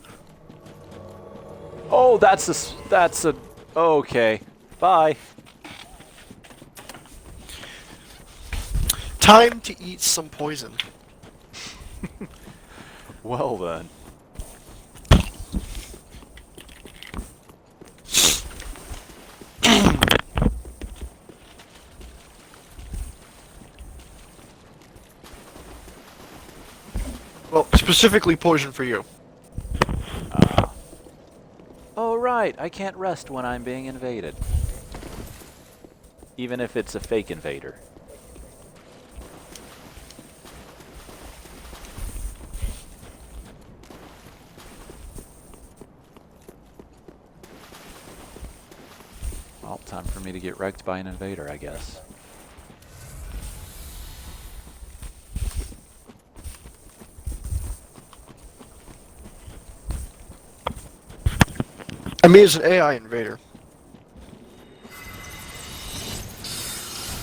Oh, that's a. Okay. Bye. Time to eat some poison. Well then. Well, specifically poison for you. Oh right, I can't rest when I'm being invaded. Even if it's a fake invader. Well, time for me to get wrecked by an invader, I guess. I mean, it's an AI invader.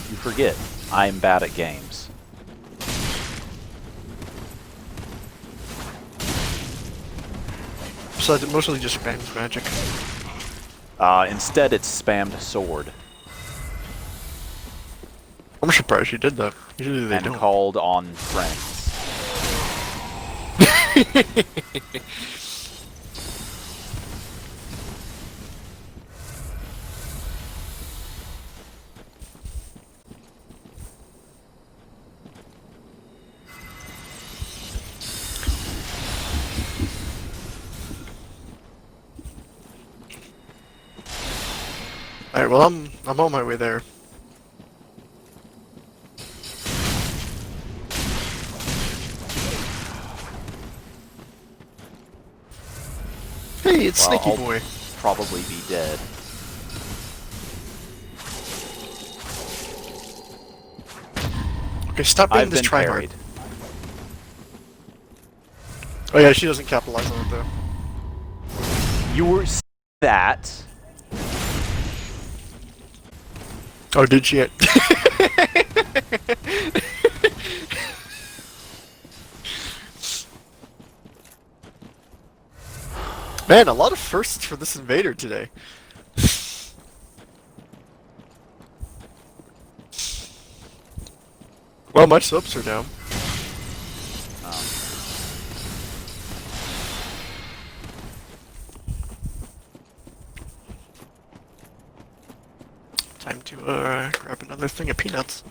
You forget, I'm bad at games. Besides, it mostly just spams magic. Instead, it's spammed sword. I'm surprised you did that. Usually they And don't. called on friends. Alright, well, I'm on my way there. Hey, it's Well, Sneaky I'll Boy. probably be dead. Okay, stop being I've this been tryhard. parried. Oh yeah, she doesn't capitalize on it though. You were that. Oh, did she? Man, a lot of firsts for this invader today. Well, my subs are down. Time to grab another thing of peanuts.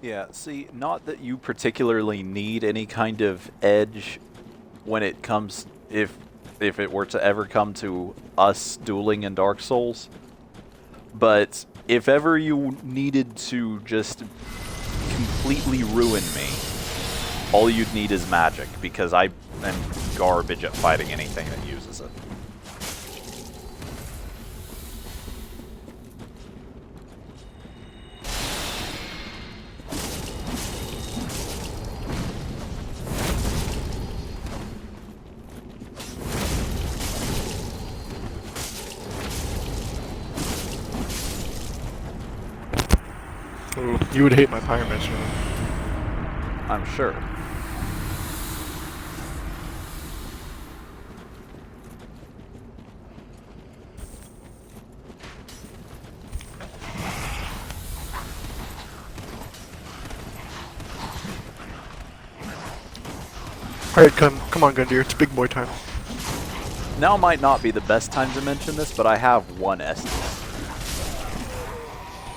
Yeah, see, not that you particularly need any kind of edge when it comes, if it were to ever come to us dueling in Dark Souls, but if ever you needed to just completely ruin me, all you'd need is magic, because I am garbage at fighting anything that uses it. Ooh, you would hate my pyramids, man. I'm sure. Alright, come on, Gundyr, it's big boy time. Now might not be the best time to mention this, but I have one Estus.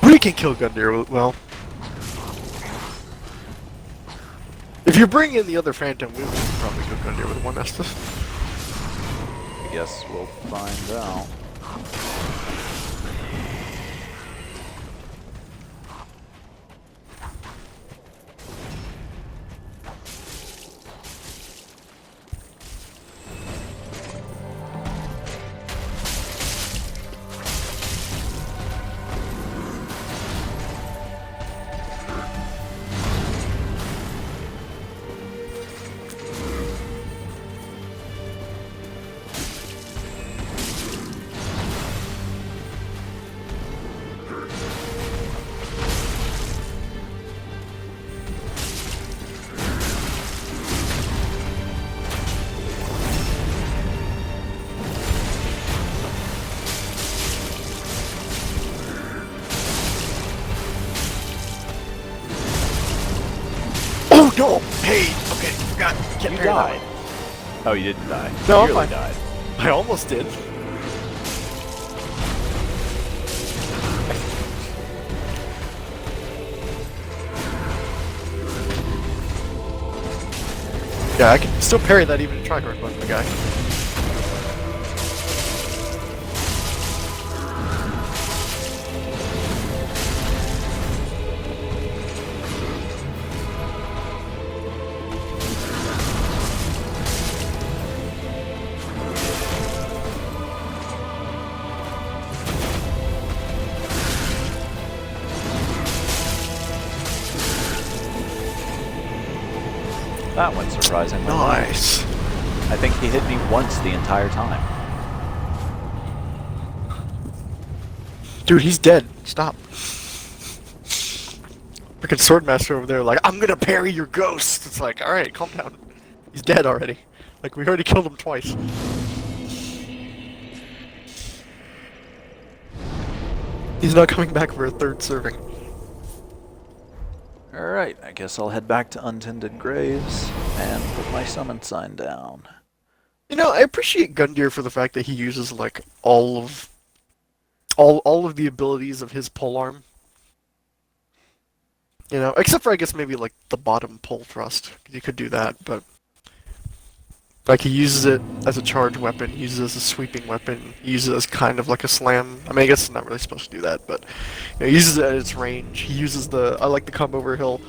We can kill Gundyr, well. If you bring in the other Phantom, we would probably go Gundyr with one Estus. I guess we'll find out. Oh no! Hey! Okay, forgot. Can't You parry that died. Oh, you didn't die. No, you I'm really fine. died. one. I almost did. Yeah, I can still parry that even in Tricord button, the guy. That went surprisingly well. Nice. I think he hit me once the entire time. Dude, he's dead. Stop. Freaking Swordmaster over there, like, I'm gonna parry your ghost! It's like, alright, calm down. He's dead already. Like, we already killed him twice. He's not coming back for a third serving. Alright, I guess I'll head back to Untended Graves and put my summon sign down. You know, I appreciate Gundyr for the fact that he uses, like, all of the abilities of his polearm. You know, except for, I guess, maybe, like, the bottom pole thrust. You could do that, but... Like, he uses it as a charge weapon, he uses it as a sweeping weapon, he uses it as kind of like a slam. I mean, I guess it's not really supposed to do that, but... You know, he uses it at its range. He uses the... I like the combo where he'll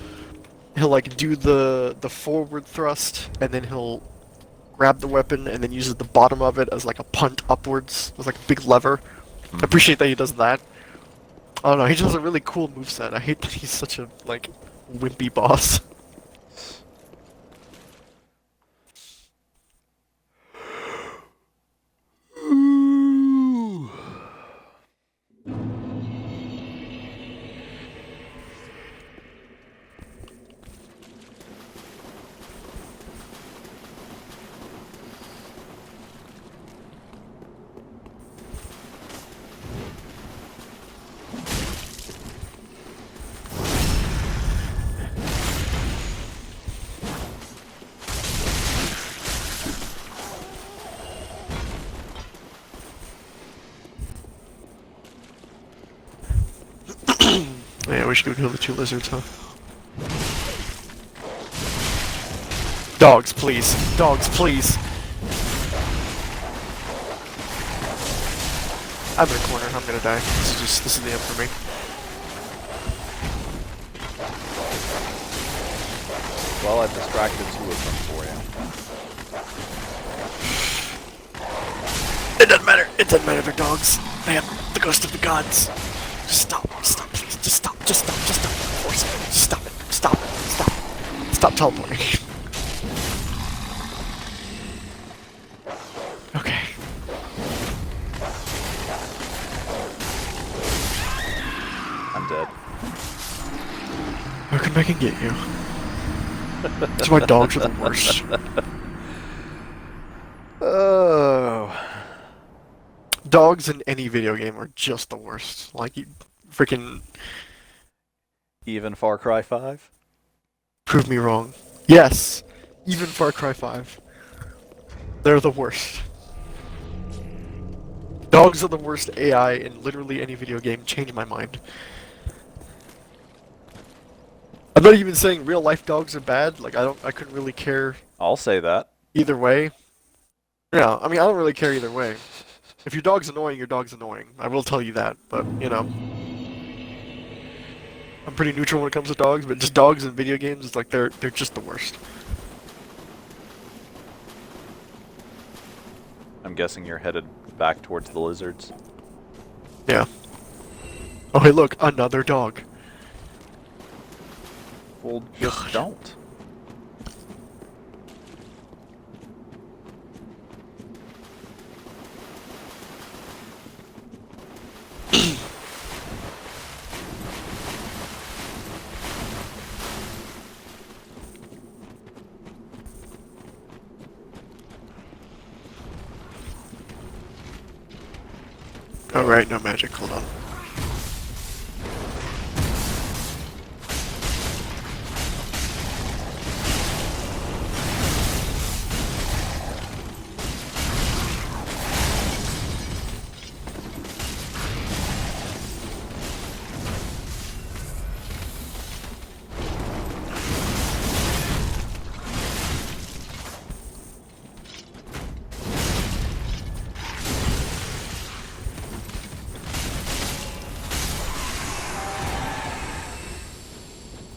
like, do the forward thrust, and then he'll grab the weapon, and then uses the bottom of it as, like, a punt upwards. As, like, a big lever. I appreciate that he does that. I don't know, he just has a really cool moveset. I hate that he's such a, like, wimpy boss. Yeah, we should go kill the two lizards, huh? Dogs, please. Dogs, please. I'm in a corner. I'm gonna die. This is the end for me. Well, I've distracted two of them for you. It doesn't matter. It doesn't matter. They're dogs. They have the ghost of the gods. Just stop. Stop, please. Just stop. Just stop. Just stop. Force it. Just stop it. Stop it. Stop. Stop teleporting. Okay. I'm dead. Where come I can get you? That's why dogs are the worst. Oh. Dogs in any video game are just the worst. Like, you freaking Even Far Cry 5? prove me wrong. Yes! Even Far Cry 5. They're the worst. Dogs are the worst AI in literally any video game. Change my mind. I'm not even saying real life dogs are bad. Like I couldn't really care I'll say that. either way. Yeah, I mean I don't really care either way. If your dog's annoying, your dog's annoying. I will tell you that. But you know, I'm pretty neutral when it comes to dogs. But just dogs in video games, it's like they're just the worst. I'm guessing you're headed back towards the lizards. Yeah. Oh hey, look, another dog. Well, just don't. Oh right, no magic. Hold on.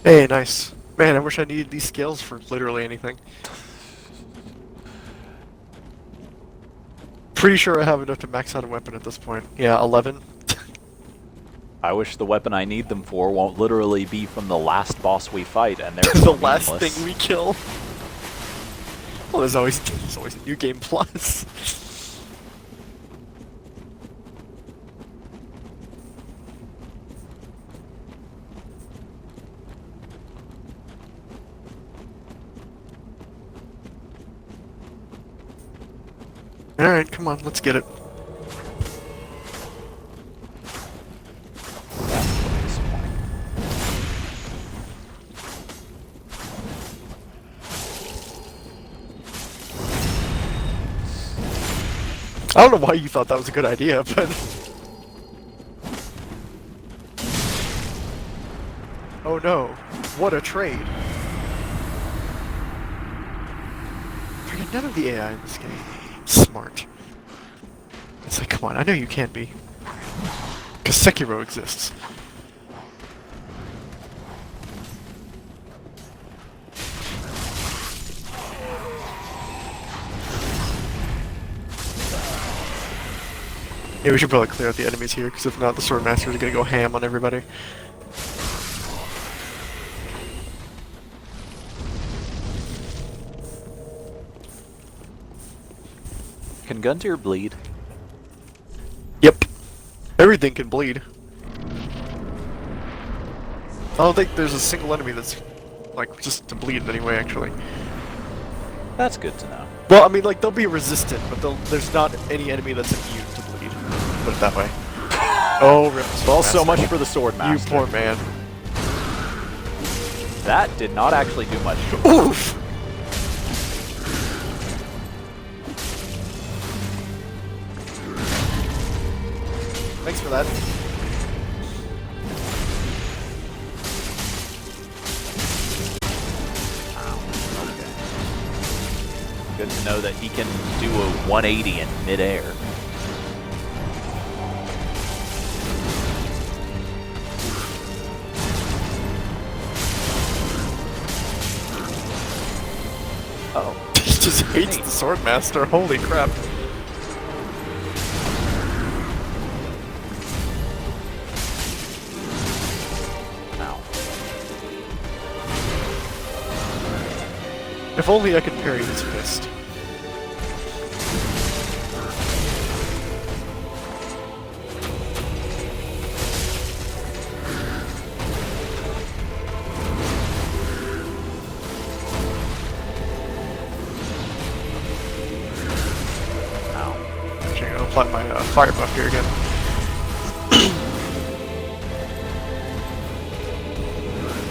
Hey, nice. Man, I wish I needed these skills for literally anything. Pretty sure I have enough to max out a weapon at this point. Yeah, 11. I wish the weapon I need them for won't literally be from the last boss we fight, and they're The last thing we kill. Well, there's always a new game plus. Alright, come on, let's get it. I don't know why you thought that was a good idea, but... Oh no, what a trade. Freaking none of the AI in this game smart. It's like, come on, I know you can't be. Because Sekiro exists. Yeah, we should probably clear out the enemies here, because if not, the Swordmasters are gonna go ham on everybody. Can Guntyr bleed? Yep. Everything can bleed. I don't think there's a single enemy that's, like, just to bleed in any way, actually. That's good to know. Well, I mean, like, they'll be resistant, but there's not any enemy that's immune to bleed. Put it that way. Oh, rip. Well, so much Swordmaster. for the Swordmaster. You poor man. That did not actually do much. Oof! Thanks for that. Good to know that he can do a 180 in midair. Oh. He just hates the Swordmaster, holy crap. Ow. If only I could parry his fist. Actually, I'm gonna apply my fire buff here again.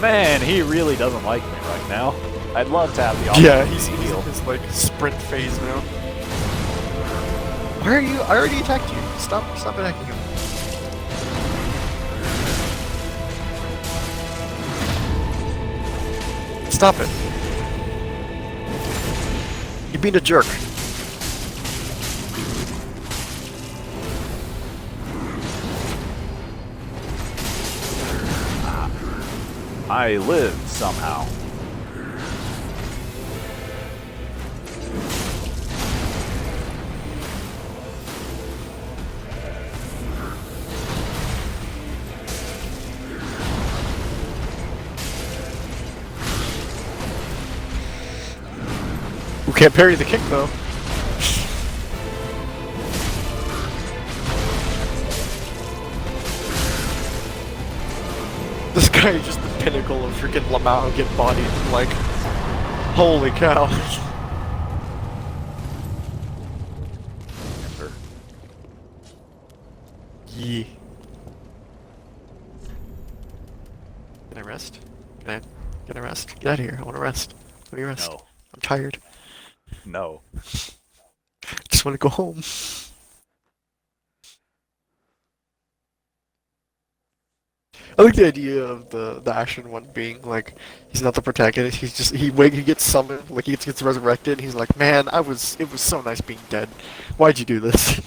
Man, he really doesn't like me right now. I'd love to have the option Yeah, to he's heal. in his like sprint phase now. Where are you? I already attacked you. Stop attacking him. Stop it. You're being a jerk. I live somehow. Who can't parry the kick though? This guy is just the pinnacle of freaking Lamau get bodied. Like, holy cow. Enter. Yeah. Can I rest? Can I rest? Get out of here. I want to rest. Let me rest. No. I'm tired. No. I just want to go home. I like the idea of the Ashen one being like he's not the protagonist. He's just he gets summoned, like he gets resurrected. And he's like, man, it was so nice being dead. Why'd you do this?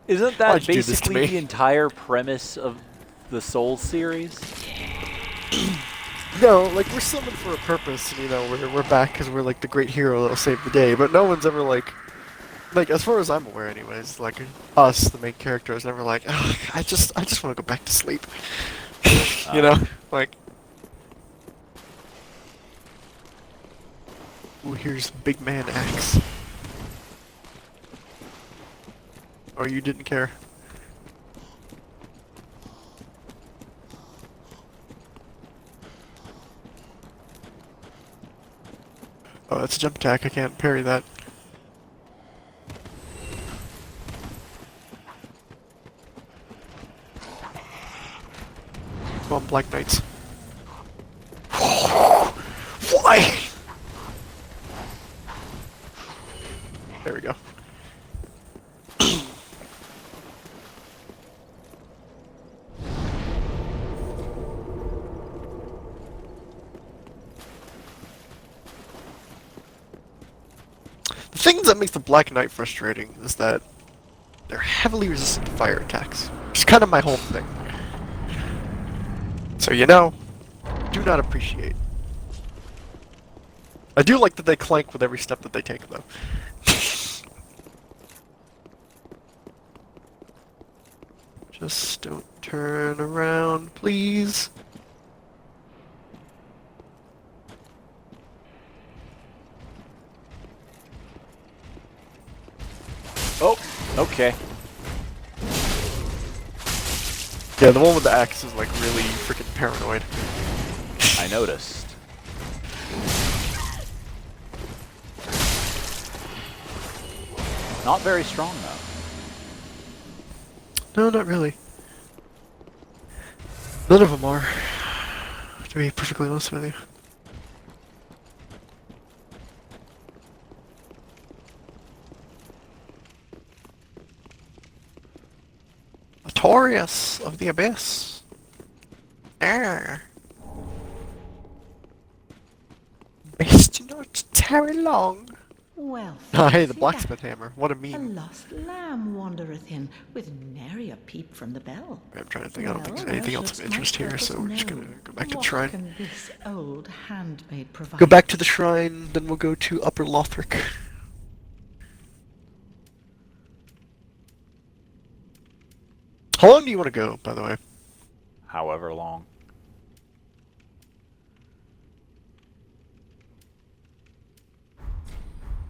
Isn't that Why'd you do this to basically me? the entire premise of the Souls series? No, like we're summoned for a purpose. And, you know, we're back because we're like the great hero that'll save the day. But no one's ever like as far as I'm aware, anyways. Like us, the main character, is never like, "Ugh, I just want to go back to sleep. You know, like. Ooh, here's Big Man Axe. Oh, you didn't care. Oh, that's a jump attack. I can't parry that. Come on, Black Knights. Why? There we go. The thing that makes the Black Knight frustrating is that they're heavily resistant to fire attacks. Which is kind of my whole thing. So you know, do not appreciate. I do like that they clank with every step that they take, though. Just don't turn around, please. Oh, okay. Yeah, the one with the axe is like really freaking paranoid. I noticed. Not very strong though. No, not really. None of them are, to be perfectly honest with you. Notorious of the Abyss. Arr. Best not to tarry long. Well, Hey, the fancy blacksmith that. hammer. What a A meme. lost lamb wandereth in, with nary a peep from the bell. I'm trying to think. I don't think Well, there's anything thou else of shouldst interest my here, so purpose we're just know. gonna go back to the What shrine. can this old handmaid provide? Go back to the shrine, then we'll go to Upper Lothric. How long do you want to go, by the way? However long.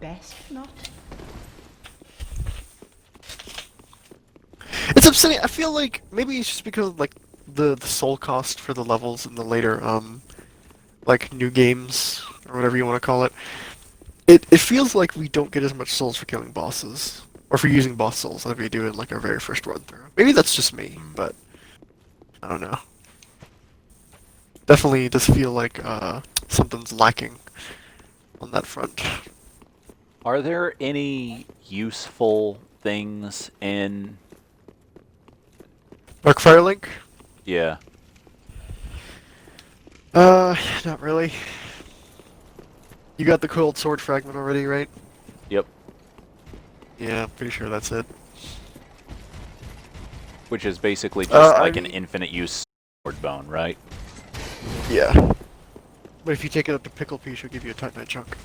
Best not. It's upsetting. I feel like maybe it's just because of, like the soul cost for the levels in the later like new games or whatever you want to call it. It feels like we don't get as much souls for killing bosses or for using boss souls as we do in like our very first run through. Maybe that's just me, but I don't know. Definitely does feel like something's lacking on that front. Are there any useful things in... Like Firelink? Yeah. Not really. You got the coiled sword fragment already, right? Yep. Yeah, I'm pretty sure that's it. Which is basically just like an I- infinite use sword bone, right? Yeah. But if you take it up to Pickle Pea, she'll give you a Titanite chunk.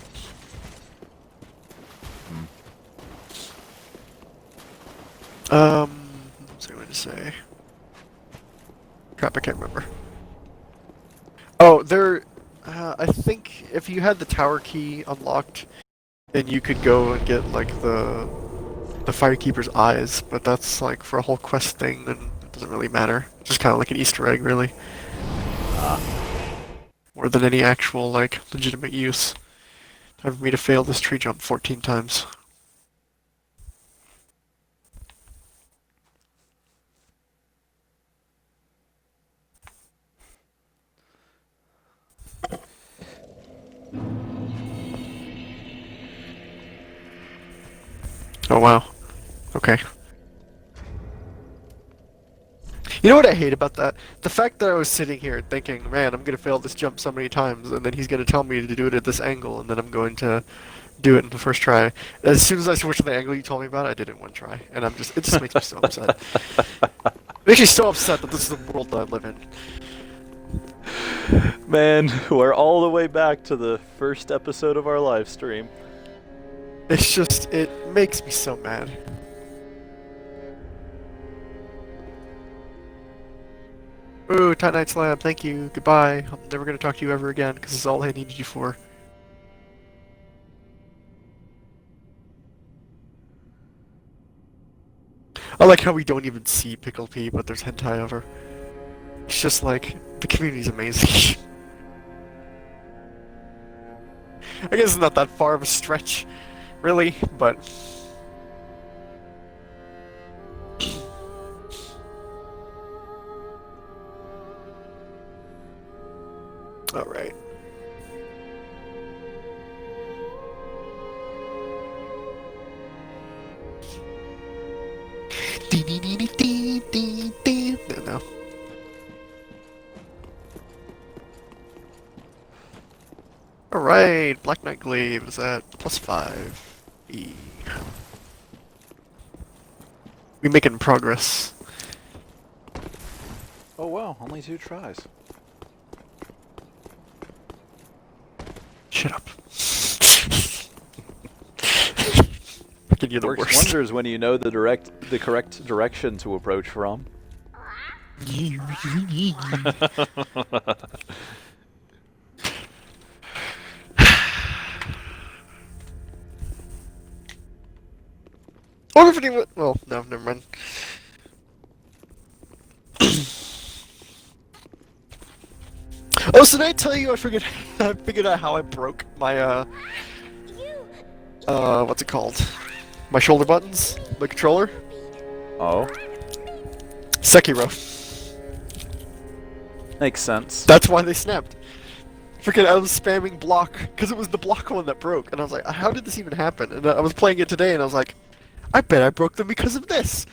What's I going to say? Crap, I can't remember. Oh, I think if you had the tower key unlocked, then you could go and get, like, the Firekeeper's eyes, but that's, like, for a whole quest thing, and it doesn't really matter. It's just kind of like an Easter egg, really. More than any actual, like, legitimate use. Time for me to fail this tree jump 14 times. Oh wow. Okay. You know what I hate about that? The fact that I was sitting here thinking, man, I'm gonna fail this jump so many times, and then he's gonna tell me to do it at this angle, and then I'm going to do it in the first try. As soon as I switched to the angle you told me about, I did it in one try, and it just makes me so upset. It makes me so upset that this is the world that I live in. Man, we're all the way back to the first episode of our live stream. It's just, it makes me so mad. Ooh, Titanite Slab, thank you, goodbye. I'm never gonna talk to you ever again, because this is all I needed you for. I like how we don't even see Pickle Pea, but there's hentai of her. It's just like, the community's amazing. I guess it's not that far of a stretch, really, but... Alright. No. Alright, Black Knight Glaive is at +5. E. We making progress. Oh wow, only 2 tries. Shut up. Fucking you're the Works worst. wonders when you know the correct direction to approach from. Or if anyone. Well, no, never mind. Oh, so did I tell you I figured out how I broke my what's it called? My shoulder buttons, the controller. Oh, Sekiro. makes sense. That's why they snapped. Freaking, I was spamming block because it was the block one that broke, and I was like, how did this even happen? And I was playing it today, and I was like, I bet I broke them because of this.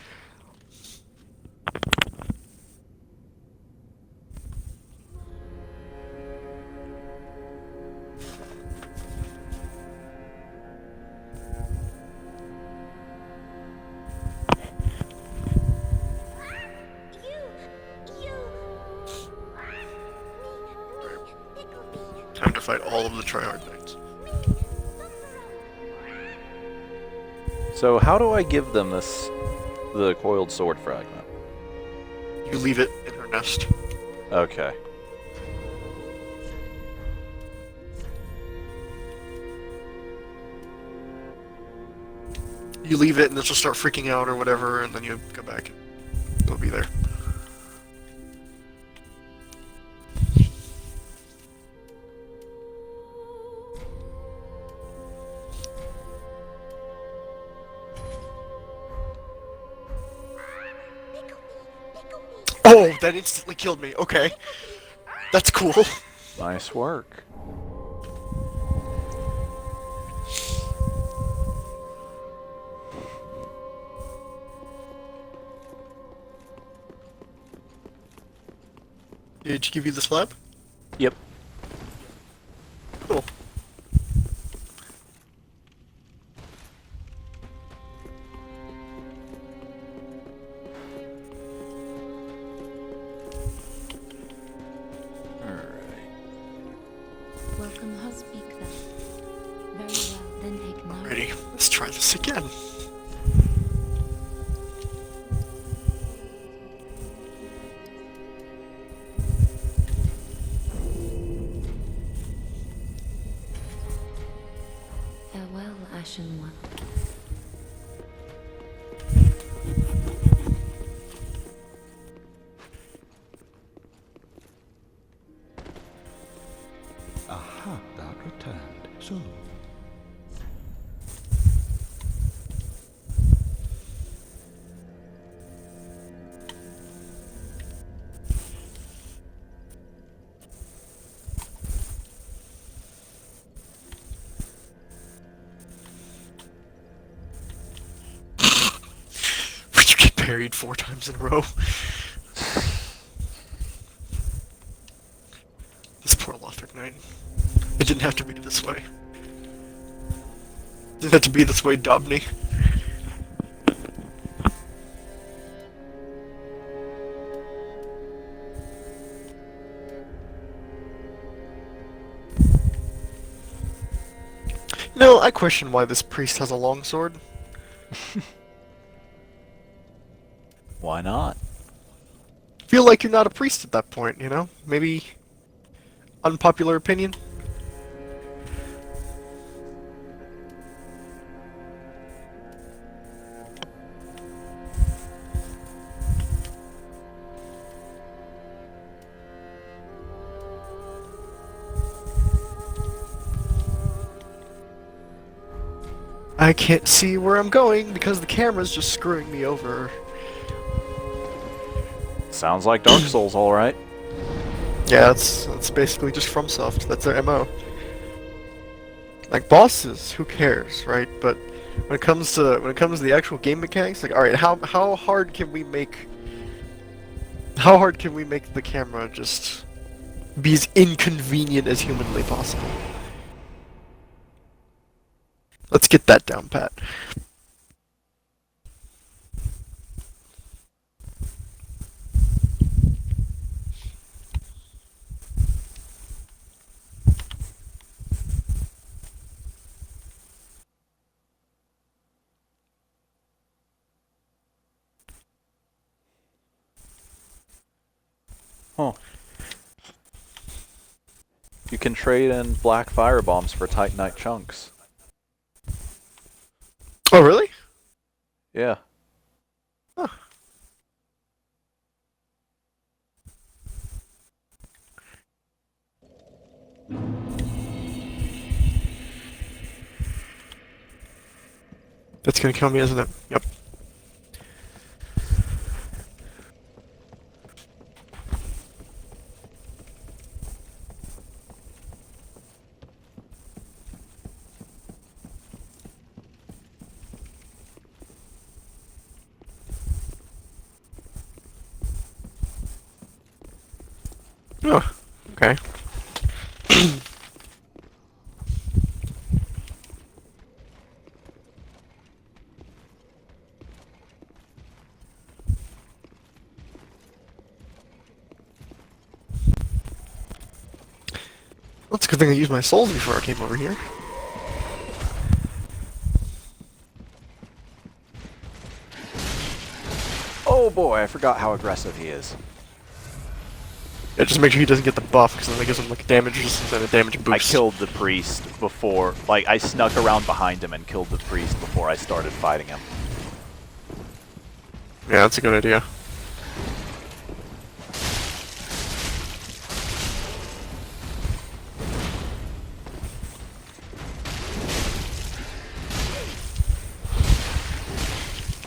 Time to fight all of the tryhard knights. So how do I give them the coiled sword fragment? You leave it in her nest. Okay. You leave it and then she'll start freaking out or whatever, and then you go back. It'll be there. Oh, that instantly killed me. Okay. That's cool. Nice work. Did she give you the slab? Yep. Cool. try this again. Farewell, Ashen One. Aha, thou returned. So, Would you get parried 4 times in a row? This poor Lothric Knight. It didn't have to be this way. It didn't have to be this way, Dobney. No, I question why this priest has a longsword. Why not? Feel like you're not a priest at that point, you know? Maybe unpopular opinion? I can't see where I'm going because the camera's just screwing me over. Sounds like Dark Souls, all right. Yeah, that's basically just FromSoft. That's their MO. Like bosses, who cares, right? But when it comes to the actual game mechanics, like, all right, how hard can we make the camera just be as inconvenient as humanly possible? Let's get that down pat. Huh. You can trade in black fire bombs for Titanite chunks. Oh, really? Yeah. Huh. That's gonna kill me, isn't it? Yep. Oh, okay. Well, it's a good thing I used my souls before I came over here. Oh boy, I forgot how aggressive he is. Yeah, just make sure he doesn't get the buff, because then it gives him like damage resistance and a damage boost. I killed the priest before, like, I snuck around behind him and killed the priest before I started fighting him. Yeah, that's a good idea.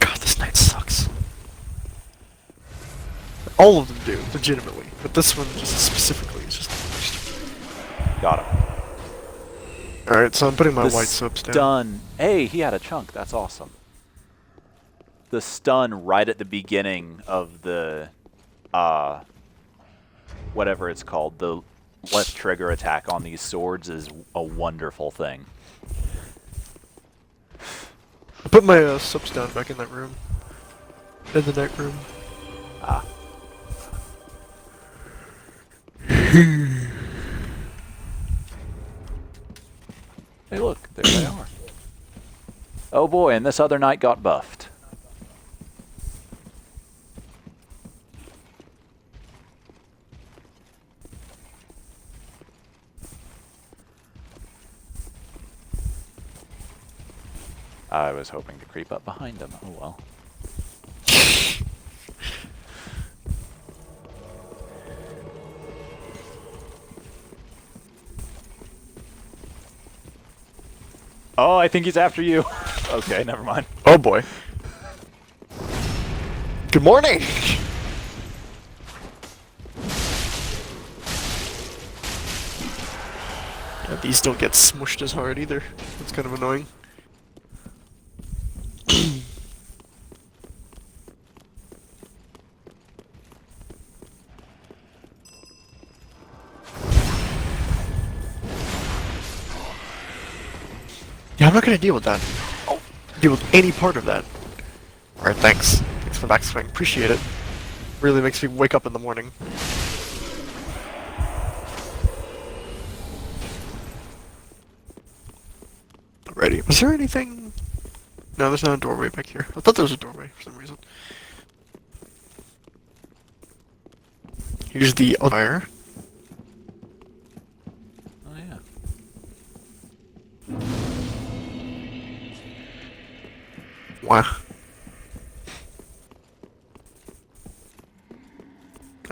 God, this knight sucks. All of them do, legitimately. But this one, just specifically, is just the worst. Got him. Alright, so I'm putting my The white subs down. stun. Hey, he had a chunk. That's awesome. The stun right at the beginning of the, whatever it's called, the left trigger attack on these swords is a wonderful thing. I put my subs down back in that room. In the night room. Ah. Hey, look, there they are. Oh boy, and this other knight got buffed. I was hoping to creep up behind him. Oh well. Oh, I think he's after you. Okay, never mind. Oh boy. Good morning! Yeah, these don't get smushed as hard either. That's kind of annoying. Yeah, I'm not gonna deal with that. Oh, deal with any part of that. Alright, thanks. Thanks for the back swing. Appreciate it. Really makes me wake up in the morning. Alrighty. Was there anything? No, there's not a doorway back here. I thought there was a doorway for some reason. Here's the fire. Oh yeah. Wow.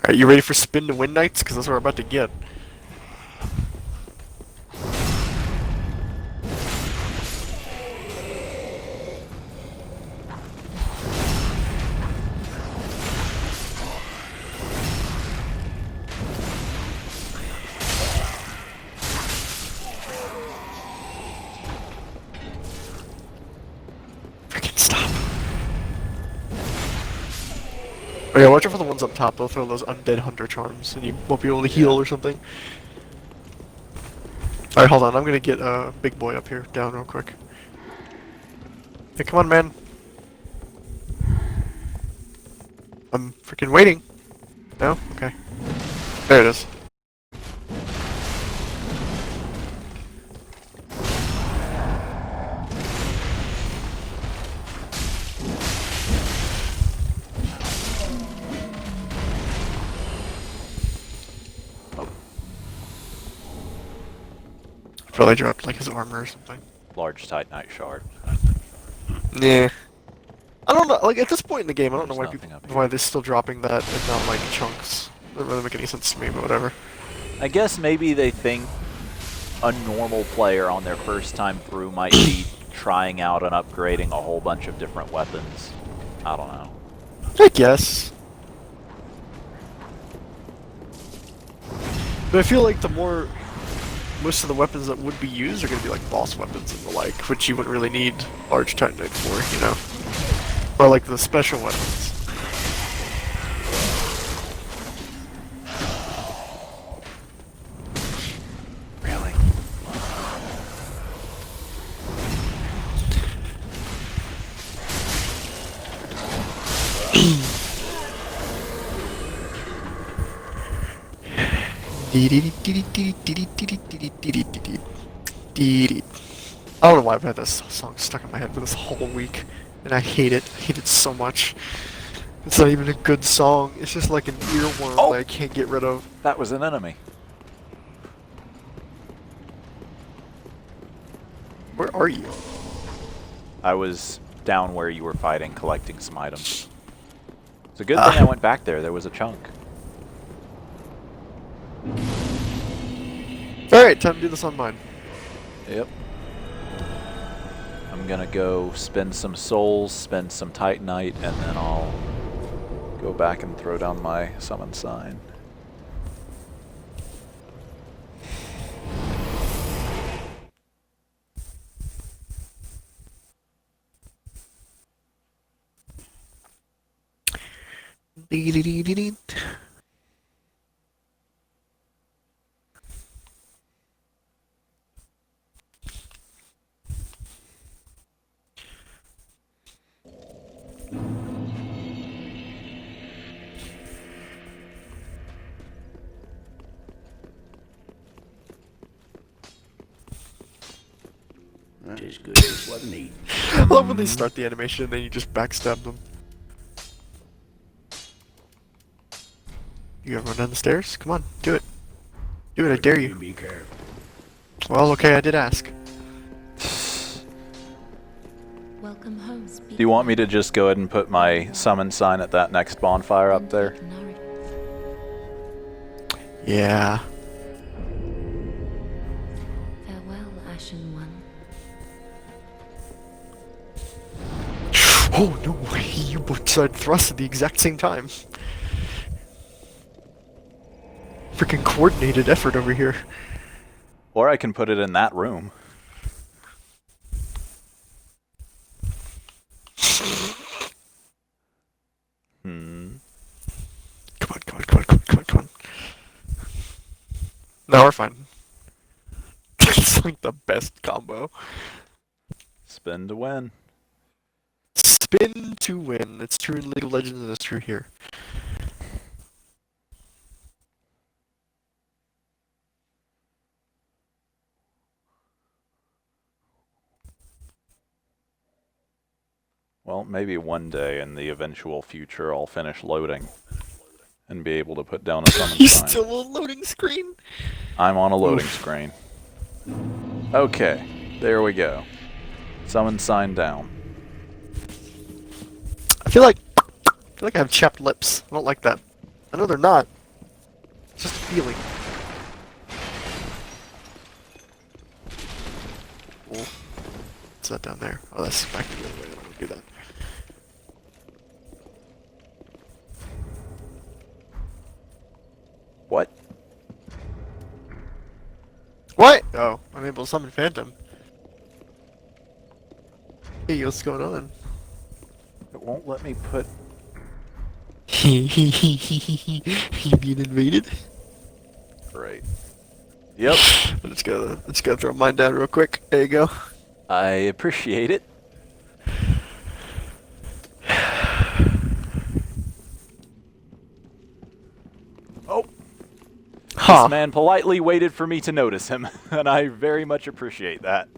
Alright, you ready for spin to win nights? Because that's what we're about to get. Freaking stop. Oh yeah, watch out for the ones up top. They'll throw those undead hunter charms, and you won't be able to heal or something. Alright, hold on. I'm gonna get Big Boy up here, down real quick. Hey, come on, man. I'm freaking waiting. No? Okay. There it is. Probably dropped like his armor or something. Large Titanite shard. Yeah. I don't know, like at this point in the game, I don't know There's why nothing up why here. they're still dropping that and not like chunks. Doesn't really make any sense to me, but whatever. I guess maybe they think a normal player on their first time through might be trying out and upgrading a whole bunch of different weapons. I don't know. I guess. But I feel like most of the weapons that would be used are going to be like boss weapons and the like, which you wouldn't really need large titanite for, you know? Or like the special weapons. Really? I don't know why I've had this song stuck in my head for this whole week, and I hate it. I hate it so much. It's not even a good song. It's just like an earworm that I can't get rid of. That was an enemy. Where are you? I was down where you were fighting, collecting some items. It's a good thing I went back there. There was a chunk. Alright, time to do this on mine. Yep. I'm gonna go spend some souls, spend some titanite, and then I'll go back and throw down my summon sign. 'Tis good this wasn't eaten. I love when they start the animation and then you just backstab them. You gotta run down the stairs? Come on, do it. Do it, I dare you. Be careful. Well, okay, I did ask. Welcome home, speak Do you want me to just go ahead and put my summon sign at that next bonfire up there? Yeah. Farewell, Ashen One. Oh no way, you both decided thrust at the exact same time. Freaking coordinated effort over here. Or I can put it in that room. Come on, come on, come on, come on, come on, come on. No, we're fine. It's like the best combo. Spin to win. Spin to win. It's true in League of Legends and it's true here. Well, maybe one day in the eventual future I'll finish loading and be able to put down a summon He's sign. still on loading screen? I'm on a loading Oof. screen. Okay, there we go. Summon sign down. I feel like I have chapped lips. I don't like that. I know they're not. It's just a feeling. Cool. What's that down there? Oh, that's back the other way. I don't want to do that. What? What? Oh, I'm able to summon Phantom. Hey, what's going on? It won't let me put... You being invaded? Great. Yep. Let's go throw mine down real quick. There you go. I appreciate it. Oh! Huh. This man politely waited for me to notice him, and I very much appreciate that.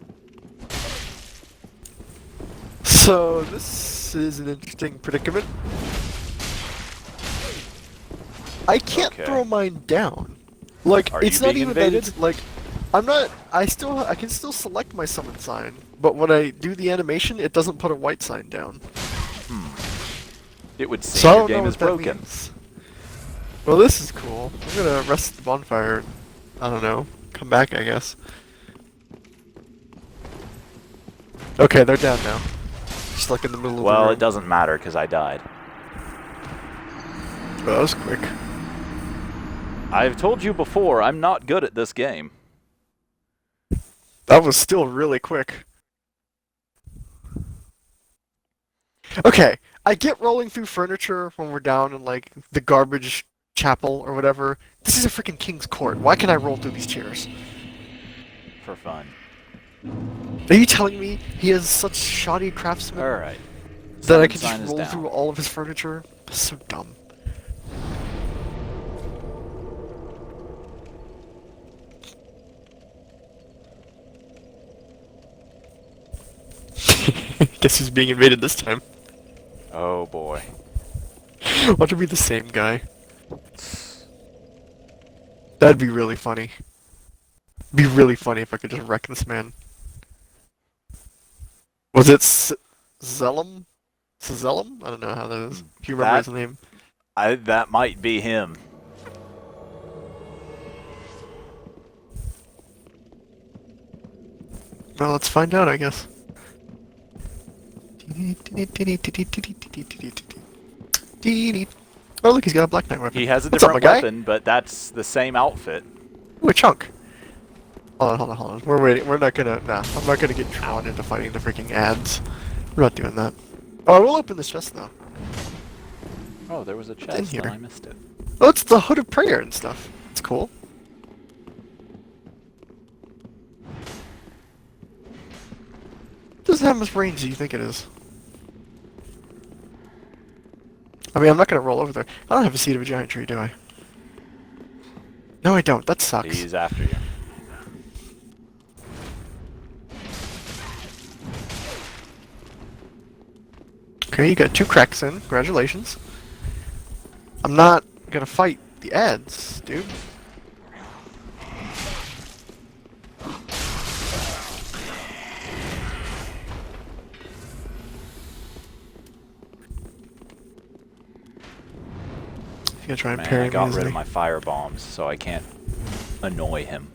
So, this is an interesting predicament. I can't Okay. throw mine down. Like, Are it's you not being even invaded? that it's, like, I'm not, I can still select my summon sign, but when I do the animation, it doesn't put a white sign down. It would seem So I your don't know game what is that broken. means. Well, this is cool. I'm gonna rest at the bonfire. I don't know. Come back, I guess. Okay, they're down now. Just like in the middle of the Well, room. it doesn't matter because I died. Oh, that was quick. I've told you before, I'm not good at this game. That was still really quick. Okay, I get rolling through furniture when we're down in, like, the garbage chapel or whatever. This is a freaking king's court. Why can I roll through these chairs? For fun. Are you telling me he has such shoddy craftsmen Alright. that I Summon can sign just is roll down. through all of his furniture? That's so dumb. Guess who's being invaded this time? Oh boy. Want to be the same guy? That'd be really funny. Be really funny if I could just wreck this man. Was it Zellum? Zellum? I don't know how that is. Do you remember his name? That might be him. Well, let's find out, I guess. Oh, look, he's got a Black Knight weapon. He has a What's up, different my guy? weapon, but that's the same outfit. Ooh, a chunk. Hold on. We're waiting. We're not gonna. Nah, I'm not gonna get drawn into fighting the freaking ads. We're not doing that. Oh, I will open this chest though. Oh, there was a in chest here? and I missed it. Oh, it's the Hood of Prayer and stuff. It's cool. Doesn't have much range as you think it is. I mean, I'm not gonna roll over there. I don't have a seed of a giant tree, do I? No, I don't. That sucks. He's after you. Okay, you got 2 cracks in. Congratulations. I'm not gonna fight the ads, dude. You gonna try and Man, parry I me, got isn't rid of he? my fire bombs, so I can't annoy him.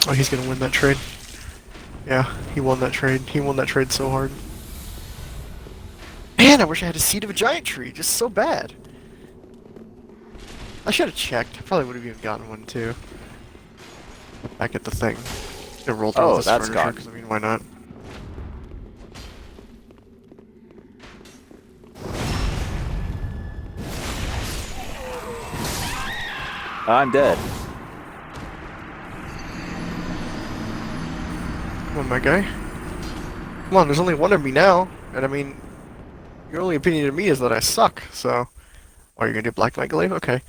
Oh, he's gonna win that trade. Yeah, he won that trade. He won that trade so hard. Man, I wish I had a seed of a giant tree. Just so bad. I should have checked. I probably would have even gotten one too. Back at the thing. Gonna roll through all Oh, this that's furniture, got... because I mean, why not? I'm dead. Come on, my guy. Come on, there's only one of me now. And I mean, your only opinion of me is that I suck, so... Oh, you're gonna do Black Knight Glaive? Okay.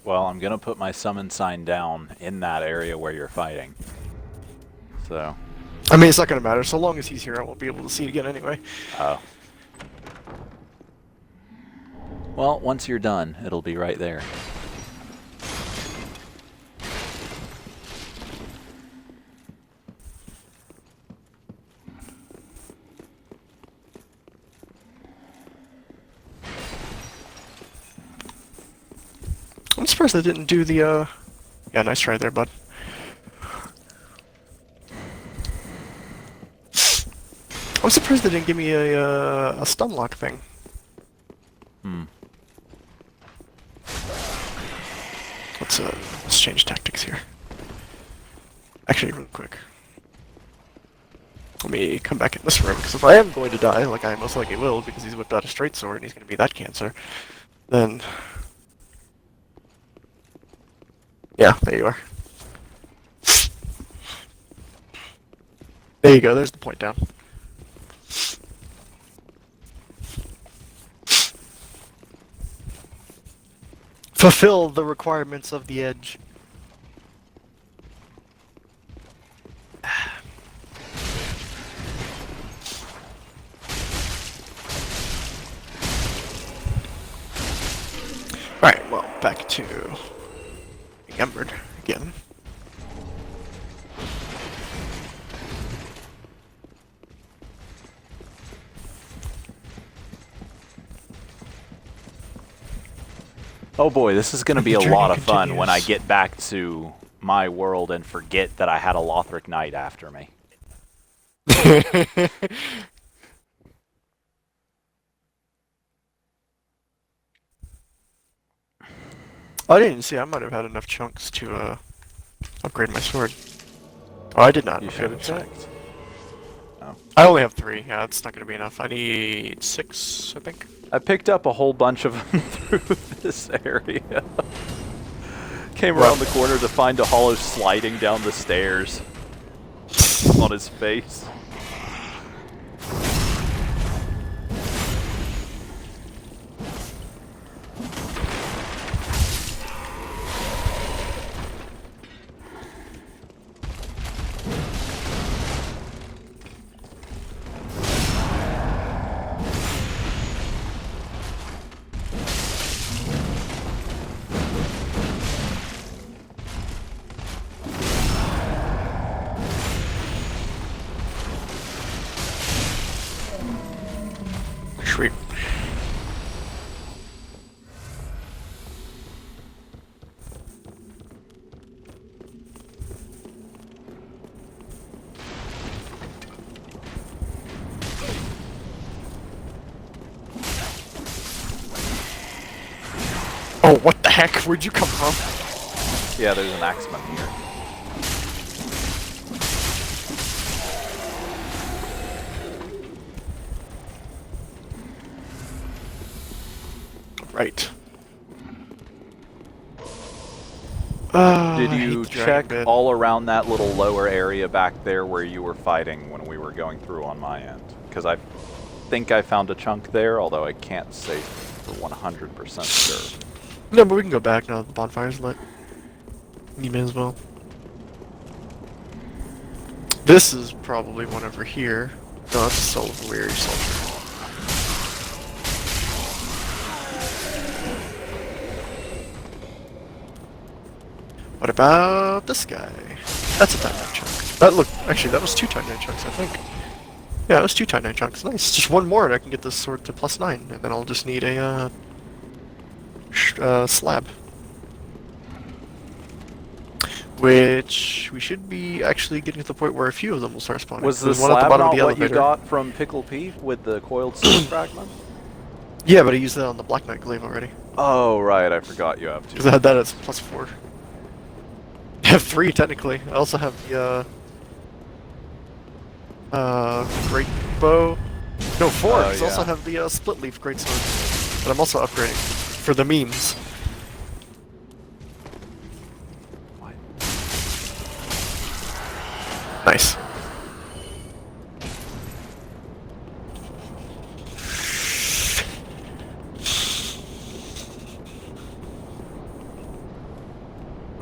Well, I'm gonna put my summon sign down in that area where you're fighting. So... I mean, it's not gonna matter. So long as he's here, I won't be able to see it again anyway. Oh. Well, once you're done, it'll be right there. I'm surprised they didn't do the, Yeah, nice try there, bud. I'm surprised they didn't give me a stun lock thing. Hmm. Let's change tactics here. Actually, real quick. Let me come back in this room, because if I am going to die, like I most likely will, because he's whipped out a straight sword and he's going to be that cancer, then... Yeah, there you are. There you go, there's the point down. Fulfill the requirements of the edge. Alright, well, back to being Embered again. Oh boy, this is going to be a The journey lot of fun when I continues. get back to my world and forget that I had a Lothric Knight after me. I didn't see. I might have had enough chunks to upgrade my sword. Oh, I did not. You Okay, should have that's fine. checked. Oh. I only have 3. Yeah, it's not gonna be enough. I need 6, I think. I picked up a whole bunch of them through this area. Came around the corner to find a hollow sliding down the stairs on his face. Sweet. Oh, what the heck? Where'd you come from? Yeah, there's an axeman here. Right. Do Did I hate you the dragon check bit. all around that little lower area back there where you were fighting when we were going through on my end? Because I think I found a chunk there, although I can't say for 100% sure. No, but we can go back now that the bonfire's lit. You may as well. This is probably one over here. No, that's a Soul of a Weary Soldier. What about this guy? That's a Titanite chunk. Actually, that was 2 Titanite chunks, I think. Yeah, it was 2 Titanite chunks. Nice. Just one more and I can get this sword to +9, and then I'll just need a, slab. Which we should be actually getting to the point where a few of them will start spawning. Was the There's one at the slab bottom of not the what you elevator. got from Pickle P with the coiled steel fragment? Yeah, but I used that on the Black Knight glaive already. Oh, right, I forgot you have Because I to. had that as +4. I have 3 technically. I also have the great bow. No, 4. Oh, 'Cause I also yeah. have the split leaf greatsword. But I'm also upgrading for the memes. What? Nice.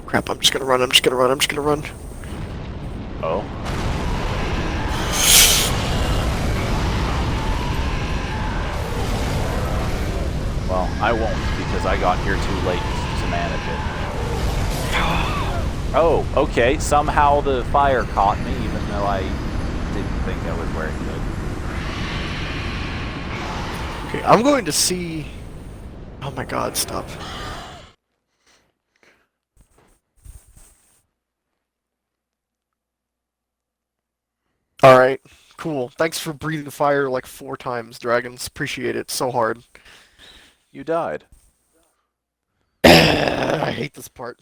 Crap, I'm just gonna run, I'm just gonna run, I'm just gonna run. Oh? Well, I won't, because I got here too late to manage it. Oh, okay, somehow the fire caught me, even though I didn't think I was where it could. Okay, I'm going to see... Oh my god, stop. Alright, cool. Thanks for breathing fire like 4 times, dragons. Appreciate it so hard. You died. I hate this part.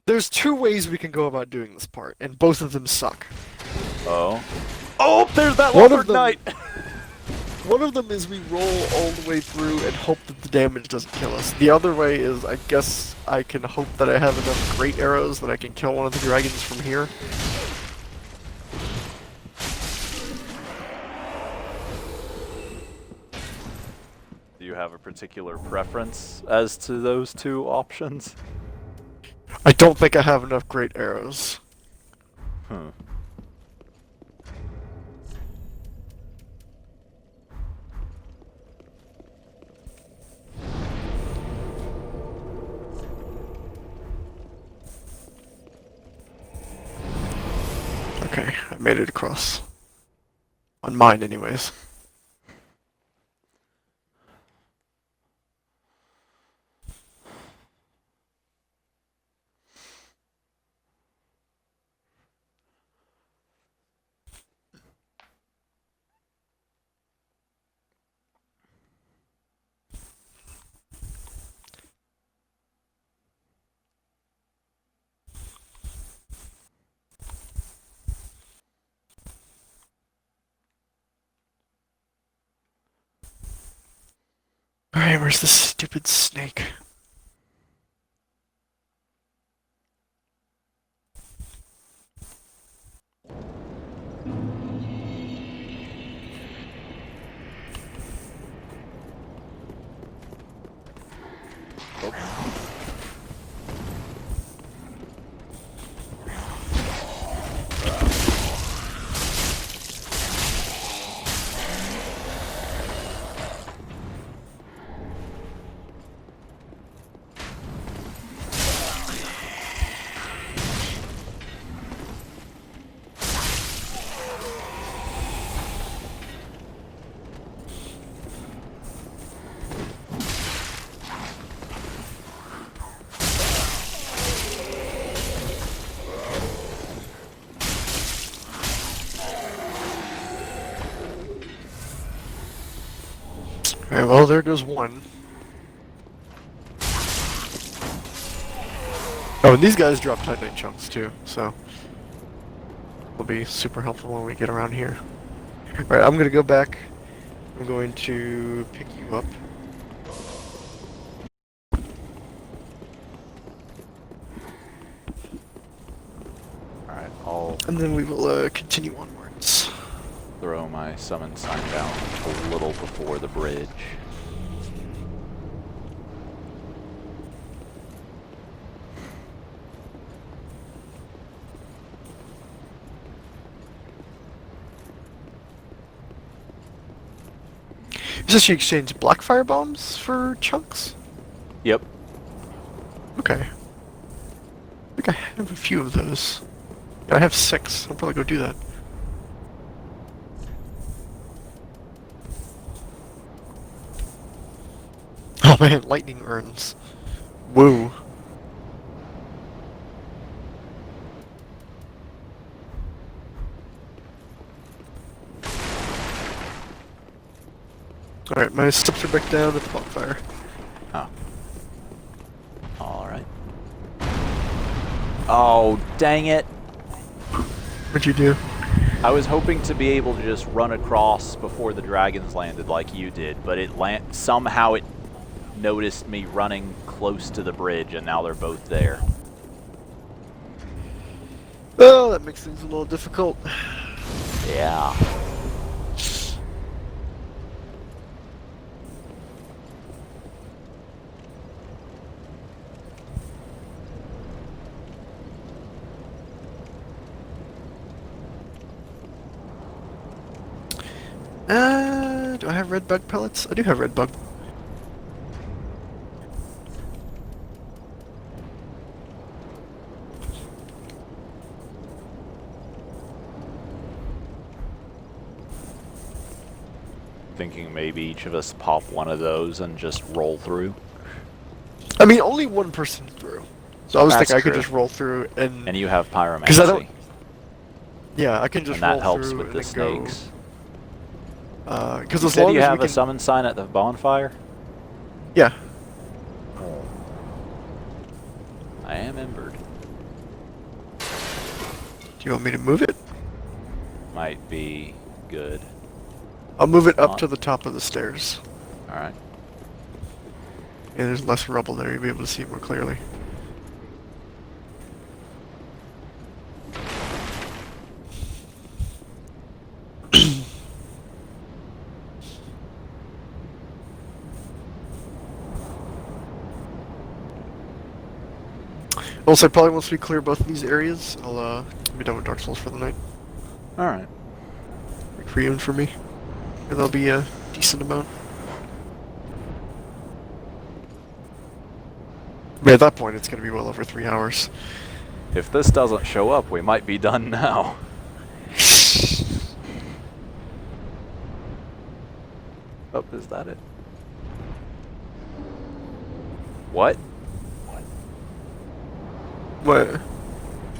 There's 2 ways we can go about doing this part, and both of them suck. Oh. Oh, there's that One Lothric of them- Knight! One of them is we roll all the way through and hope that the damage doesn't kill us. The other way is I guess I can hope that I have enough great arrows that I can kill one of the dragons from here. Do you have a particular preference as to those 2 options? I don't think I have enough great arrows. Hmm. Okay, I made it across. On mine, anyways. Alright, where's this stupid snake? Alright, well, there goes one. Oh, and these guys drop Titanite chunks too, so will be super helpful when we get around here. Alright, I'm gonna go back. I'm going to pick you up. And then we will continue onwards. Throw my summon sign down a little before the bridge. Is this you exchange black fire bombs for chunks? Yep. Okay. I think I have a few of those. Yeah, I have 6. I'll probably go do that. Oh man, lightning urns. Woo. Alright, my steps are back down at the bonfire. Oh. Alright. Oh, dang it. What'd you do? I was hoping to be able to just run across before the dragons landed like you did, but somehow it noticed me running close to the bridge, and now they're both there. Oh, that makes things a little difficult. Yeah. Do I have red bug pellets? I do have red bug. Thinking maybe each of us pop one of those and just roll through. I mean, only one person through. So I was That's thinking I could true. just roll through and... And you have pyromancy. Because I don't... Yeah, I can just and that roll helps through with and the then go... snakes. Because You as said long you as have we a can... summon sign at the bonfire? Yeah. I am embered. Do you want me to move it? Might be good. I'll move it up On. to the top of the stairs. Alright. And there's less rubble there, you'll be able to see more clearly. Also, probably once we clear both of these areas, I'll be done with Dark Souls for the night. Alright. Like for you and for me. And there'll be a decent amount. But at that point, it's going to be well over 3 hours. If this doesn't show up, we might be done now. Oh, is that it? What? What?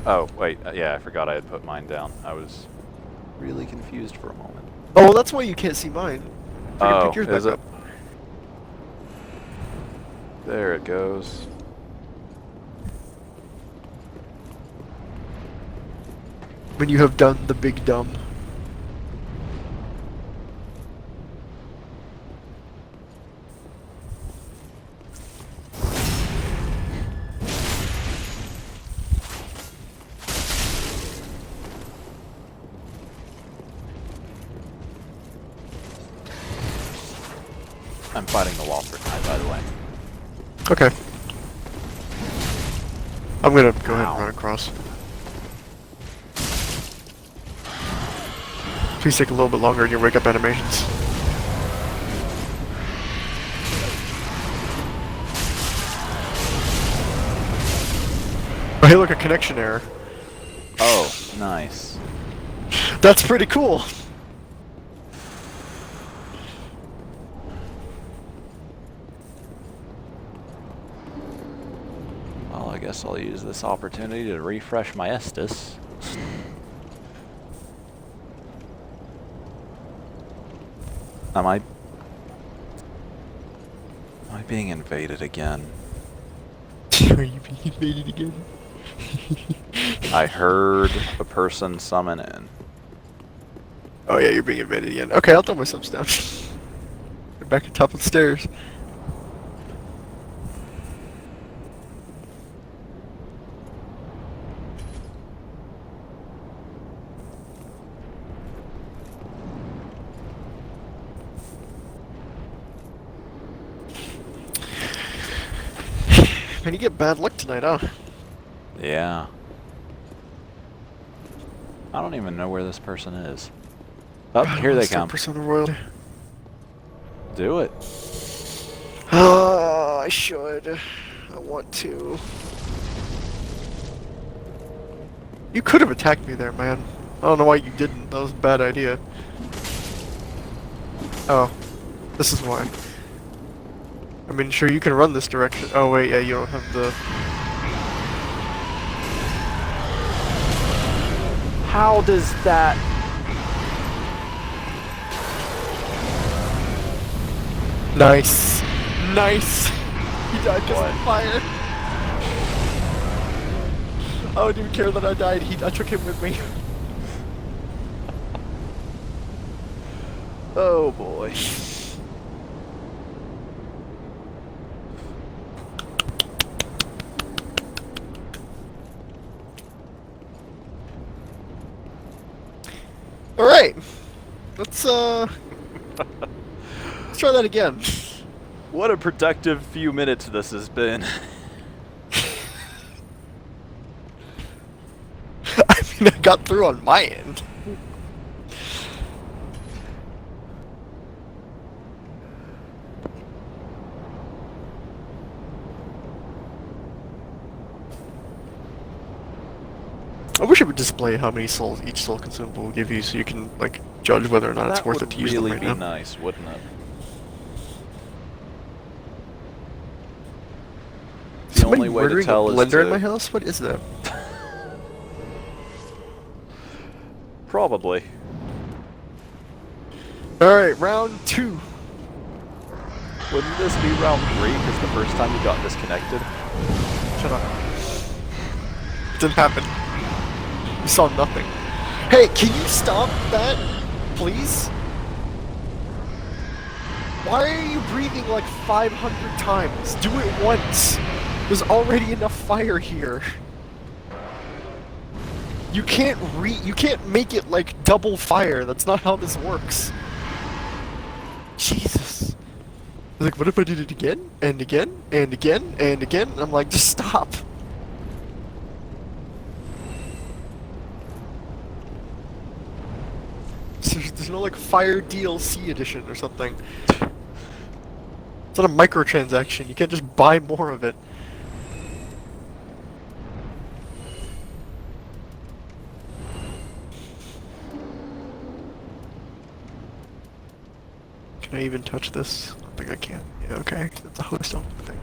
Oh, wait. Yeah, I forgot I had put mine down. I was really confused for a moment. Oh, well, that's why you can't see mine. Oh, Pick yours is back it? up. There it goes. When you have done the big dumb. I'm fighting the Lothric Knight, by the way. Okay. I'm gonna go ahead Ow. and run across. Please take a little bit longer in your wake up animations. Oh, hey, look, a connection error. Oh, nice. That's pretty cool. Well, I guess I'll use this opportunity to refresh my Estus. Am I being invaded again? Are you being invaded again? I heard a person summon in. Oh yeah, you're being invaded again. Okay, I'll throw my subs down. They're back at the top of the stairs. Man, you get bad luck tonight, huh? Yeah. I don't even know where this person is. Oh, I don't here wanna they start come. Persona Royalty. Do it. I should. I want to. You could have attacked me there, man. I don't know why you didn't. That was a bad idea. Oh. This is why. I mean, sure, you can run this direction. Oh, wait, yeah, you don't have the... How does that... Nice. Nice. He died because of fire. I don't even care that I died. I took him with me. Oh boy. Alright. Let's try that again. What a productive few minutes this has been. I mean, I got through on my end. I wish it would display how many souls each soul consumable will give you, so you can like judge whether or not it's worth it to use them That right would really be now. nice, wouldn't it? The Somebody only way to murdering tell a is blender to... in my house? What is that? Probably. Alright, round 2. Wouldn't this be round 3? Because the first time you got disconnected. Shut up. Didn't happen. You saw nothing. Hey, can you stop that? Please? Why are you breathing like 500 times? Do it once. There's already enough fire here. You can't make it like double fire. That's not how this works. Jesus. Like, what if I did it again? And again? And again? And again? And I'm like, just stop. There's no like Fire DLC edition or something. It's not a microtransaction. You can't just buy more of it. Can I even touch this? I don't think I can. Yeah, okay. It's a host on thing.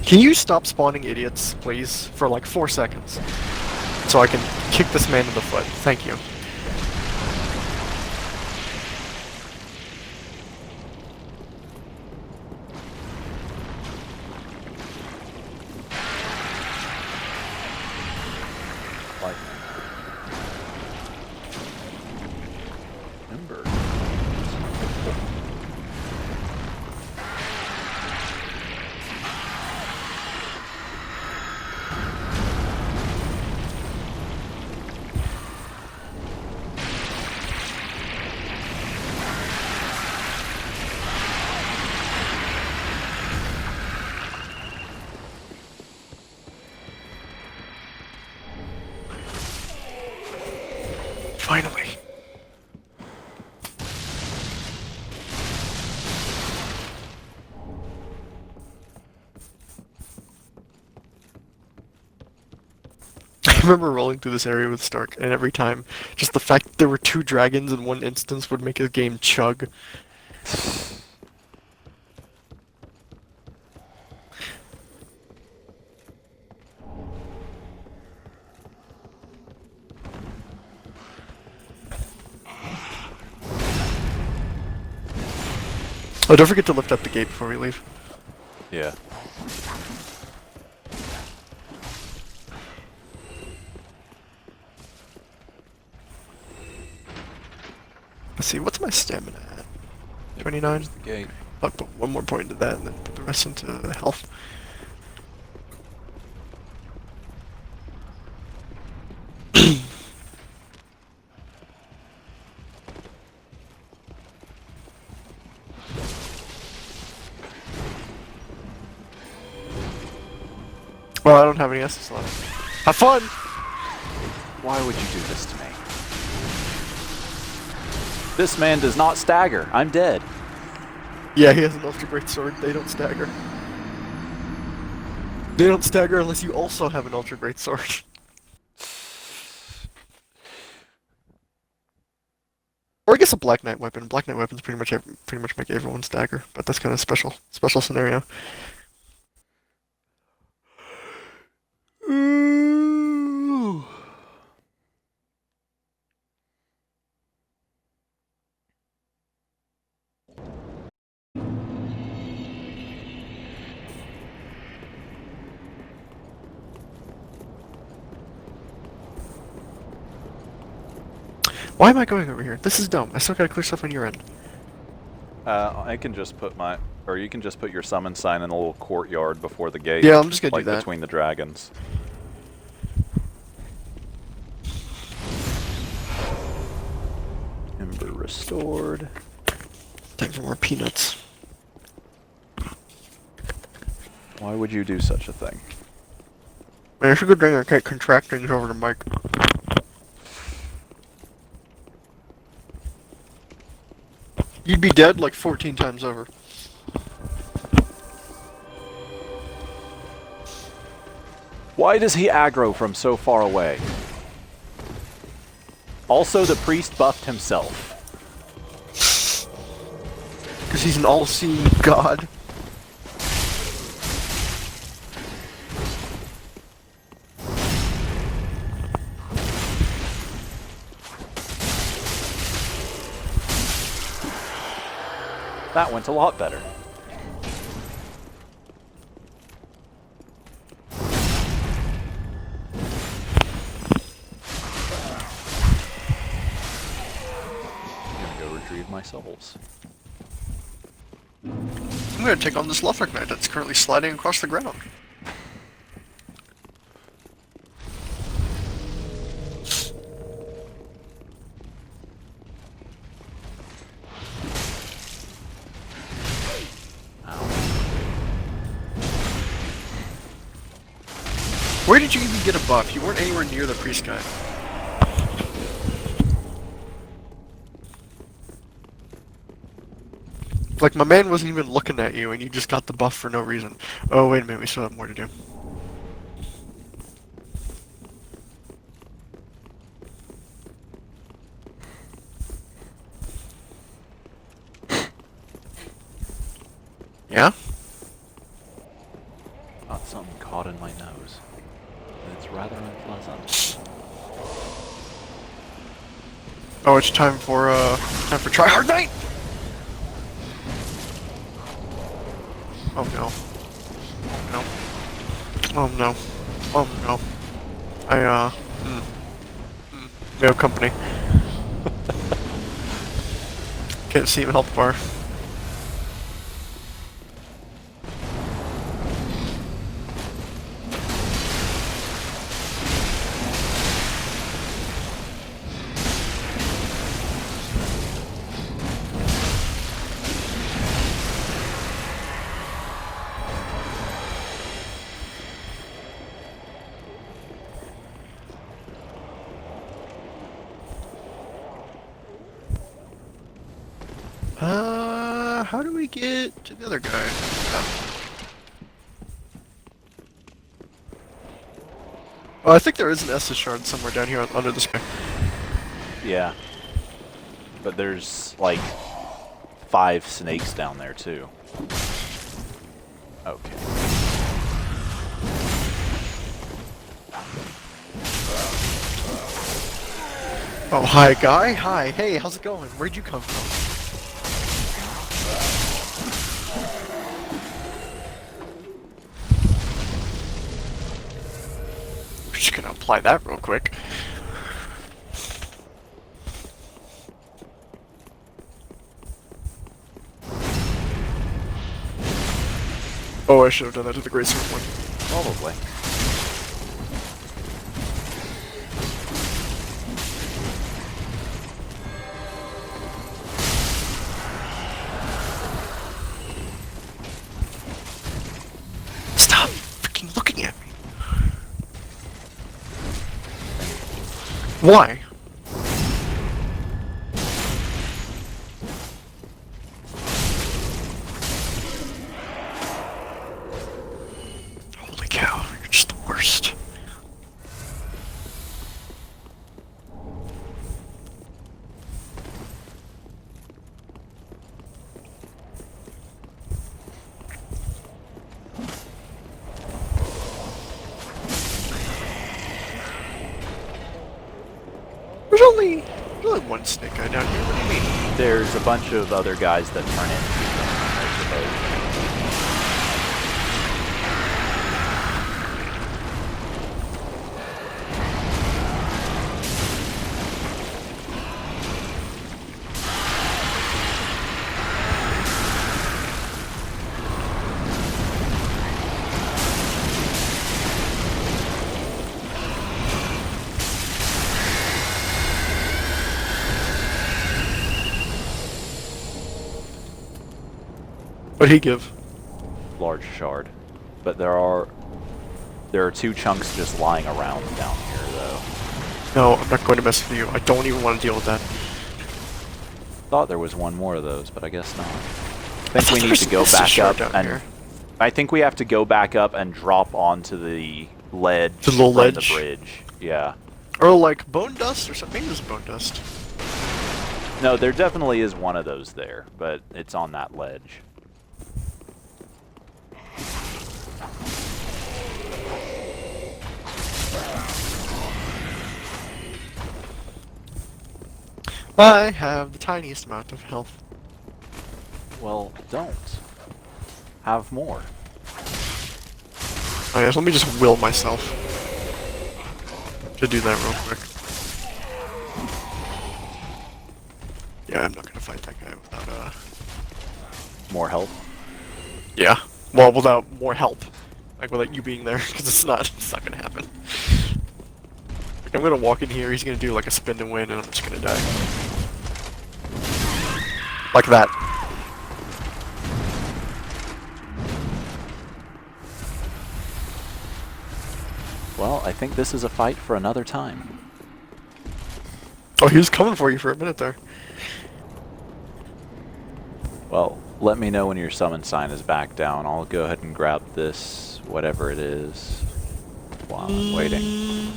Can you stop spawning idiots, please, for like 4 seconds? So I can kick this man in the foot. Thank you. Like... Ember. Finally. I remember rolling through this area with Stark, and every time, just the fact that there were 2 dragons in one instance would make the game chug. Oh, don't forget to lift up the gate before we leave. Yeah. Let's see, what's my stamina at? 29? The gate. I'll put one more point into that and then put the rest into health. Well, I don't have any S's left. Have fun! Why would you do this to me? This man does not stagger. I'm dead. Yeah, he has an ultra great sword. They don't stagger. They don't stagger unless you also have an ultra great sword. Or I guess a Black Knight weapon. Black Knight weapons pretty much make everyone stagger, but that's kind of special scenario. Why am I going over here? This is dumb. I still gotta clear stuff on your end. I can just put my, or you can just put your summon sign in a little courtyard before the gate. Yeah, I'm just gonna like do that. between the dragons. Ember restored. Time for more peanuts. Why would you do such a thing? Man, I should go drink and get contract things over to Mike. You'd be dead like 14 times over. Why does he aggro from so far away? Also, the priest buffed himself. Because he's an all-seeing god. That went a lot better. I'm gonna go retrieve my souls. I'm gonna take on this Lothric Knight that's currently sliding across the ground. Where did you even get a buff? You weren't anywhere near the priest guy. Like, my man wasn't even looking at you, and you just got the buff for no reason. Oh, wait a minute, we still have more to do. Yeah? Got something caught in my nose. And it's rather unpleasant. Oh, it's time for Try Hard Night! Oh no. No. Oh no. Oh no. We have company. Can't see him health bar. How do we get to the other guy? Oh, I think there is an Estus shard somewhere down here under the sky. Yeah. But there's, like, 5 snakes down there, too. Okay. Oh, hi, guy. Hi. Hey, how's it going? Where'd you come from? apply that real quick. Oh, I should have done that to the Great Sword one. Probably. Stop freaking looking at me. Why? Holy cow, you're just the worst. There's only one snake guy down here. What do you mean? There's a bunch of other guys that turn into them, I suppose. What'd he give? Large shard. But there are 2 chunks just lying around down here, though. No, I'm not going to mess with you. I don't even want to deal with that. Thought there was one more of those, but I guess not. I think we need to go There's a back shard up down and here. I think we have to go back up and drop onto the ledge The little from the ledge? bridge. Yeah. Or like bone dust or something. Maybe there's bone dust. No, there definitely is one of those there, but it's on that ledge. I have the tiniest amount of health. Well, don't. Have more. Oh yes, let me just will myself to do that real quick. Yeah, I'm not gonna fight that guy without More help? yeah. Well, without more help. Like without you being there, because it's not gonna happen. Like, I'm gonna walk in here, he's gonna do like a spin to win, and I'm just gonna die. Like that. Well, I think this is a fight for another time. Oh, he was coming for you for a minute there. Well, let me know when your summon sign is back down. I'll go ahead and grab this, whatever it is, while I'm waiting.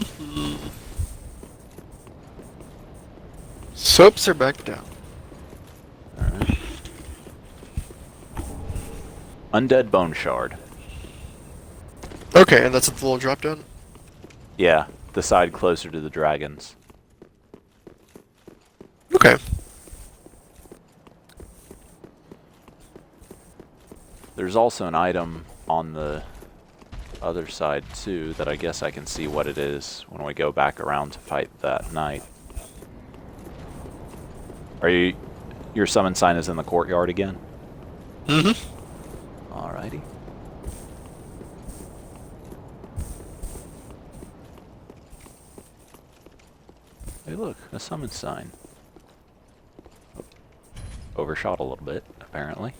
Soaps are back down. Alright. Undead Bone Shard. Okay, and that's at the little drop down? Yeah, the side closer to the dragons. Okay. There's also an item on the other side too that I guess I can see what it is when we go back around to fight that knight. Are you... Your summon sign is in the courtyard again? Mm-hmm. Alrighty. Hey look, a summon sign. Overshot a little bit, apparently.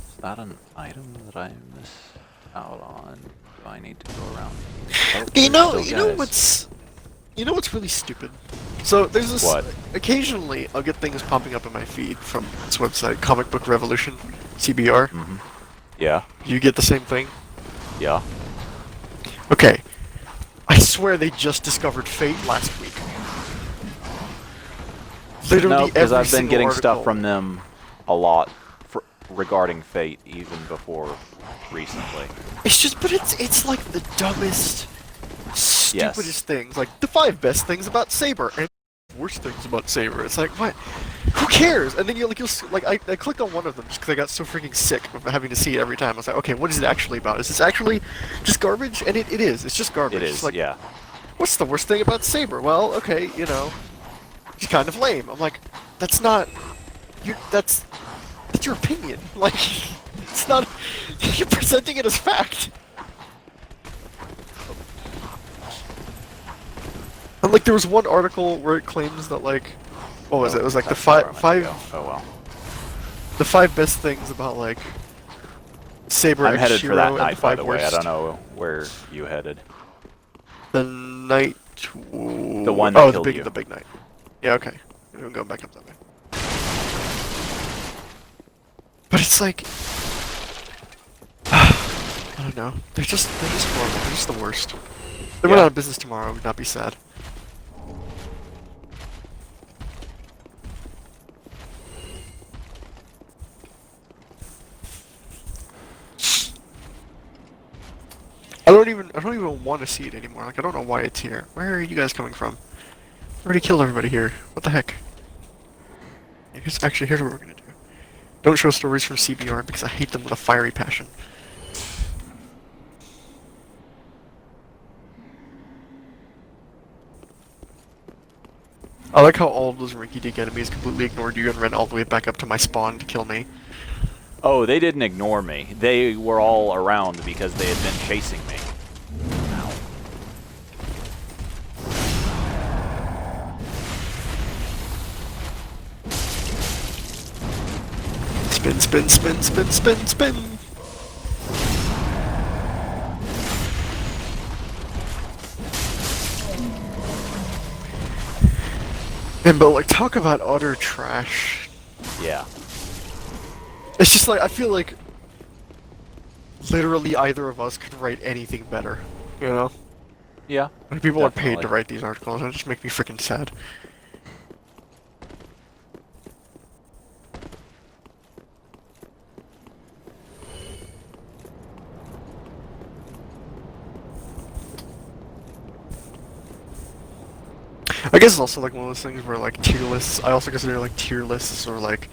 Is that an item that I missed out on? Do I need to go around? Oh, You know, there's you still know guys. what's really stupid? So there's this. What? Occasionally, I'll get things popping up in my feed from this website, Comic Book Revolution, CBR. Mm-hmm. Yeah, You get the same thing. yeah. Okay, I swear they just discovered Fate last week. Literally No, because every I've been single getting article. stuff from them a lot regarding Fate, even before recently. It's just, but it's like the dumbest, stupidest things. Like the 5 best things about Saber and worst things about Saber. It's like what? who cares? And then I clicked on one of them just because I got so freaking sick of having to see it every time. I was like, okay, what is it actually about? Is this actually just garbage? And it is. It's just garbage. It is, It's like, yeah. what's the worst thing about Saber? Well, okay, it's kind of lame. I'm like, that's not. That's your opinion. Like, it's not. You're presenting it as fact. And like, there was one article where it claims that like, what was it? It was like the That's not where I'm five. gonna go. Oh well. The 5 best things about like Saber I'm X headed Shiro for that and night, the by 5 the way. I worst. don't know where you headed. The night. The one that killed you. The big night. Yeah, okay. We're going back up that way. But it's like, I don't know. They're just horrible. They're just the worst. If they went out of business tomorrow, I would not be sad. I don't even want to see it anymore. Like, I don't know why it's here. Where are you guys coming from? I already killed everybody here. What the heck? Here's what we're gonna do. Don't show stories from CBR because I hate them with a fiery passion. I like how all of those rinky-dink enemies completely ignored you and ran all the way back up to my spawn to kill me. Oh, they didn't ignore me. They were all around because they had been chasing me. Ow. Spin, spin, spin, spin, spin, spin! Man, but like, talk about utter trash. Yeah. It's just like, I feel like literally either of us could write anything better, you know? Yeah. Like, people are paid definitely. to write these articles, and it just makes me freaking sad. I guess it's also like one of those things where like tier lists, I also consider like tier lists or like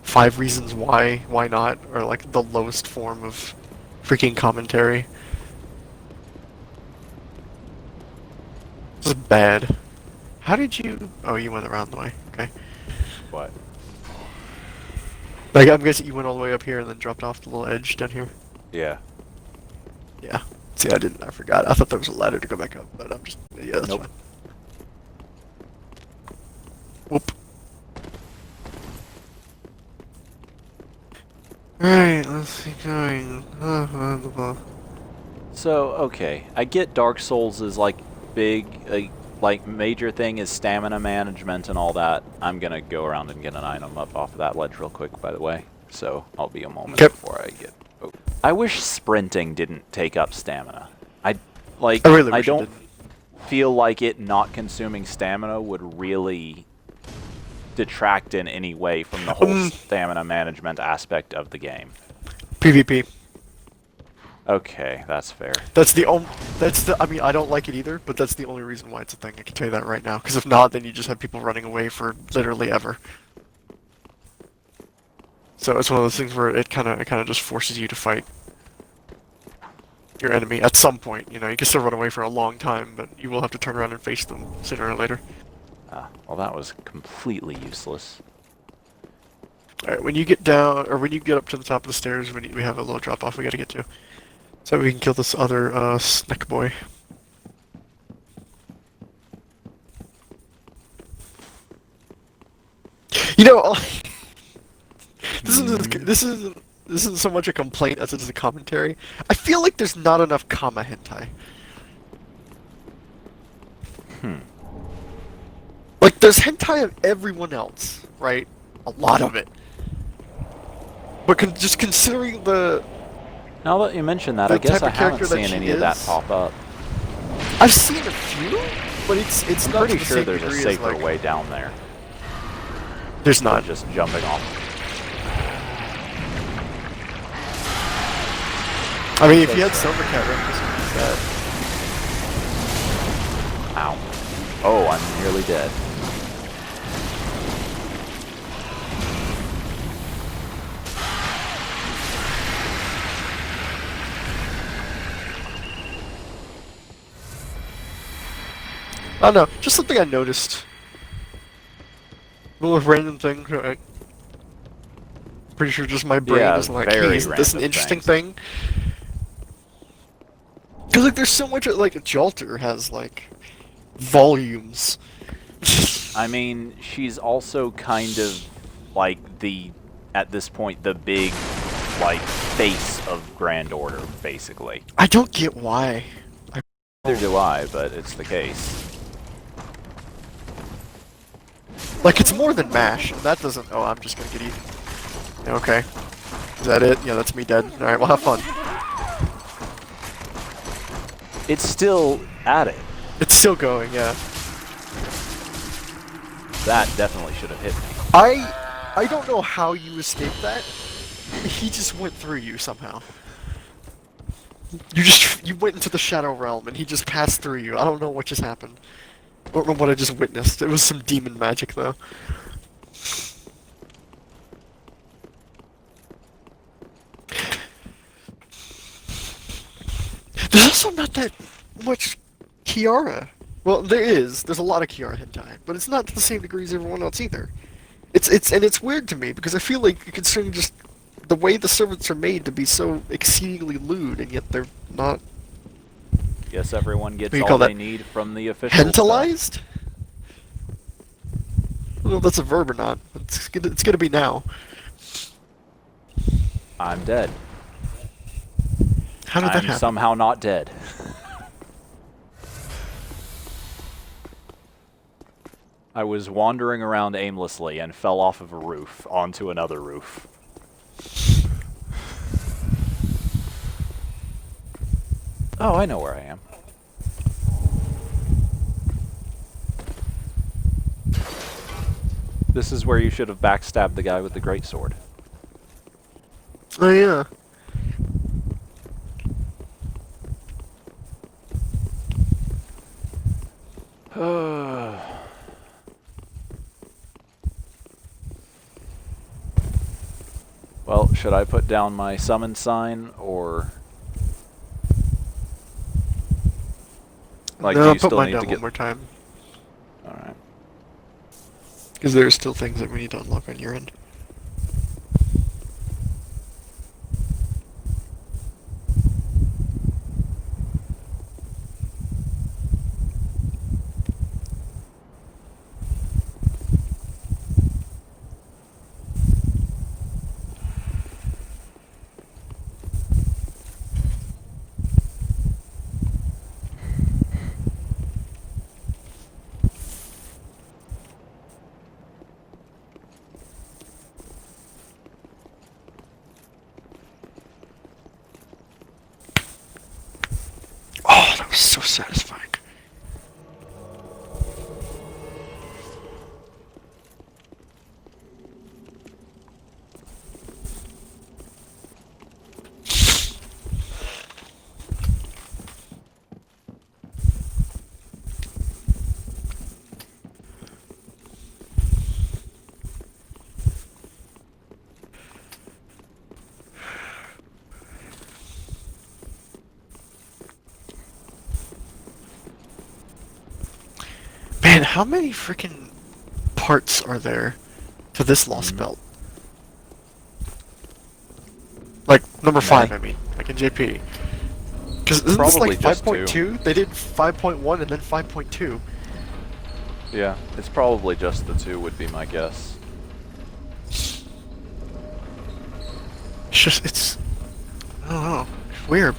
5 reasons why not, or like the lowest form of freaking commentary. This is bad. How did you... Oh, you went around the way. Okay. What? Like, I'm guessing you went all the way up here and then dropped off the little edge down here? Yeah. Yeah. See, I didn't. I forgot. I thought there was a ladder to go back up, but I'm just... Yeah, that's Nope. fine. Whoop. Alright, let's keep going. So, okay. I get Dark Souls is like big, like major thing is stamina management and all that. I'm gonna go around and get an item up off of that ledge real quick, by the way. So, I'll be a moment Okay. before I get... Oh. I wish sprinting didn't take up stamina. I I really wish it don't didn't. feel like it not consuming stamina would really detract in any way from the whole stamina management aspect of the game. PvP. Okay, that's fair. That's the only... I mean, I don't like it either, but that's the only reason why it's a thing. I can tell you that right now. Because if not, then you just have people running away for literally ever. So it's one of those things where it kind of just forces you to fight your enemy at some point. You know, you can still run away for a long time, but you will have to turn around and face them sooner or later. Ah, well, that was completely useless. Alright, when you get down, or when you get up to the top of the stairs, we have a little drop off we gotta get to. So we can kill this other, snack boy. You know, this isn't so much a complaint as it is a commentary. I feel like there's not enough kama hentai. Like, there's hentai of everyone else, right? A lot of it. But just considering the... Now that you mention that, the I guess type I of haven't character that seen she any of that is. pop up. I've seen a few, but it's I'm not pretty to the sure same there's a degree as, safer like... way down there. There's Not not. just jumping off. I mean, if you had Silvercat reference, Ow. Oh, I'm nearly dead. I don't know, just something I noticed. A little random thing. Pretty sure just my brain Yeah, is like, hey, very isn't this an random interesting things. thing? Because like, there's so much. Like, Jalter has like volumes. I mean, she's also kind of like at this point, the big, like, face of Grand Order, basically. I don't get why. Neither do I, but it's the case. Like, it's more than MASH, and that doesn't. Oh, I'm just gonna get eaten. Okay. Is that it? Yeah, that's me dead. Alright, well, have fun. It's still at it. It's still going, yeah. That definitely should have hit me. I don't know how you escaped that. He just went through you somehow. You went into the Shadow Realm and he just passed through you. I don't know what just happened. I don't know what I just witnessed. It was some demon magic though. There's also not that much Kiara. Well, there is. There's a lot of Kiara hentai, but it's not to the same degree as everyone else either. It's weird to me because I feel like considering just the way the servants are made to be so exceedingly lewd, and yet they're not Guess everyone gets What do you all call they that? need from the official stuff. Hentalized? I don't know if that's a verb or not. It's gonna be now. I'm dead. How did that I'm happen? somehow not dead. I was wandering around aimlessly and fell off of a roof onto another roof. Oh, I know where I am. This is where you should have backstabbed the guy with the greatsword. Oh yeah. Well, should I put down my summon sign, or... Like, No, do I'll you put still mine need down to one get... more time. Alright. Because there are still things that we need to unlock on your end. Oh, that was so satisfying. Man, how many freaking parts are there to this Lost Belt? Like, number 5, I mean. Like in JP. Because isn't this Probably like just 5.2? They did 5.1 and then 5.2. Yeah, it's probably just the 2 would be my guess. It's just, it's... I don't know. It's weird.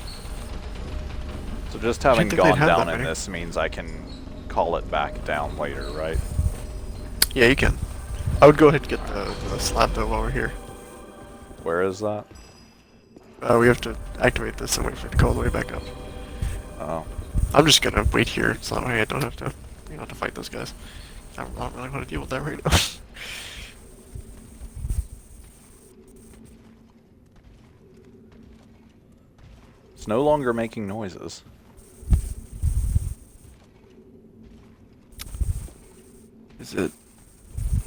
So just having think they'd gone have down that in many. this means I can call it back down later, right? Yeah, you can. I would go ahead and get the slab though while we're here. Where is that? We have to activate this and wait for it to go all the way back up. Oh. I'm just gonna wait here, so that way I don't have to, you don't have to fight those guys. I don't really want to deal with that right now. It's no longer making noises. Is it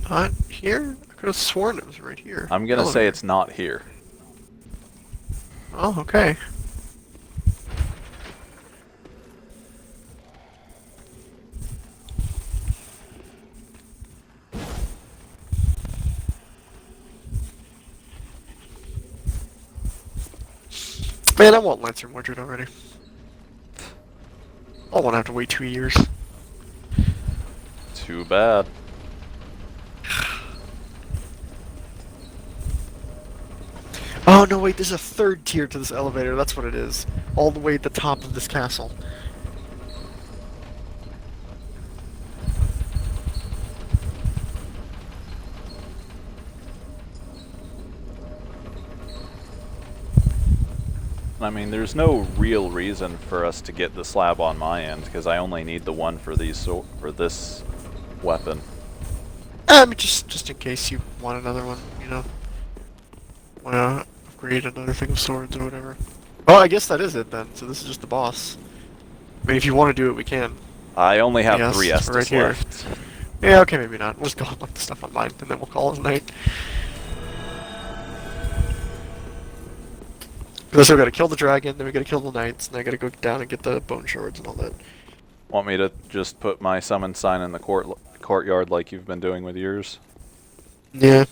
not here? I could have sworn it was right here. I'm gonna say it's not here. Oh, okay. Man, I want Lancer Mordred already. I won't have to wait 2 years. Too bad. Oh no, wait, there's a third tier to this elevator, that's what it is. All the way at the top of this castle. I mean, there's no real reason for us to get the slab on my end, because I only need the one for these for this weapon. Just in case you want another one, you know. Wanna upgrade another thing of swords or whatever. Oh, I guess that is it then. So this is just the boss. I mean, if you want to do it, we can. I only have Yes, 3 Estus right here. left. Yeah, okay, maybe not. We'll just go and look the stuff online, and then we'll call it a night. Because we gotta kill the dragon, then we gotta kill the knights, and then I gotta go down and get the bone shards and all that. Want me to just put my summon sign in the courtyard like you've been doing with yours? Yeah.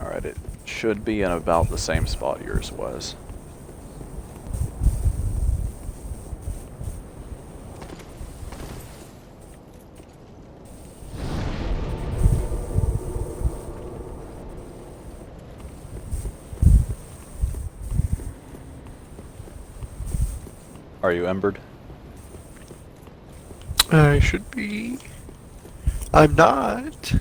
Alright, it should be in about the same spot yours was. Are you embered? I should be. I'm not.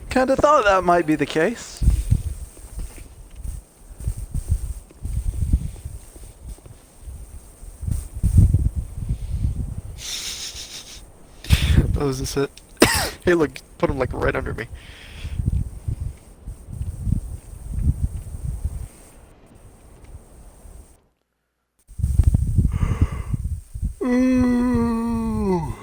Kinda thought that might be the case. Oh, is this it? Hey, look, put him like right under me. Ooh.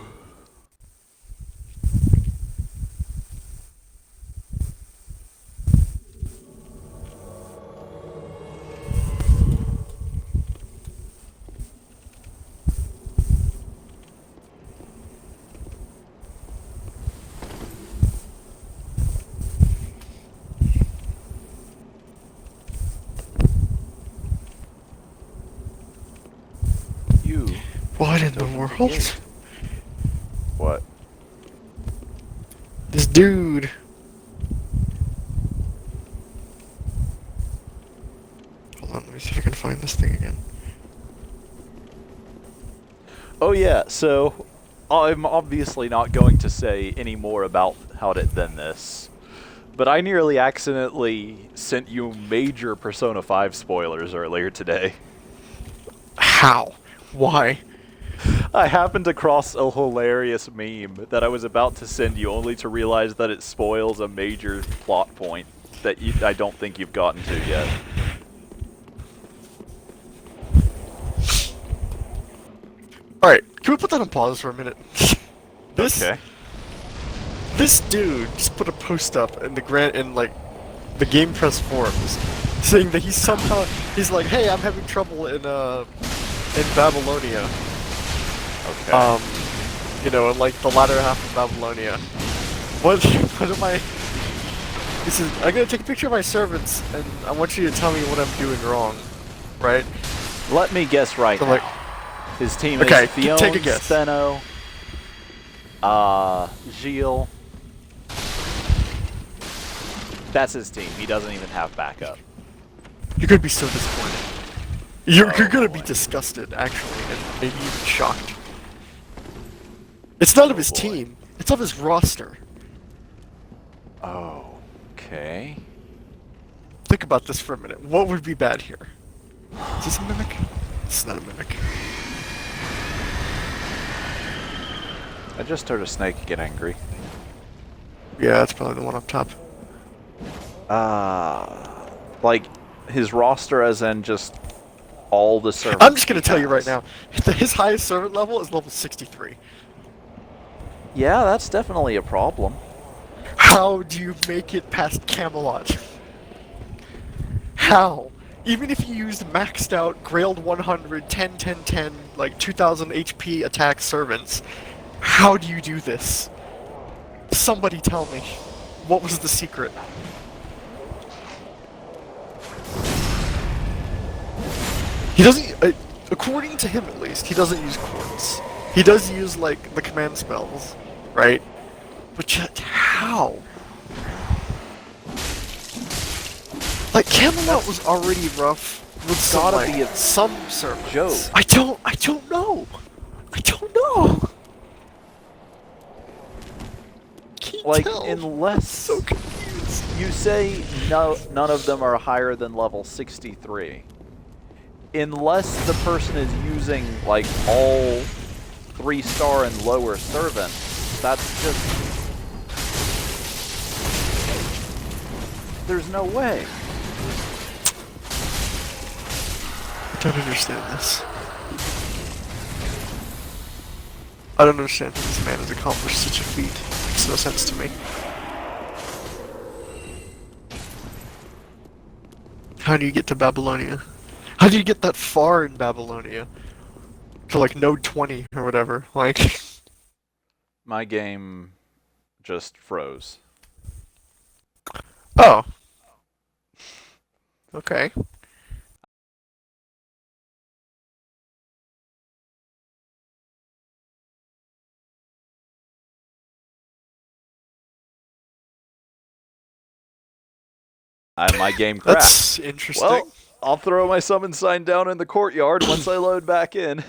You. What in the world? What? This dude. Hold on, let me see if I can find this thing again. Oh yeah, so I'm obviously not going to say any more about it than this, but I nearly accidentally sent you major Persona 5 spoilers earlier today. How? Why? I happened across a hilarious meme that I was about to send you, only to realize that it spoils a major plot point that I don't think you've gotten to yet. Alright, can we put that on pause for a minute? Okay. This dude just put a post up in the Game Press forums saying that he's like, hey, I'm having trouble in Babylonia. Okay. You know, in like the latter half of Babylonia. What am I? He says, I'm gonna take a picture of my servants, and I want you to tell me what I'm doing wrong, right? Let me guess right So now. like, His team okay, is Theon, take a guess. Steno, Gilles. That's his team. He doesn't even have backup. You're gonna be so disappointed. You're gonna be boy. disgusted, actually, and maybe even shocked. It's not of his boy. team. It's of his roster. Oh, okay. Think about this for a minute. What would be bad here? Is this a mimic? This is not a mimic. I just heard a snake get angry. Yeah, that's probably the one up top. Like his roster, as in just all the servants. I'm just gonna he tell you right has. now, his highest servant level is level 63. Yeah, that's definitely a problem. How do you make it past Camelot? How? Even if you used maxed out, Grailed 100, 10, 10, 10, like 2000 HP attack servants, how do you do this? Somebody tell me. What was the secret? He doesn't, according to him at least, he doesn't use quartz. He does use, like, the command spells, right? But yet, how? Like, Camelot was already rough with some, gotta like, be a some servants. joke. I don't know. I don't know. Can't Like, tell. unless So confused. you say none of them are higher than level 63, unless the person is using, like, all 3-star and lower servants, that's just... There's no way. I don't understand this. I don't understand how this man has accomplished such a feat. It makes no sense to me. How do you get to Babylonia? How do you get that far in Babylonia? To like node 20 or whatever, like... My game just froze. Oh. Okay. My game crashed. That's interesting. Well, I'll throw my summon sign down in the courtyard once I load back in.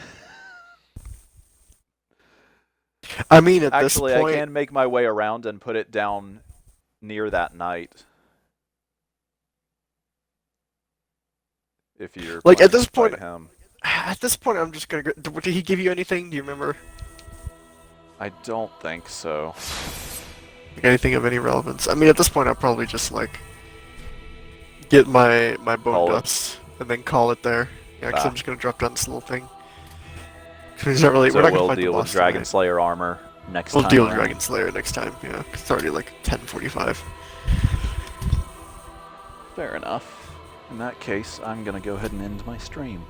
I mean, at Actually, this point... I can make my way around and put it down near that knight. If you're like, at planning this to point... fight him. At this point, I'm just gonna go... Did he give you anything? Do you remember? I don't think so. Like, anything of any relevance? I mean, at this point, I'll probably just, like... Get my bone Call it. dust, and then call it there. Yeah, because Ah. I'm just gonna drop down this little thing. He's not really... So we're not gonna we'll fight the deal with boss Dragon tonight. Slayer armor next We'll time deal with around. Dragon Slayer next time, yeah. 'Cause it's already like 10:45. Fair enough. In that case, I'm gonna go ahead and end my stream.